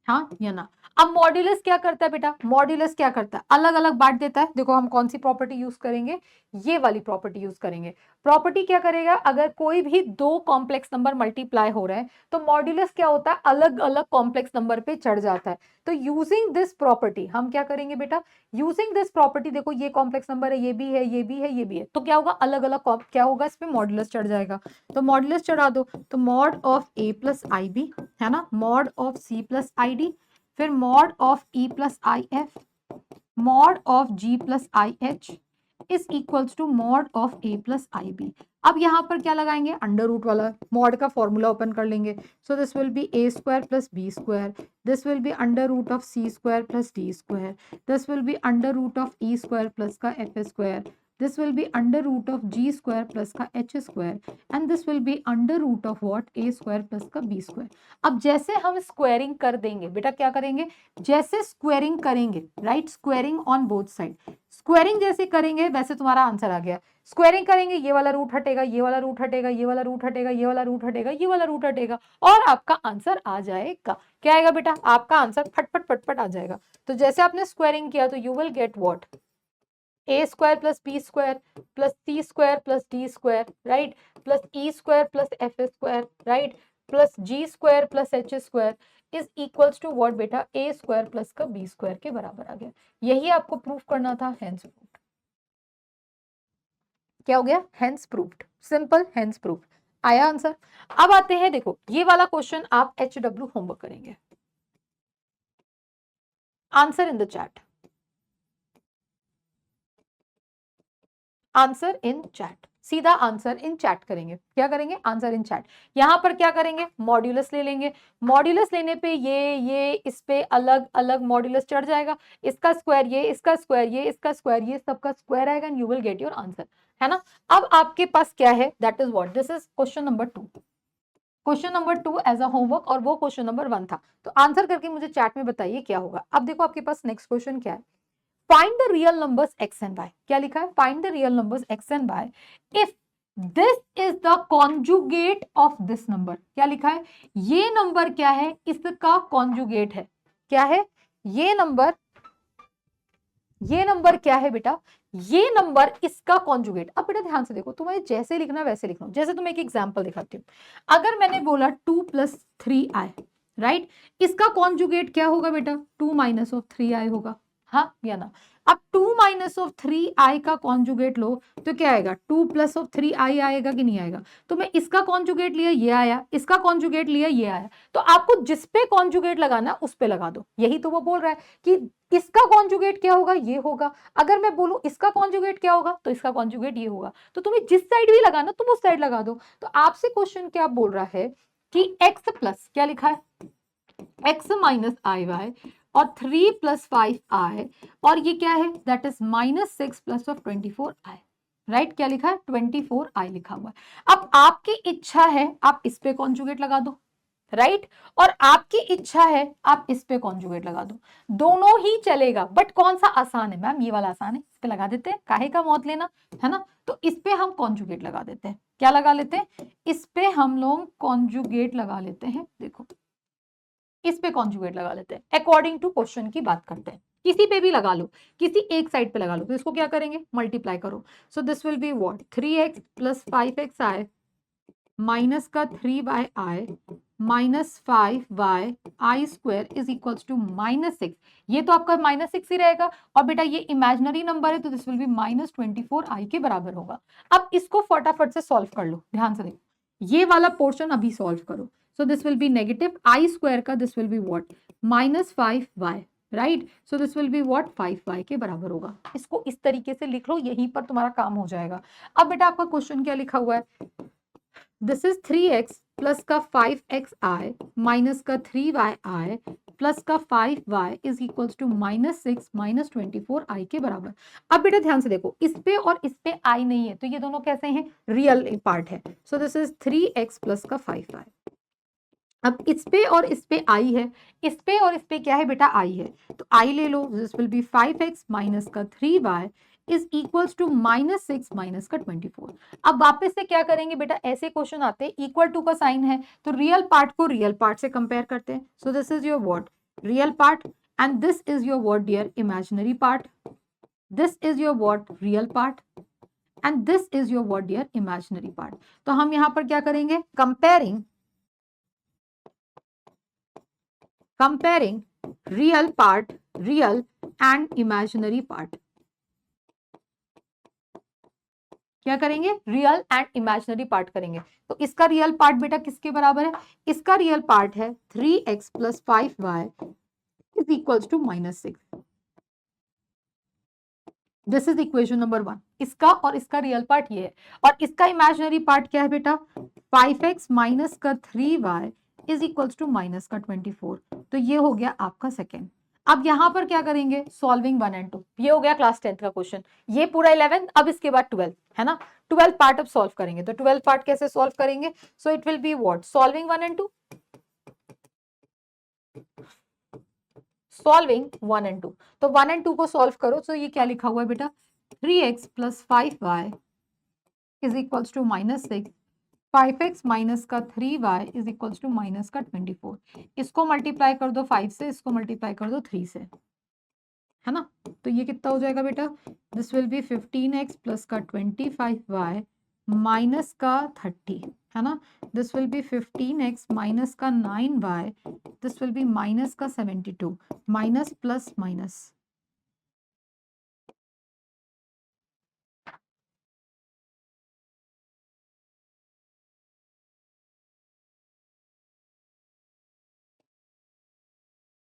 हाँ या ना। अब मॉड्यूलस क्या करता है बेटा, मॉड्यूलस क्या करता है, अलग अलग बांट देता है। देखो हम कौन सी प्रॉपर्टी यूज करेंगे, ये वाली प्रॉपर्टी यूज करेंगे। प्रॉपर्टी क्या करेगा, अगर कोई भी दो कॉम्प्लेक्स नंबर मल्टीप्लाई हो रहे हैं तो मॉड्यूलस क्या होता है, अलग अलग कॉम्प्लेक्स नंबर पे चढ़ जाता है। तो यूजिंग दिस प्रॉपर्टी हम क्या करेंगे बेटा, यूजिंग दिस प्रॉपर्टी, देखो ये कॉम्प्लेक्स नंबर है, ये भी है, ये भी है, ये भी है, तो क्या होगा, अलग अलग क्या होगा, इस पे मॉड्यूलस चढ़ जाएगा। तो मॉड्यूलस चढ़ा दो, तो mod of a plus i b है ना, mod of c plus i d, फिर mod of E plus i f, mod of G plus i h is equals to mod of A plus i b. अब यहां पर क्या लगाएंगे, under root वाला mod का फॉर्मूला ओपन कर लेंगे। So this will be a square plus b square, this will be under root of c square plus d square, this will be under root of e square plus का f square, this will be under root of g square plus का h square and this will be under root of what, a square plus का b square। अब जैसे हम squaring कर देंगे बेटा, क्या करेंगे, जैसे स्क्वायरिंग करेंगे, right, squaring on both side, squaring जैसे करेंगे वैसे तुम्हारा आंसर आ गया। स्क्वायरिंग करेंगे, ये वाला रूट हटेगा, ये वाला रूट हटेगा, ये वाला रूट हटेगा, ये वाला रूट हटेगा, ये वाला रूट हटेगा और आपका आंसर आ जाएगा। क्या आएगा बेटा, आपका आंसर फटफट फटफट आ जाएगा। तो जैसे आपने स्क्वायरिंग किया तो you will get what, a square plus b square plus c square plus d square, right, plus e square plus f square, right, plus g square plus h square is equals to what बेटा, a square plus का b square के बराबर आ गया। यही आपको proof करना था, hence proved. क्या हो गया, hence proved, simple, hence proved, आया आंसर। अब आते हैं, देखो ये वाला क्वेश्चन आप HW होमवर्क करेंगे, answer in the chat, answer in chat, सीधा आंसर इन चैट करेंगे। क्या करेंगे, आंसर इन चैट। यहां पर क्या करेंगे, मॉड्यूलस ले लेंगे, मॉड्यूलस लेने पे ये इस पे अलग अलग मॉड्यूलस चढ़ जाएगा, इसका स्क्वायर ये, इसका स्क्वायर ये, इसका स्क्वायर ये, सबका स्क्वायर आएगा and you will get your answer, है ना। अब आपके पास क्या है, that is what, this is question number 2, question number 2 as a homework और वो क्वेश्चन नंबर 1 था। तो आंसर करके मुझे चैट में बताइए क्या होगा। अब देखो आपके पास नेक्स्ट क्वेश्चन क्या है, find the real numbers x and y। क्या लिखा है, find the real numbers x and y if this is the conjugate of this number। क्या लिखा है, ये नंबर क्या है, इसका कॉन्जुगेट है। क्या है, ये नंबर क्या है बेटा, ये नंबर इसका कॉन्जुगेट। अब बेटा ध्यान से देखो, तुम्हें जैसे लिखना वैसे लिख लो। जैसे तुम्हें एक एग्जांपल दिखाती हूँ, अगर मैंने बोला 2 + 3i, राइट, इसका कॉन्जुगेट क्या होगा बेटा, 2 - 3i होगा, हाँ या ना। अब 2 - 3i का कॉन्जुगेट लो तो क्या आएगा, 2 + 3i आएगा कि नहीं आएगा। तो मैं इसका कॉन्जुगेट लिया, ये आया, इसका कॉन्जुगेट लिया, ये आया। तो आपको जिस पे कॉन्जुगेट लगाना उस पे लगा दो। यही तो वो बोल रहा है कि इसका कॉन्जुगेट क्या होगा, ये होगा। अगर मैं बोलूं इसका कॉन्जुगेट क्या होगा, तो इसका कॉन्जुगेट ये होगा। तो तुम्हें जिस साइड भी लगाना तुम उस साइड लगा दो। तो आपसे क्वेश्चन क्या बोल रहा है कि x प्लस, क्या लिखा है, x - iy और 3 + 5i और ये क्या है, दैट इज -6 + 24i, राइट। क्या लिखा है, 24i लिखा हुआ है। अब आपकी इच्छा है आप इस पे कॉन्जुगेट लगा दो, राइट, और आपकी इच्छा है आप इस पे कॉन्जुगेट लगा दो, दोनों ही चलेगा। बट कौन सा आसान है, मैम ये वाला आसान है, इस पे लगा देते हैं, काहे का मौत लेना, है ना। तो इस पे हम कॉन्जुगेट लगा देते हैं। क्या लगा लेते हैं, इस पे हम लोग कॉन्जुगेट लगा लेते हैं। देखो इस पे कॉन्जुगेट लगा लेते हैं, अकॉर्डिंग टू क्वेश्चन की बात करते हैं। किसी पे भी लगा लो, किसी एक साइड पे लगा लो, तो इसको क्या करेंगे, मल्टीप्लाई करो। So this will be what, 3x + 5xi minus का 3y minus 5y i square is equals to -6। ये तो आपका -6 ही रहेगा और बेटा ये इमेजिनरी नंबर है तो दिस विल बी -24i के बराबर होगा। अब इसको फटाफट से सॉल्व कर लो, ध्यान से देखो, ये वाला पोर्शन अभी सॉल्व करो। So this will be negative i square का, this will be what, -5y, right. So this will be what, 5y के बराबर होगा। इसको इस तरीके से लिख लो, यहीं पर तुम्हारा काम हो जाएगा। अब बेटा आपका क्वेश्चन क्या लिखा हुआ है, दिस इज 3x प्लस का 5xi माइनस का 3yi प्लस का 5y is equals to -6 - 24i के बराबर। अब बेटा ध्यान से देखो, इस पे और इस पे i नहीं है तो ये दोनों कैसे हैं, रियल पार्ट है। सो दिस इज 3x प्लस का 5y। अब इस पे और इस पे आई है, इस पे और इस पे क्या है बेटा, आई है, तो आई ले लो, this will be 5x minus का 3y is equals to -6 minus का 24। अब वापस से क्या करेंगे बेटा, ऐसे क्वेश्चन आते हैं, इक्वल टू का साइन है तो रियल पार्ट को रियल पार्ट से कंपेयर करते हैं। So this is your what, real part, and this is your what dear, imaginary part. This is your what, real part, and this is your what dear, imaginary part. तो हम यहां पर क्या करेंगे, comparing real part, real and imaginary part. क्या करेंगे, real and imaginary part करेंगे। तो इसका रियल पार्ट बेटा किसके बराबर है, इसका रियल पार्ट है 3x plus 5y is equals to -6। This is equation number 1। इसका और इसका रियल पार्ट ये है, और इसका इमेजिनरी पार्ट क्या है बेटा, 5x माइनस का 3y is equals to minus का 24। तो ये हो गया आपका सेकेंड। अब यहां पर क्या करेंगे, सॉल्विंग 1 एंड 2। ये हो गया क्लास 10th का क्वेश्चन, ये पूरा 11। अब इसके बाद 12 है ना, 12 पार्ट अब सॉल्व करेंगे। तो 12 पार्ट कैसे सॉल्व करेंगे, so it will be what, solving 1 and 2, solving 1 and 2। तो 1 एंड 2 को सॉल्व करो। तो ये क्या लिखा हुआ है बेटा, 3x plus 5y is equals to -6, 5x minus का 3y is equals to minus का 24। इसको मल्टीप्लाई कर दो 5 से, इसको मल्टीप्लाई कर दो 3 से, है ना। तो ये कितना हो जाएगा बेटा, this will B 15x plus का 25y माइनस का 30, है ना। This will B 15x minus का 9y, this will be minus का 72, माइनस प्लस माइनस,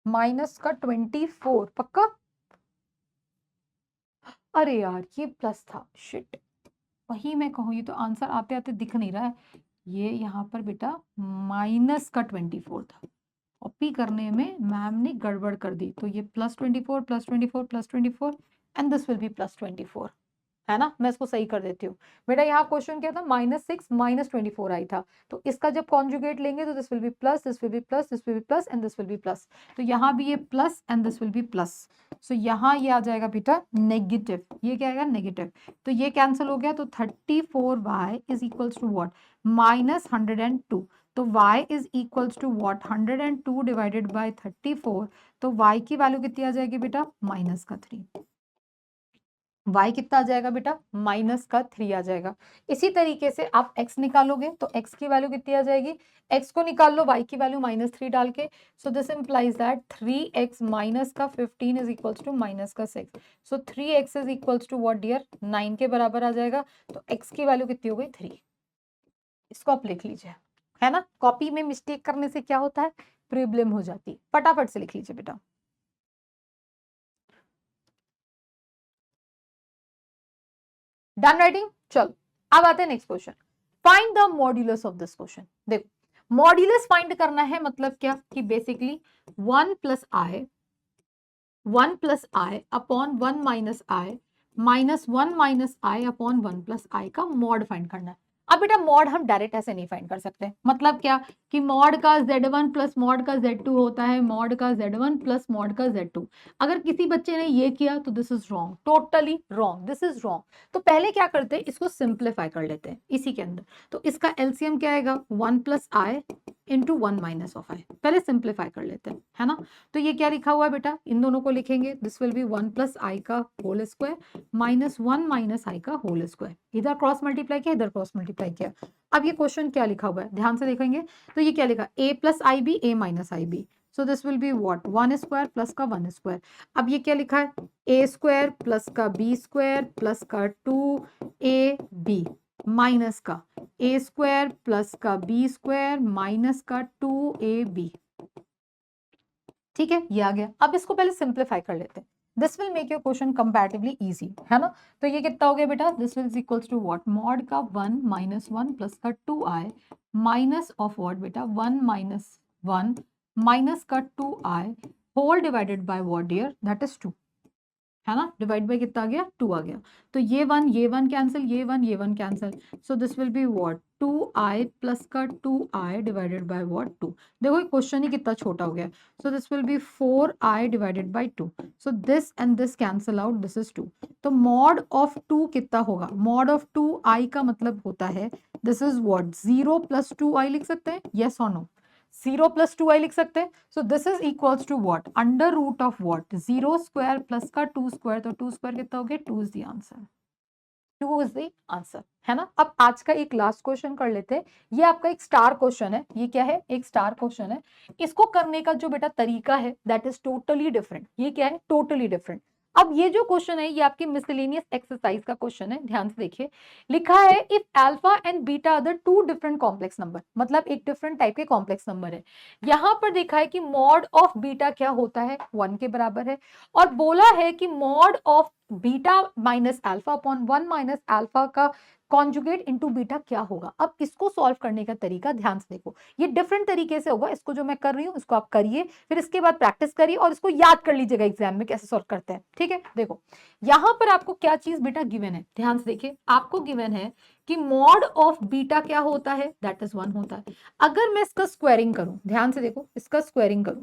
माइनस का 24 पक्का। अरे यार ये प्लस था, शिट, वही मैं कहूँ, ये तो आंसर आते आते दिख नहीं रहा है। ये यहाँ पर बेटा माइनस का 24 था, कॉपी करने में मैम ने गड़बड़ कर दी। तो ये +24 +24 +24 एंड दिस विल बी +24, है ना। मैं इसको सही कर देती हूँ बेटा। यहाँ क्वेश्चन क्या था, -6 -24 आई था, तो इसका जब कॉन्जुगेट लेंगे तो this will be plus, this will be plus, this will be plus and this will be plus. तो यहाँ भी ये plus and this will be plus. सो यहाँ ये आ जाएगा बेटा नेगेटिव, ये क्या आएगा, नेगेटिव। तो ये कैंसिल हो गया, तो 34y is equals to what, -102। तो y is equals to what, 102 divided by 34। तो y की वैल्यू कितनी आ जाएगी बेटा, -3। y कितना आ जाएगा बेटा, -3 आ जाएगा। इसी तरीके से आप x निकालोगे तो x की वैल्यू कितनी आ जाएगी, x को निकाल लो y की वैल्यू -3 डाल के। So this implies that 3x minus का 15 is equals to -6। So 3x is equals to what dear, 9 के बराबर आ जाएगा। तो x की वैल्यू कितनी हो गई, 3। इसको आप लिख लीजिए, है ना। कॉपी में मिस्टेक करने से क्या होता है, प्रॉब्लम हो जाती है। फटाफट से लिख लीजिए बेटा। डन राइटिंग, चलो अब आते हैं next question. Find the modulus of this question. देखो मॉड्यूलस फाइंड करना है, मतलब क्या कि basically 1 plus i upon 1 minus I minus 1 minus I upon 1 plus आई का मॉड फाइंड करना है। अब बेटा मॉड हम डायरेक्ट ऐसे नहीं फाइंड कर सकते, मतलब क्या कि मॉड का z1 प्लस मॉड का z2 होता है, मॉड का z1 प्लस मॉड का z2। अगर किसी बच्चे ने ये किया तो this is wrong, totally wrong, this is wrong. तो पहले क्या करते हैं, इसको सिंप्लीफाई कर लेते हैं इसी के अंदर। तो इसका एलसीएम क्या आएगा, 1 plus i into 1 minus of i. पहले सिंप्लीफाई कर लेते हैं, है ना। तो ये क्या लिखा हुआ है बेटा, इन दोनों को लिखेंगे, दिस विल बी 1 प्लस आई का होल स्क्वायर माइनस 1 माइनस आई का होल स्क्वायर। इधर क्रॉस मल्टीप्लाई किया, इधर क्रॉस मल्टीप्लाई किया। अब ये क्वेश्चन क्या लिखा हुआ है, ध्यान से देखेंगे। तो ये क्या लिखा, a plus i b, a minus i b. So this will be what, 1 square plus का 1 स्क्वायर। अब ये क्या लिखा है, a स्क्वायर प्लस का b स्क्वायर प्लस का 2ab माइनस का a स्क्वायर प्लस का b स्क्वायर माइनस का 2ab। ठीक है, ये आ गया। अब इसको पहले सिंप्लीफाई कर लेते हैं। This will make your question comparatively easy, है ना। तो ये कितना हो गया बेटा, this will equals to what, mod का 1 माइनस 1 प्लस का 2i माइनस ऑफ व्हाट बेटा, 1 माइनस 1 माइनस का 2i whole divided by what dear, that is 2, है ना। डिवाइड बाय कितना आ गया, 2 आ गया। तो ये 1 कैंसिल, ये 1 cancel. So this will be what, 2i plus का 2i डिवाइडेड बाय व्हाट 2। देखो ये क्वेश्चन ही कितना छोटा हो गया। So this will B 4i divided by 2। So this and this cancel out, this is 2। तो मॉड ऑफ 2 कितना होगा? मॉड ऑफ 2i का मतलब होता है this is what 0 plus 2i लिख सकते हैं, यस और नो? 0 प्लस 2i लिख सकते हैं। So this is equals to what under root of what 0 square plus का 2 स्क्वायर। तो 2 स्क्वायर कितना हो गया? 2 is the answer. 2 is the answer, है ना। अब आज का एक लास्ट क्वेश्चन कर लेते हैं। ये आपका एक स्टार क्वेश्चन है। ये क्या है? एक स्टार क्वेश्चन है। इसको करने का जो बेटा तरीका है दैट इज टोटली डिफरेंट। ये क्या है? Totally different. अब ये जो क्वेश्चन है ये आपकी मिसलेनियस एक्सरसाइज का क्वेश्चन है। ध्यान से देखिए, लिखा है if alpha and beta are the two different complex number, मतलब एक डिफरेंट टाइप के कॉम्प्लेक्स नंबर है। यहां पर देखा है कि मॉड ऑफ बीटा क्या होता है? 1 के बराबर है। और बोला है कि mod of beta minus alpha upon 1 minus alpha का कॉन्जुगेट इनटू बीटा क्या होगा। अब इसको सॉल्व करने का तरीका ध्यान से देखो, ये डिफरेंट तरीके से होगा। इसको जो मैं कर रही हूं इसको आप करिए, फिर इसके बाद प्रैक्टिस करिए और इसको याद कर लीजिएगा एग्जाम में कैसे सॉल्व करते हैं। ठीक है, देखो यहां पर आपको क्या चीज बेटा गिवन है, ध्यान से देखिए। आपको गिवन है कि मॉड ऑफ बीटा क्या होता है? दैट इज 1 होता है। अगर मैं इसका स्क्वायरिंग करूं, ध्यान से देखो, इसका स्क्वायरिंग करूं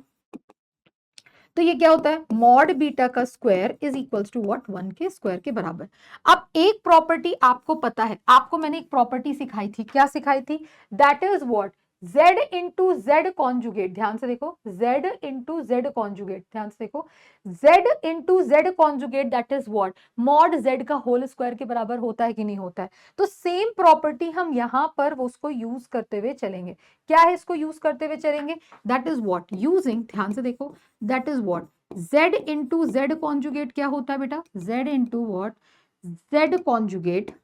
तो ये क्या होता है? मॉड बीटा का square is equals to what 1 के स्क्वायर के बराबर। अब एक प्रॉपर्टी आपको पता है, आपको मैंने एक प्रॉपर्टी सिखाई थी। क्या सिखाई थी? That is what z into z conjugate. ध्यान से देखो, z इंटू जेड कॉन्जुगेट। ध्यान से देखो, z into z conjugate that is what mod z का होल स्क्वायर के बराबर होता है कि नहीं होता है? तो सेम प्रॉपर्टी हम यहां पर उसको यूज करते हुए चलेंगे। क्या है? इसको यूज करते हुए चलेंगे दैट इज व्हाट यूजिंग, ध्यान से देखो, that is what z into z conjugate क्या होता है बेटा? z into what z conjugate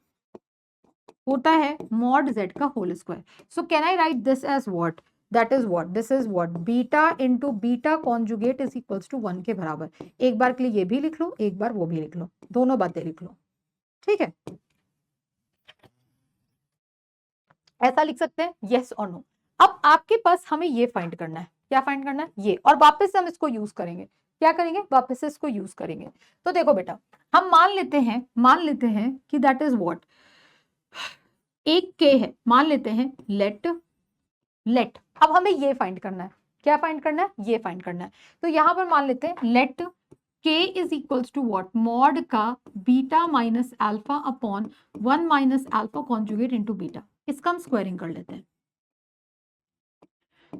होता है मॉड z का whole square. So can I write this as what? That is what this is what beta into beta conjugate is equals to 1 के बराबर। एक बार के लिए ये भी लिख लो, एक बार वो भी लिख लो, दोनों बातें लिख लो। ठीक है, ऐसा लिख सकते हैं, यस और नो। अब आपके पास हमें ये फाइंड करना है। क्या फाइंड करना है? ये। और वापस से हम इसको यूज करेंगे। क्या करेंगे? वापस से इसको यूज करेंगे। तो देखो बेटा, हम मान लेते हैं कि दैट इज व्हाट एक के है, मान लेते हैं लेट। अब हमें ये फाइंड करना है। क्या फाइंड करना है? ये फाइंड करना है। तो यहां पर मान लेते हैं let k is equals to what mod का beta minus alpha upon 1 minus alpha conjugate into beta. इसका हम स्क्वायरिंग कर लेते हैं।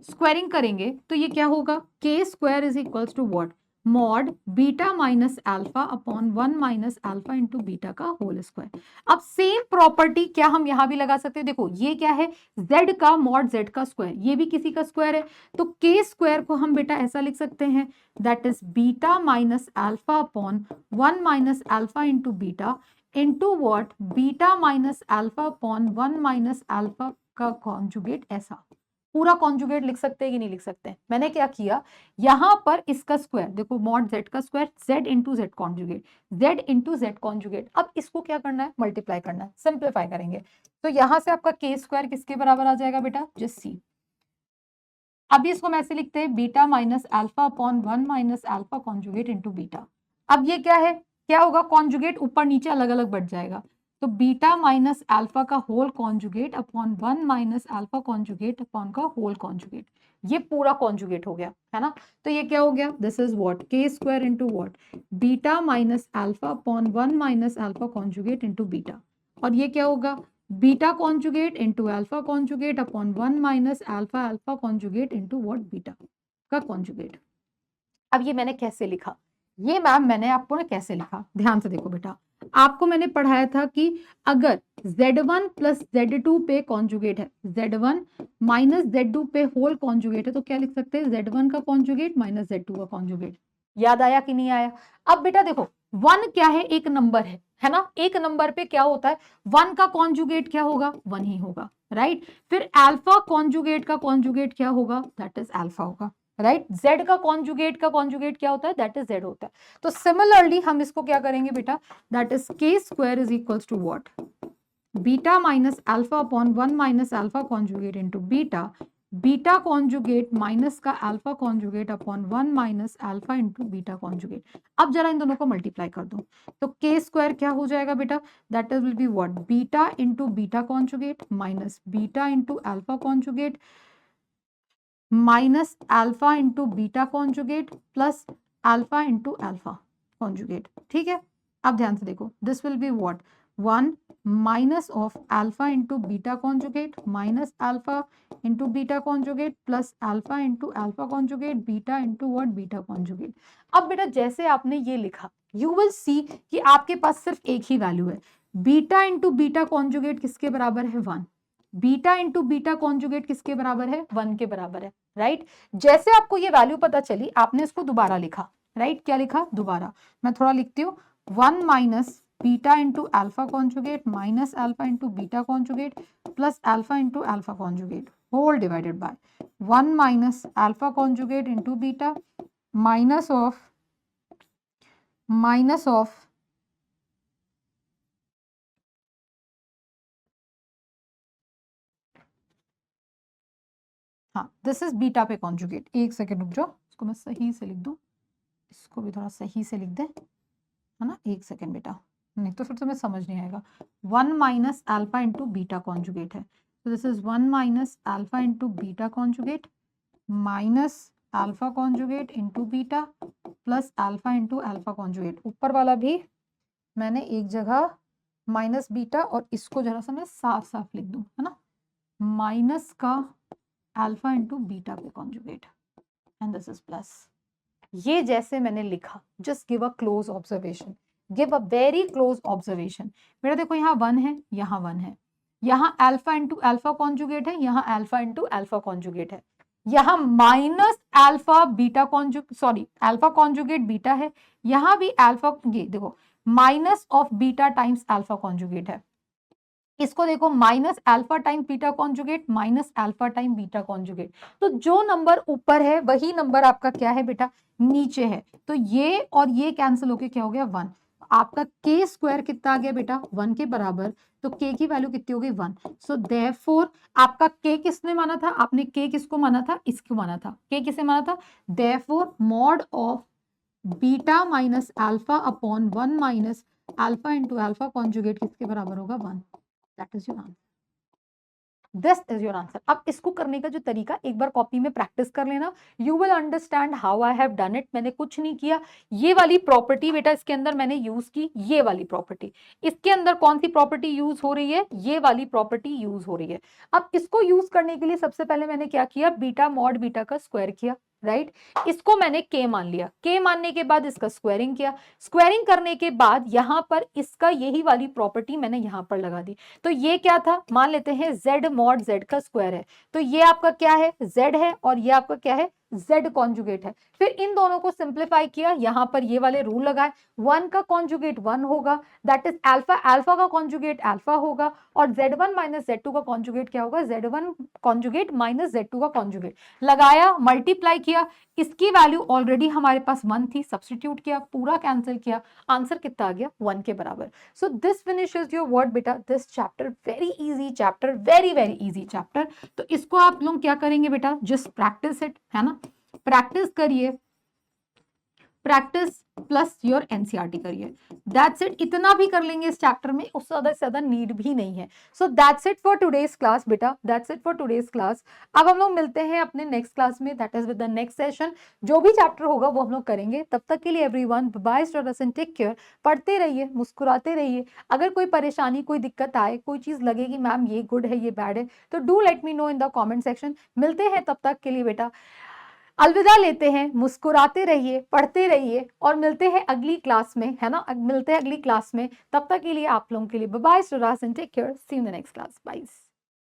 स्क्वायरिंग करेंगे तो ये क्या होगा? K square is equals to what mod beta minus alpha upon 1 minus alpha into beta का होल स्क्वायर। अब सेम प्रॉपर्टी क्या हम यहां भी लगा सकते हैं? देखो ये क्या है? z का मॉड z का स्क्वायर, ये भी किसी का स्क्वायर है। तो के स्क्वायर को हम बेटा ऐसा लिख सकते हैं that is beta minus alpha upon 1 minus alpha into beta into what beta minus alpha upon 1 minus alpha का कॉन्जुगेट। ऐसा पूरा कॉन्जुगेट लिख सकते हैं कि नहीं लिख सकते हैं? मैंने क्या किया, यहां पर इसका स्क्वायर देखो, मॉड z का square z into z conjugate, z into z conjugate. अब इसको क्या करना है? मल्टीप्लाई करना है, सिंप्लीफाई करेंगे। तो यहां से आपका के स्क्वायर किसके बराबर आ जाएगा बेटा? Just see. अभी इसको हम ऐसे लिखते हैं beta minus alpha upon 1 minus alpha conjugate into beta. अब ये क्या है? क्या होगा? कॉन्जुगेट ऊपर नीचे अलग अलग बढ़ जाएगा। तो बीटा माइनस अल्फा का whole conjugate upon 1 minus alpha conjugate upon का होल कॉन्जुगेट, ये पूरा कॉन्जुगेट हो गया, है ना। तो ये क्या हो गया? दिस इज व्हाट के square into what beta minus alpha upon 1 minus alpha conjugate into beta. और ये क्या होगा? Beta conjugate into alpha conjugate upon 1 minus alpha alpha conjugate into what beta का कॉन्जुगेट। अब ये मैंने कैसे लिखा? ये मैम मैंने आपको ना कैसे लिखा, ध्यान से देखो बेटा। आपको मैंने पढ़ाया था कि अगर Z1 प्लस Z2 पे कॉन्जुगेट है, Z1 माइनस Z2 पे होल कॉन्जुगेट है, तो क्या लिख सकते हैं? Z1 का कॉन्जुगेट माइनस Z2 का कॉन्जुगेट। याद आया कि नहीं आया? अब बेटा देखो 1 क्या है? एक नंबर है ना। एक नंबर पे क्या होता है? 1 का कॉन्जुगेट क्या होगा? 1 ही होगा, राइट। फिर अल्फा कॉन्जुगेट का कॉन्जुगेट क्या होगा? दैट इज अल्फा होगा, राइट। z का कॉन्जुगेट क्या होता है? दैट इज z होता है। तो सिमिलरली हम इसको क्या करेंगे बेटा? That is k square is equals to what beta minus alpha upon 1 minus alpha conjugate into beta beta conjugate minus का alpha conjugate upon 1 minus alpha into beta conjugate. अब जरा इन दोनों को मल्टीप्लाई कर दो तो के स्क्वायर क्या हो जाएगा बेटा, that is will be what, beta into beta conjugate minus beta into alpha conjugate minus alpha into beta conjugate plus alpha into alpha conjugate. ठीक है, अब ध्यान से देखो, this will be what, 1 minus of alpha into beta conjugate minus alpha into beta conjugate plus alpha into alpha conjugate beta into what, beta conjugate. अब बेटा जैसे आपने ये लिखा, यू विल सी कि आपके पास सिर्फ एक ही वैल्यू है, बीटा इंटू बीटा कॉन्जुगेट किसके बराबर है, 1। बीटा इंटू बीटा कॉन्जुगेट किसके बराबर है, 1 के बराबर है, राइट। जैसे आपको ये वैल्यू पता चली, आपने इसको दोबारा लिखा, राइट। क्या लिखा, दोबारा मैं थोड़ा लिखती हूँ, 1 minus beta into alpha conjugate minus alpha into beta conjugate plus alpha into alpha conjugate whole divided by 1 minus alpha conjugate into beta minus of हाँ, दिस इज बीटा पे कॉन्जुगेट। एक सेकेंड रुक जाओ, इसको मैं सही से लिख दूं, इसको भी थोड़ा सही से लिख दे, है ना। एक सेकेंड बेटा, नहीं तो फिर तुम्हें समझ नहीं आएगा। 1 minus alpha into beta conjugate है, तो this is 1 minus alpha into beta conjugate minus alpha conjugate into beta plus alpha into alpha conjugate. ऊपर वाला भी मैंने एक जगह माइनस बीटा और इसको जरा सा मैं साफ साफ लिख दूं, है ना, माइनस का अल्फा इंटू बीटा पे conjugate and this is plus. ये जैसे मैंने लिखा, just give a close observation, give a very close observation. बेटा देखो, यहाँ 1 है, यहाँ 1 है, यहाँ अल्फा इंटू अल्फा कॉन्जुगेट है, यहाँ अल्फा इंटू अल्फा कॉन्जुगेट है, यहाँ minus alpha beta conjugate, sorry alpha conjugate beta है, यहाँ भी अल्फा, ये देखो minus of beta times alpha conjugate है। इसको देखो, minus alpha time beta conjugate minus alpha time beta conjugate. तो जो नंबर ऊपर है वही नंबर आपका क्या है बेटा, नीचे है। तो ये और ये कैंसिल होके क्या हो गया, 1। आपका के स्क्वायर कितना आ गया बेटा, 1 के बराबर। तो के की वैल्यू कितनी हो गई, 1। सो देयरफॉर आपका के किसने माना था, आपने के किसको माना था, इसको माना था। के किसे माना था, therefore mod of beta minus alpha upon 1 minus alpha into alpha conjugate किसके बराबर होगा, 1। That is your answer, this is your answer. अब इसको करने का जो तरीका, एक बार कॉपी में प्रैक्टिस कर लेना, you will understand how I have done it. मैंने कुछ नहीं किया, ये वाली प्रॉपर्टी बेटा इसके अंदर मैंने यूज की, ये वाली प्रॉपर्टी। इसके अंदर कौन सी प्रॉपर्टी यूज हो रही है, ये वाली प्रॉपर्टी यूज हो रही है। अब इसको यूज करने के लिए सबसे पहले मैंने क्या किया, बीटा मॉड बीटा का स्क्वायर किया, राइट। इसको मैंने के मान लिया, के मानने के बाद इसका स्क्वायरिंग किया, स्क्वायरिंग करने के बाद यहां पर इसका यही वाली प्रॉपर्टी मैंने यहां पर लगा दी। तो ये क्या था, मान लेते हैं z मॉड z का स्क्वायर है, तो ये आपका क्या है, z है, और ये आपका क्या है, z कॉन्जुगेट है। फिर इन दोनों को सिंप्लीफाई किया, यहां पर ये वाले रूल लगाए, 1 का कॉन्जुगेट 1 होगा, दैट इज अल्फा, अल्फा का कॉन्जुगेट अल्फा होगा, और z1 माइनस z2 का कॉन्जुगेट क्या होगा, z1 कॉन्जुगेट माइनस z2 का कॉन्जुगेट। लगाया, मल्टीप्लाई किया, इसकी वैल्यू ऑलरेडी हमारे पास 1 थी, सब्स्टिट्यूट किया, पूरा कैंसिल किया, आंसर कितना आ गया, 1 के बराबर। So this finishes your word बेटा, this chapter, very easy chapter, very very easy chapter. तो इसको आप लोग क्या करेंगे बेटा, जस्ट प्रैक्टिस इट, है ना, प्रैक्टिस करिए, प्रैक्टिस प्लस योर एनसीईआरटी करिए, दैट्स इट। इतना भी कर लेंगे इस चैप्टर में, उससे ज्यादा नीड भी नहीं है। So that's it for today's class बेटा, that's it for today's class. अब हम लोग मिलते हैं अपने नेक्स्ट क्लास में, that is with the next session. जो भी चैप्टर होगा वो हम लोग करेंगे। तब तक के लिए everyone bye, students and take care. पढ़ते रहिए, मुस्कुराते रहिए। अगर कोई परेशानी, कोई दिक्कत आए, कोई चीज लगे कि मैम ये गुड है, ये बैड है, तो do let me know in the comment section. मिलते हैं तब तक के लिए बेटा, अलविदा लेते हैं, मुस्कुराते रहिए, पढ़ते रहिए, और मिलते हैं अगली क्लास में, है ना, मिलते हैं अगली क्लास में। तब तक के लिए आप लोगों के लिए bye bye, students and take care, see you in the next class, bye.